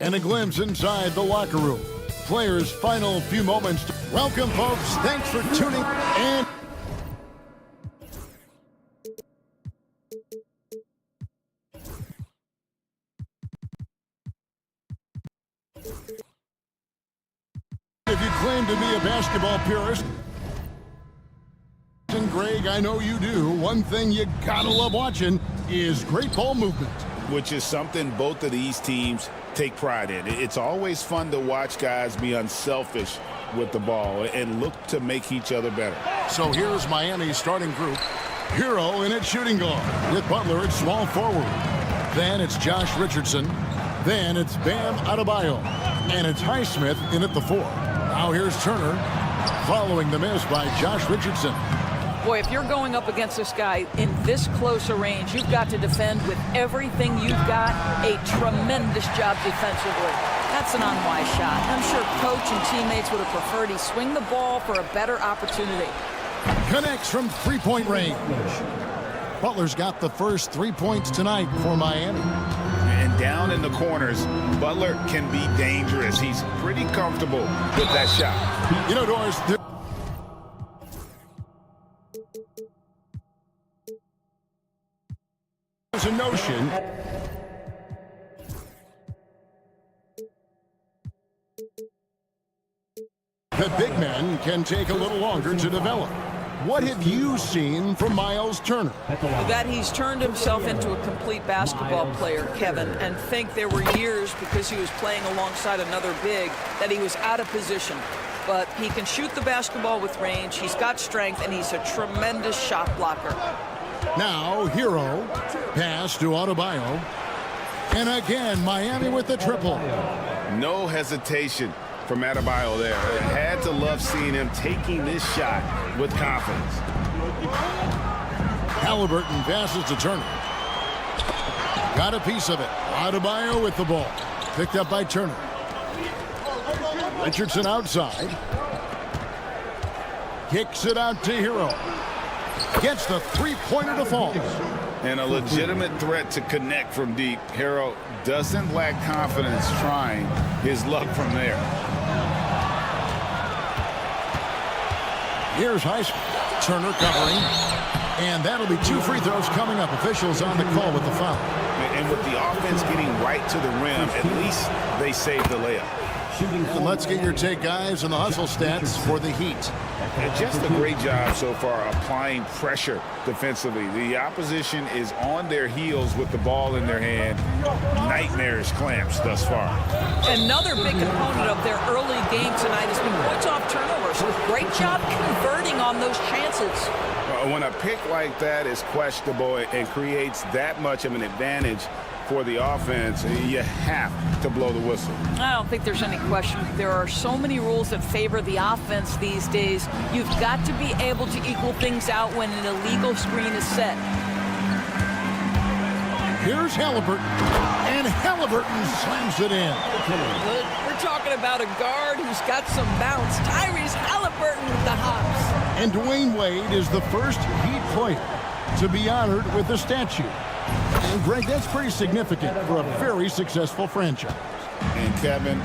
And a glimpse inside the locker room. Players' final few moments. Welcome, folks. Thanks for tuning in. If you claim to be a basketball purist, and Greg, I know you do, one thing you gotta love watching is great ball movement. Which is something both of these teams take pride in. It's always fun to watch guys be unselfish with the ball and look to make each other better. So here's Miami's starting group. Hero in at shooting guard, with Butler at small forward. Then it's Josh Richardson. Then it's Bam Adebayo. And it's Highsmith in at the 4. Now here's Turner, following the miss by Josh Richardson. Boy, if you're going up against this guy in this close a range, you've got to defend with everything you've got. A tremendous job defensively. That's an unwise shot. I'm sure coach and teammates would have preferred he swing the ball for a better opportunity. Connects from three-point range. Butler's got the first 3 points tonight for Miami. And down in the corners, Butler can be dangerous. He's pretty comfortable with that shot. You know, Doris, there's a notion that big men can take a little longer to develop. What have you seen from Miles Turner? That he's turned himself into a complete basketball player, Kevin, and think there were years because he was playing alongside another big that he was out of position. But he can shoot the basketball with range, he's got strength, and he's a tremendous shot blocker. Now, Hero, pass to Adebayo. And again, Miami with the triple. No hesitation from Adebayo there. Had to love seeing him taking this shot with confidence. Halliburton passes to Turner. Got a piece of it. Adebayo with the ball. Picked up by Turner. Richardson outside. Kicks it out to Hero. Gets the three-pointer to fall. And a legitimate threat to connect from deep. Hero doesn't lack confidence trying his luck from there. Here's Highsmith. Turner covering. And that'll be 2 free throws coming up. Officials on the call with the foul. And with the offense getting right to the rim, at least they saved the layup. And let's get your take, guys, on the hustle stats for the Heat. And just a great job so far applying pressure defensively. The opposition is on their heels with the ball in their hand. Nightmarish clamps thus far. Another big component of their early game tonight has been points off turnovers. Great job converting on those chances. When a pick like that is questionable and creates that much of an advantage for the offense, you have to blow the whistle. I don't think there's any question. There are so many rules that favor the offense these days. You've got to be able to equal things out when an illegal screen is set. Here's Halliburton, and Halliburton slams it in. We're talking about a guard who's got some bounce. Tyrese Halliburton with the hops. And Dwayne Wade is the first Heat player to be honored with a statue. And Greg, that's pretty significant for a very successful franchise. And Kevin,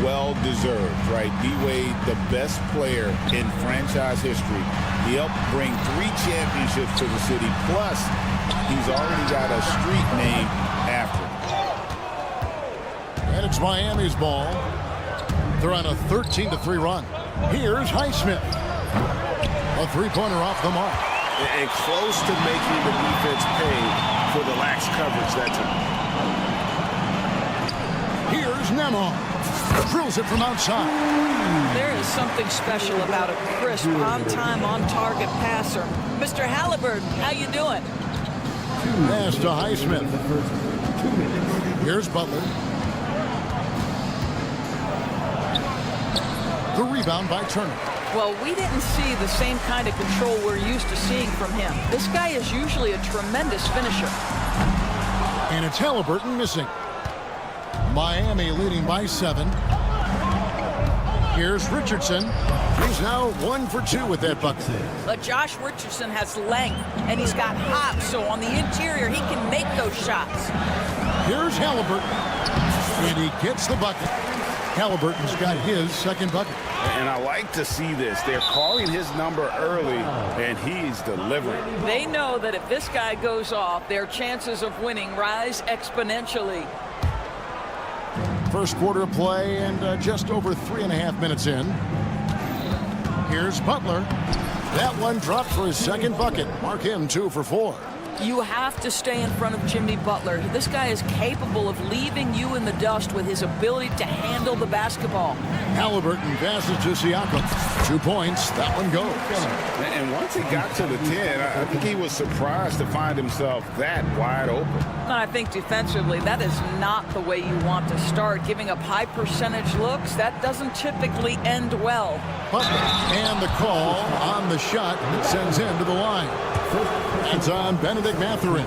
well deserved, right? D-Wade, the best player in franchise history. He helped bring 3 championships to the city. Plus, he's already got a street named after him. And it's Miami's ball. They're on a 13-3 run. Here's Highsmith. A three-pointer off the mark. And close to making the defense pay for the lax coverage that time. Here's Nemo. Drills it from outside. There is something special about a crisp, on-time, on-target passer. Mr. Halliburton, how you doing? Pass to Highsmith. Here's Butler. The rebound by Turner. Well, we didn't see the same kind of control we're used to seeing from him. This guy is usually a tremendous finisher. And it's Halliburton missing. Miami leading by 7. Here's Richardson. He's now 1 for 2 with that bucket. But Josh Richardson has length, and he's got hops, so on the interior, he can make those shots. Here's Halliburton. And he gets the bucket. Halliburton's got his second bucket. And I like to see this. They're calling his number early, and he's delivering. They know that if this guy goes off, their chances of winning rise exponentially. First quarter of play and just over 3.5 minutes in. Here's Butler. That one dropped for his second bucket. Mark him 2 for 4. You have to stay in front of Jimmy Butler. This guy is capable of leaving you in the dust with his ability to handle the basketball. Halliburton passes to Siakam. 2 points. That one goes. And once he got to the 10, I think he was surprised to find himself that wide open. And I think defensively, that is not the way you want to start. Giving up high percentage looks, that doesn't typically end well. Butler and the call on the shot that sends him to the line. It's on Benedict Mathurin.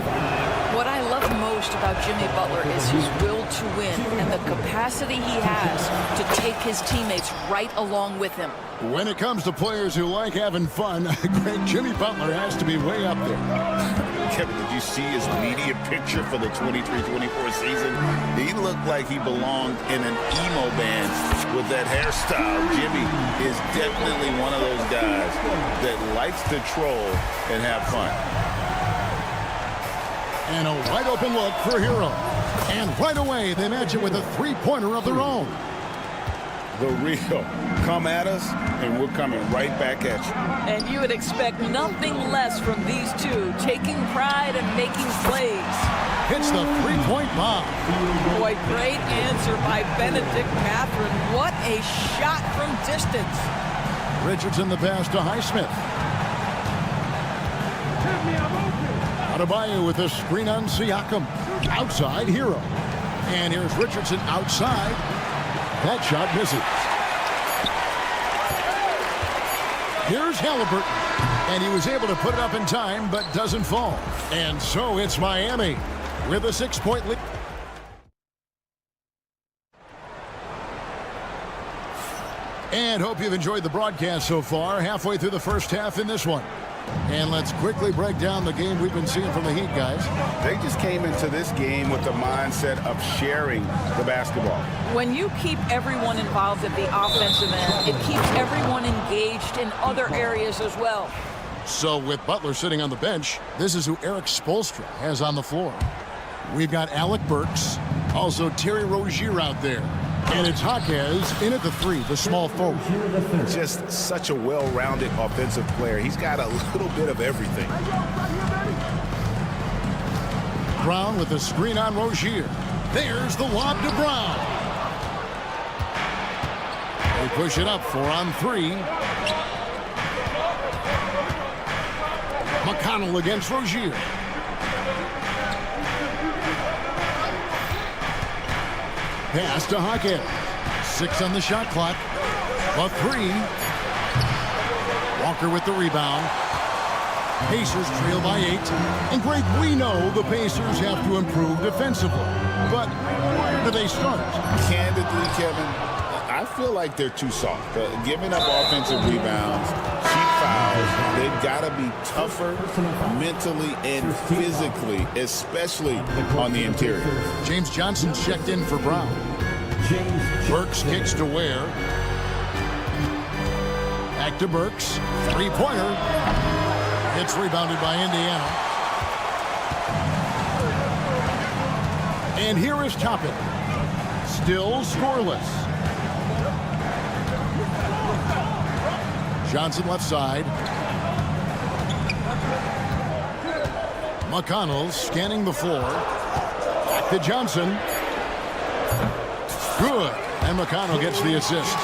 What I love most about Jimmy Butler is his will to win and the capacity he has to take his teammates right along with him. When it comes to players who like having fun, great Jimmy Butler has to be way up there. Kevin, did you see his media picture for the 23-24 season? He looked like he belonged in an emo band with that hairstyle. Jimmy is definitely one of those guys that likes to troll and have fun. And a wide open look for Hero. And right away, they match it with a three-pointer of their own. The real. Come at us, and we're coming right back at you. And you would expect nothing less from these two, taking pride and making plays. Hits the three-point bomb. Boy, great answer by Benedict Mathurin. What a shot from distance. Richardson the pass to Highsmith. Adebayo with a screen on Siakam. Outside, Hero. And here's Richardson outside. That shot misses. Here's Halliburton. And he was able to put it up in time, but doesn't fall. And so it's Miami with a 6-point lead. And hope you've enjoyed the broadcast so far. Halfway through the first half in this one. And let's quickly break down the game we've been seeing from the Heat, guys. They just came into this game with the mindset of sharing the basketball. When you keep everyone involved at the offensive end, it keeps everyone engaged in other areas as well. So with Butler sitting on the bench, this is who Eric Spoelstra has on the floor. We've got Alec Burks, also Terry Rozier out there. And it's Jaquez in at the 3, the small forward. Just such a well-rounded offensive player. He's got a little bit of everything. Brown with the screen on Rozier. There's the lob to Brown. They push it up 4-on-3. McConnell against Rozier. Pass to Jaquez. 6 on the shot clock. A 3. Walker with the rebound. Pacers trail by 8. And Greg, we know the Pacers have to improve defensively. But where do they start? Candidly, Kevin, I feel like they're too soft. Giving up offensive rebounds, cheap fouls, they've got to be tougher mentally and physically, especially on the interior. James Johnson's checked in for Brown. Burks kicks to Ware. Back to Burks. Three-pointer. It's rebounded by Indiana. And here is Toppin. Still scoreless. Johnson left side. McConnell scanning the floor. Back to Johnson. Good. And McConnell gets the assist.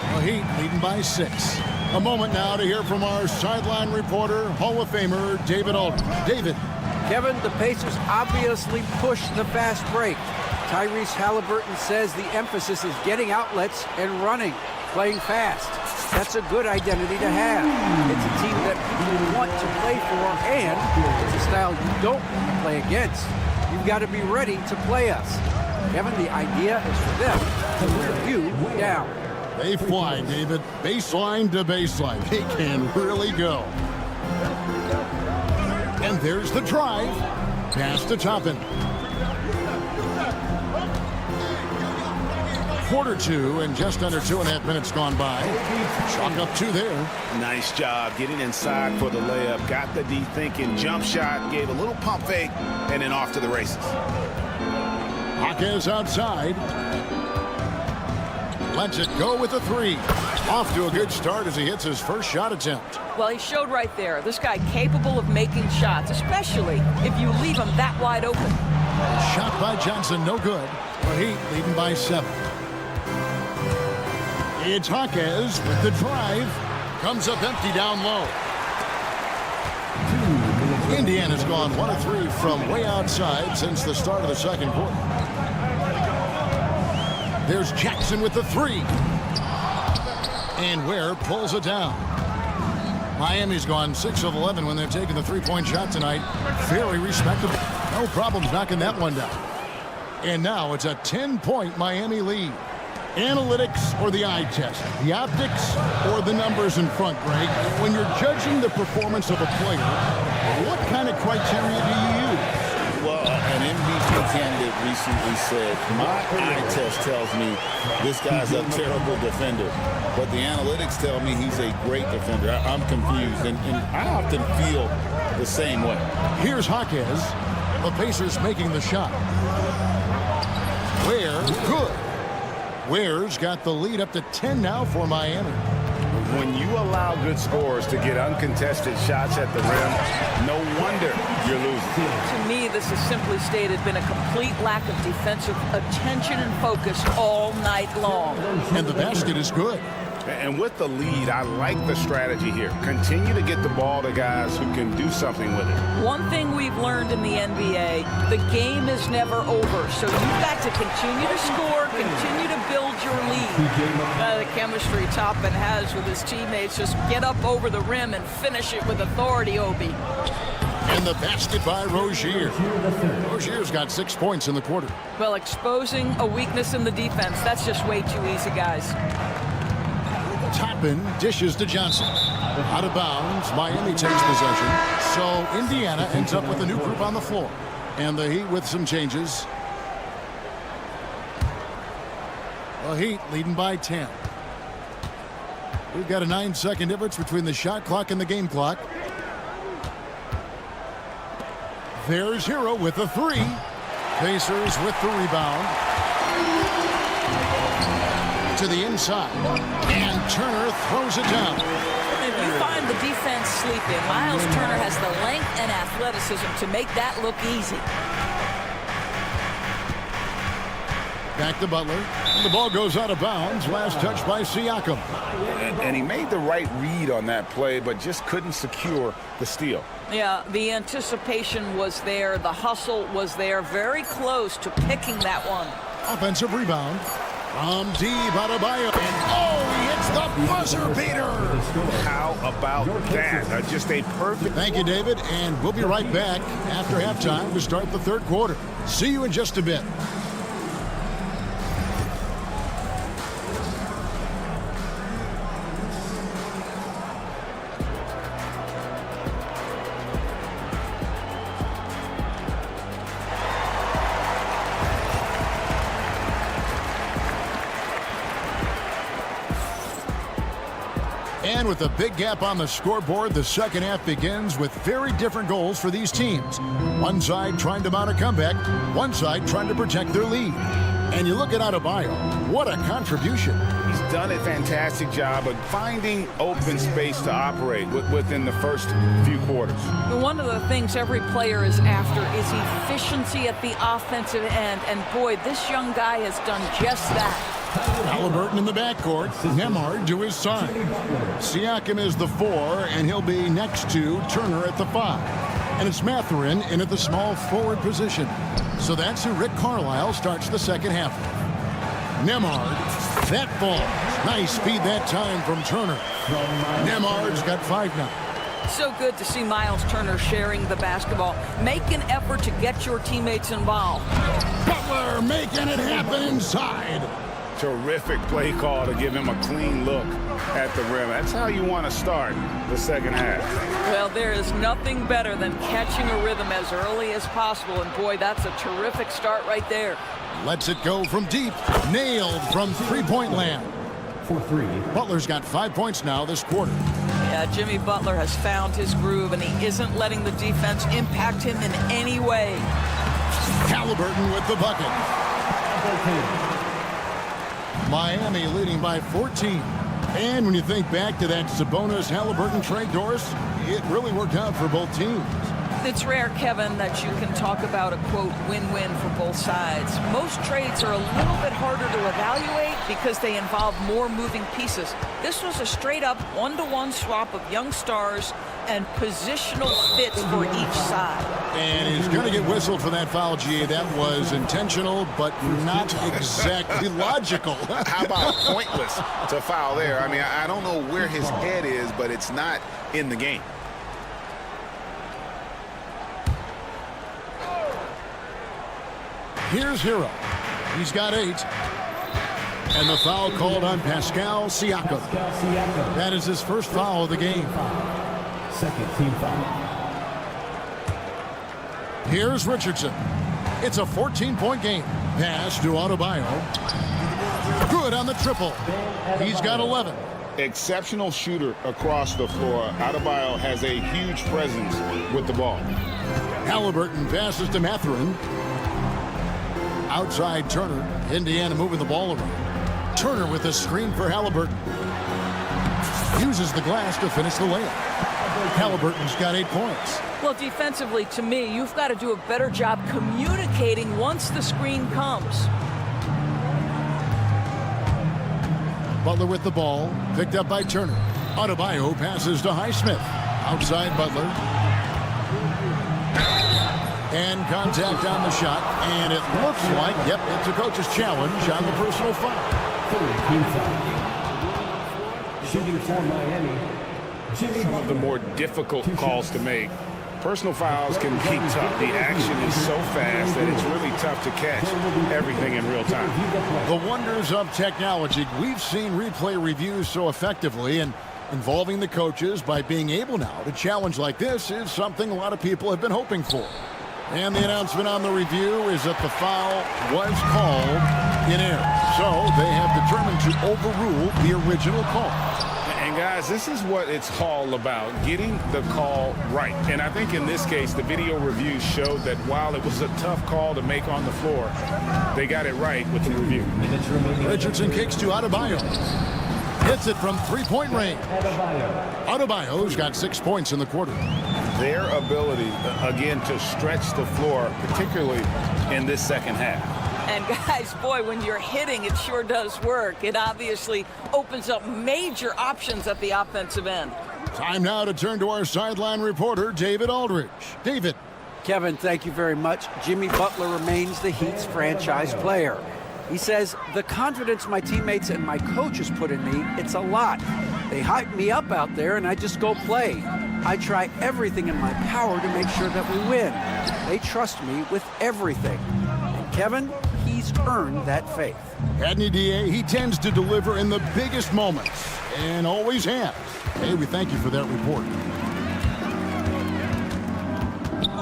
The Heat leading by 6. A moment now to hear from our sideline reporter, Hall of Famer David Aldridge. David. Kevin, the Pacers obviously pushed the fast break. Tyrese Halliburton says the emphasis is getting outlets and running, playing fast. That's a good identity to have. It's a team that people want to play for, and it's a style you don't want to play against. You've got to be ready to play us. Kevin, the idea is for them to wear you down. They fly, David. Baseline to baseline. They can really go. And there's the drive. Pass to Toppin. quarter two and just under 2.5 minutes gone by. Chalk up 2 there. Nice job getting inside for the layup. Got the D thinking, jump shot, gave a little pump fake, and then off to the races. Jaquez outside. Lets it go with a 3. Off to a good start as he hits his first shot attempt. Well, he showed right there. This guy capable of making shots, especially if you leave him that wide open. Shot by Johnson, no good. The Heat leading by 7. It's Jaquez with the drive. Comes up empty down low. Indiana's gone 1 of 3 from way outside since the start of the second quarter. There's Jackson with the 3. And Ware pulls it down. Miami's gone 6 of 11 when they've taken the 3-point shot tonight. Very respectable. No problems knocking that one down. And now it's a 10-point Miami lead. Analytics or the eye test? The optics or the numbers in front, Greg? When you're judging the performance of a player, what kind of criteria do you use? Well, an MVP candidate recently said, my eye test tells me this guy's a terrible defender, but the analytics tell me he's a great defender. I'm confused, and I often feel the same way. Here's Jaquez. The Pacers making the shot. Ware, good. Ware's got the lead up to 10 now for Miami. When you allow good scorers to get uncontested shots at the rim, no wonder you're losing. To me, this has simply stated been a complete lack of defensive attention and focus all night long. And the basket is good. And with the lead, I like the strategy here. Continue to get the ball to guys who can do something with it. One thing we've learned in the NBA, the game is never over. So you've got to continue to score, continue to build your lead. The chemistry Toppin has with his teammates, just get up over the rim and finish it with authority, Obi. And the basket by Rozier. Rozier's got 6 points in the quarter. Well, exposing a weakness in the defense, that's just way too easy, guys. Toppin dishes to Johnson. Out of bounds. Miami takes possession. So Indiana ends up with a new group on the floor. And the Heat with some changes. The Heat leading by 10. We've got a 9-second difference between the shot clock and the game clock. There's Hero with the 3. Pacers with the rebound. To the inside. And Turner throws it down. If you find the defense sleeping, Miles Turner has the length and athleticism to make that look easy. Back to Butler. And the ball goes out of bounds. Last touch by Siakam. And he made the right read on that play, but just couldn't secure the steal. Yeah, the anticipation was there. The hustle was there. Very close to picking that one. Offensive rebound. From deep, Adebayo. And he hits the buzzer beater. How about that? Just a perfect... Thank you, David. And we'll be right back after halftime to start the third quarter. See you in just a bit. And with a big gap on the scoreboard, the second half begins with very different goals for these teams. One side trying to mount a comeback, one side trying to protect their lead. And you look at Adebayo, what a contribution. He's done a fantastic job of finding open space to operate within the first few quarters. One of the things every player is after is efficiency at the offensive end. And boy, this young guy has done just that. Halliburton in the backcourt. Nemhard to his side. Siakam is the 4, and he'll be next to Turner at the 5. And it's Mathurin in at the small forward position. So that's who Rick Carlisle starts the second half with. Nemhard, that ball. Nice speed that time from Turner. Nemhard's got 5 now. So good to see Miles Turner sharing the basketball. Make an effort to get your teammates involved. Butler making it happen inside. Terrific play call to give him a clean look at the rim. That's how you want to start the second half. Well, there is nothing better than catching a rhythm as early as possible. And boy, that's a terrific start right there. Lets it go from deep. Nailed from three-point land. For three. Butler's got 5 points now this quarter. Yeah, Jimmy Butler has found his groove, and he isn't letting the defense impact him in any way. Halliburton with the bucket. Miami leading by 14. And when you think back to that Sabonis-Halliburton trade, Doris, it really worked out for both teams. It's rare, Kevin, that you can talk about a, quote, win-win for both sides. Most trades are a little bit harder to evaluate because they involve more moving pieces. This was a straight-up one-to-one swap of young stars and positional fits for each side. And he's going to get whistled for that foul, G. That was intentional, but not exactly logical. How about pointless to foul there? I mean, I don't know where his head is, but it's not in the game. Here's Hero. He's got 8. And the foul called on Pascal Siakam. That is his first foul of the game. Second team foul. Here's Richardson. It's a 14-point game. Pass to Adebayo. Good on the triple. He's got 11. Exceptional shooter across the floor. Adebayo has a huge presence with the ball. Halliburton passes to Mathurin. Outside Turner. Indiana moving the ball around. Turner with a screen for Halliburton. Uses the glass to finish the layup. Halliburton's got 8 points. Well, defensively, to me, you've got to do a better job communicating once the screen comes. Butler with the ball. Picked up by Turner. Adebayo passes to Highsmith. Outside Butler. And contact on the shot. And it looks like, yep, it's a coach's challenge on the personal foul. Third team foul. Shooting for Miami. Some of the more difficult calls to make. Personal fouls can be tough. The action is so fast that it's really tough to catch everything in real time. The wonders of technology. We've seen replay reviews so effectively, and involving the coaches by being able now to challenge like this is something a lot of people have been hoping for. And the announcement on the review is that the foul was called in error. So they have determined to overrule the original call. And guys, this is what it's all about, getting the call right. And I think in this case, the video review showed that while it was a tough call to make on the floor, they got it right with the review. Richardson kicks to Adebayo. Hits it from three-point range. Adebayo's got 6 points in the quarter. Their ability, again, to stretch the floor, particularly in this second half. And guys, boy, when you're hitting, it sure does work. It obviously opens up major options at the offensive end. Time now to turn to our sideline reporter, David Aldridge. David. Kevin, thank you very much. Jimmy Butler remains the Heat's franchise player. He says, the confidence my teammates and my coaches put in me, it's a lot. They hype me up out there and I just go play. I try everything in my power to make sure that we win. They trust me with everything. And Kevin, he's earned that faith. Adney DA, he tends to deliver in the biggest moments and always has. Hey, we thank you for that report.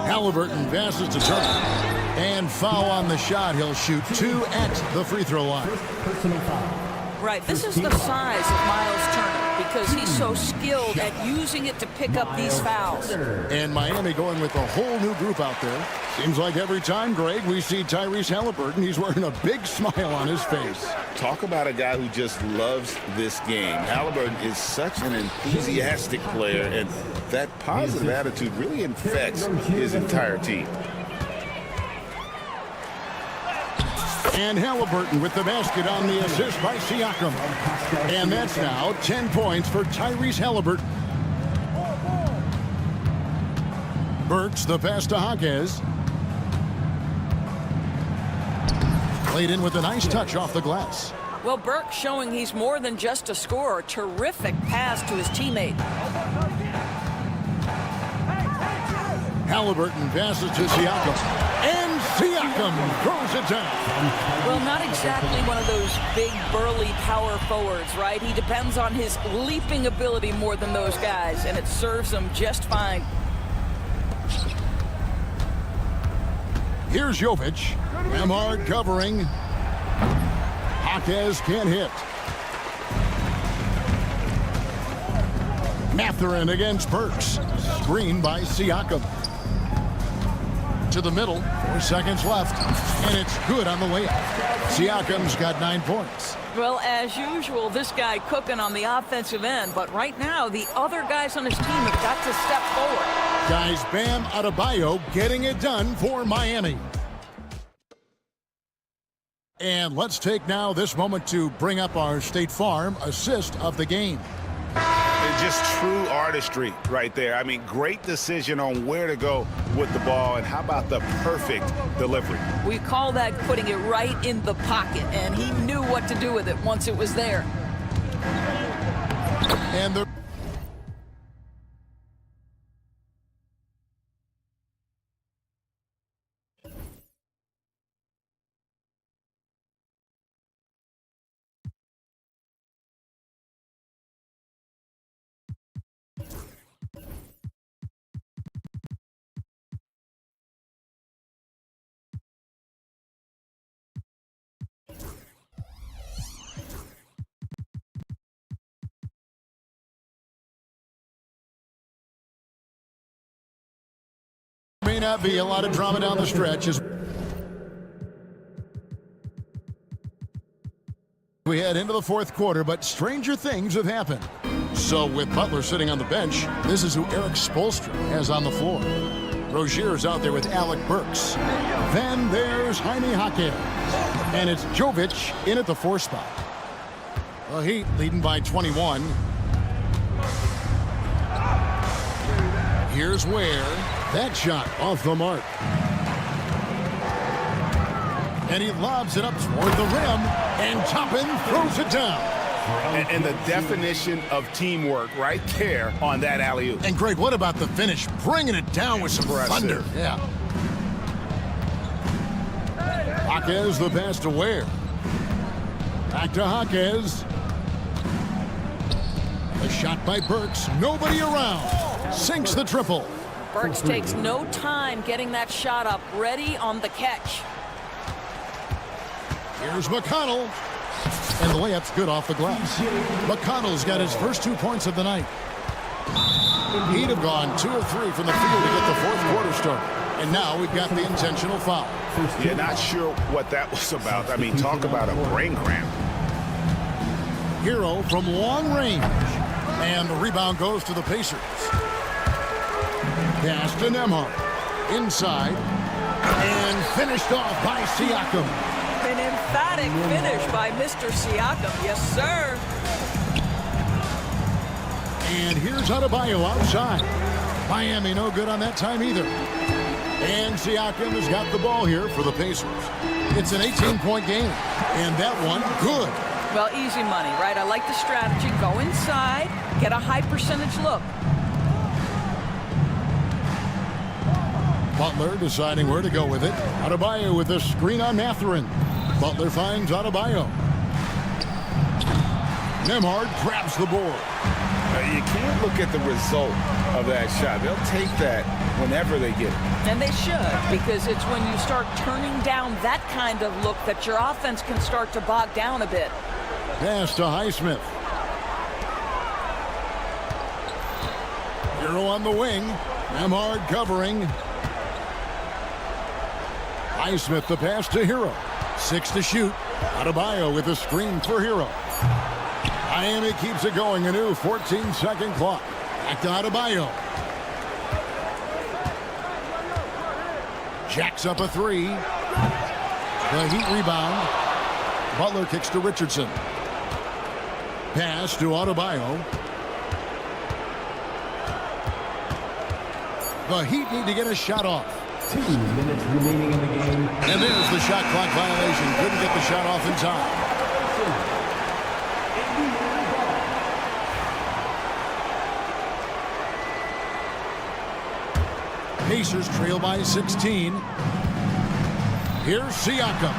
Halliburton passes to Turner. And foul on the shot. He'll shoot 2 at the free throw line. Personal foul. Right, this is the size of Miles Turner because he's so skilled at using it to pick up these fouls. And Miami going with a whole new group out there. Seems like every time, Greg, we see Tyrese Halliburton, he's wearing a big smile on his face. Talk about a guy who just loves this game. Halliburton is such an enthusiastic player, and that positive attitude really infects his entire team. And Halliburton with the basket on the assist by Siakam. And that's now 10 points for Tyrese Halliburton. Burks the pass to Hawkes. Played in with a nice touch off the glass. Well, Burke showing he's more than just a scorer. Terrific pass to his teammate. Halliburton passes to Siakam. And Siakam throws it down. Well, not exactly one of those big, burly power forwards, right? He depends on his leaping ability more than those guys, and it serves him just fine. Here's Jovic. Nemhard covering. Jaquez can't hit. Mathurin against Burks. Screen by Siakam. To the middle. 4 seconds left. And it's good on the way up. Siakam's got 9 points. Well, as usual, this guy cooking on the offensive end. But right now, the other guys on his team have got to step forward. Guys, Bam Adebayo getting it done for Miami. And let's take now this moment to bring up our State Farm assist of the game. And just true artistry right there. I mean, great decision on where to go with the ball, and how about the perfect delivery? We call that putting it right in the pocket, and he knew what to do with it once it was there. And the may not be a lot of drama down the stretch as we head into the 4th quarter, but stranger things have happened. So with Butler sitting on the bench, this is who Eric Spoelstra has on the floor. Rozier's out there with Alec Burks. Then there's Jaime Jaquez. And it's Jovic in at the 4 spot. The Heat leading by 21. Here's where that shot off the mark. And he lobs it up toward the rim, and Toppin throws it down. And the definition of teamwork right there on that alley-oop. And Greg, what about the finish? Bringing it down with some thunder. Yeah. Jaquez the pass to Ware. Back to Jaquez. A shot by Burks. Nobody around. Sinks the triple. Burks takes no time getting that shot up, ready on the catch. Here's McConnell. And the layup's good off the glass. McConnell's got his first 2 points of the night. He'd have gone 2 of 3 from the field to get the 4th quarter started. And now we've got the intentional foul. Yeah, not sure what that was about. I mean, talk about a brain cramp. Hero from long range. And the rebound goes to the Pacers. Pass to Nemhard. Inside. And finished off by Siakam. An emphatic finish by Mr. Siakam. Yes, sir. And here's Adebayo outside. Miami no good on that time either. And Siakam has got the ball here for the Pacers. It's an 18-point game. And that one, good. Well, easy money, right? I like the strategy. Go inside, get a high percentage look. Butler deciding where to go with it. Adebayo with a screen on Mathurin. Butler finds Adebayo. Nemhard grabs the board. You can't look at the result of that shot. They'll take that whenever they get it. And they should, because it's when you start turning down that kind of look that your offense can start to bog down a bit. Pass to Highsmith. Hero on the wing. Nemhard covering. Highsmith the pass to Hero. 6 to shoot. Adebayo with a screen for Hero. Miami keeps it going. A new 14-second clock. Back to Adebayo. Jacks up a 3. The Heat rebound. Butler kicks to Richardson. Pass to Adebayo. The Heat need to get a shot off. 2 minutes remaining in the game. And there's the shot clock violation. Couldn't get the shot off in time. Pacers trail by 16. Here's Siakam.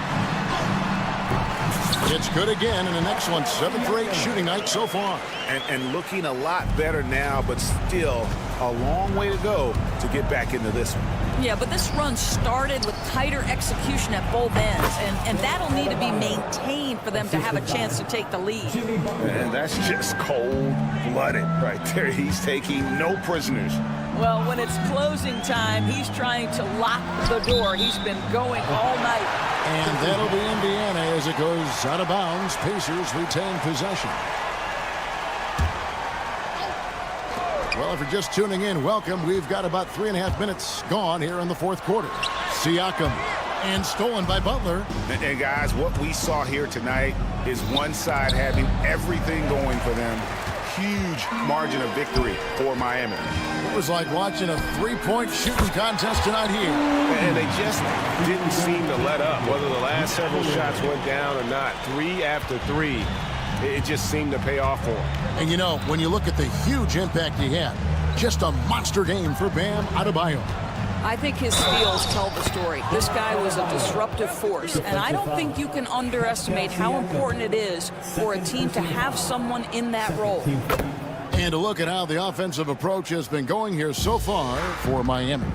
It's good again, and an excellent 7-for-8 shooting night so far. And looking a lot better now, but still a long way to go to get back into this one. Yeah, but this run started with tighter execution at both ends, and that'll need to be maintained for them to have a chance to take the lead. And that's just cold-blooded right there. He's taking no prisoners. Well, when it's closing time, he's trying to lock the door. He's been going all night. And that'll be Indiana as it goes out of bounds. Pacers retain possession. Well, if you're just tuning in, welcome. We've got about 3.5 minutes gone here in the fourth quarter. Siakam, and stolen by Butler. And guys, what we saw here tonight is one side having everything going for them. Huge margin of victory for Miami. It was like watching a three-point shooting contest tonight here. And they just didn't seem to let up. Whether the last several shots went down or not, 3 after 3, it just seemed to pay off for them. And you know, when you look at the huge impact he had, just a monster game for Bam Adebayo. I think his steals tell the story. This guy was a disruptive force, and I don't think you can underestimate how important it is for a team to have someone in that role. And to look at how the offensive approach has been going here so far for Miami.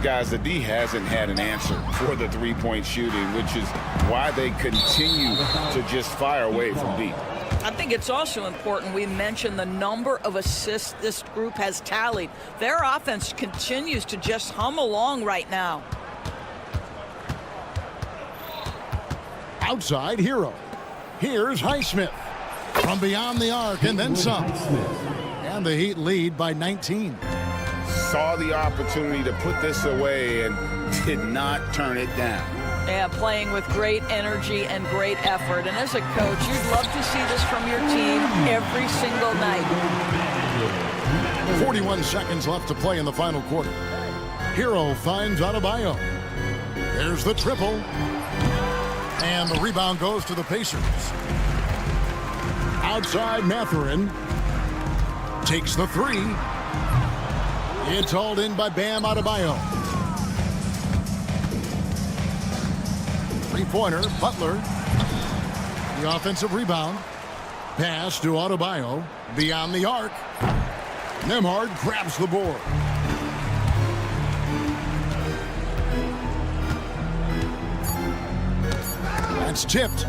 Guys, the D hasn't had an answer for the three-point shooting, which is why they continue to just fire away from deep. I think it's also important we mention the number of assists this group has tallied. Their offense continues to just hum along right now. Outside Hero. Here's Highsmith. From beyond the arc and then some. And the Heat lead by 19. Saw the opportunity to put this away and did not turn it down. Yeah, playing with great energy and great effort. And as a coach, you'd love to see this from your team every single night. 41 seconds left to play in the final quarter. Hero finds Adebayo. There's the triple. And the rebound goes to the Pacers. Outside Mathurin. Takes the three. It's hauled in by Bam Adebayo. Three-pointer, Butler. The offensive rebound. Pass to Adebayo. Beyond the arc. Nembhard grabs the board. That's tipped.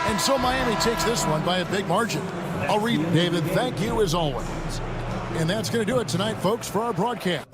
And so Miami takes this one by a big margin. I'll read David, thank you as always. And that's going to do it tonight, folks, for our broadcast.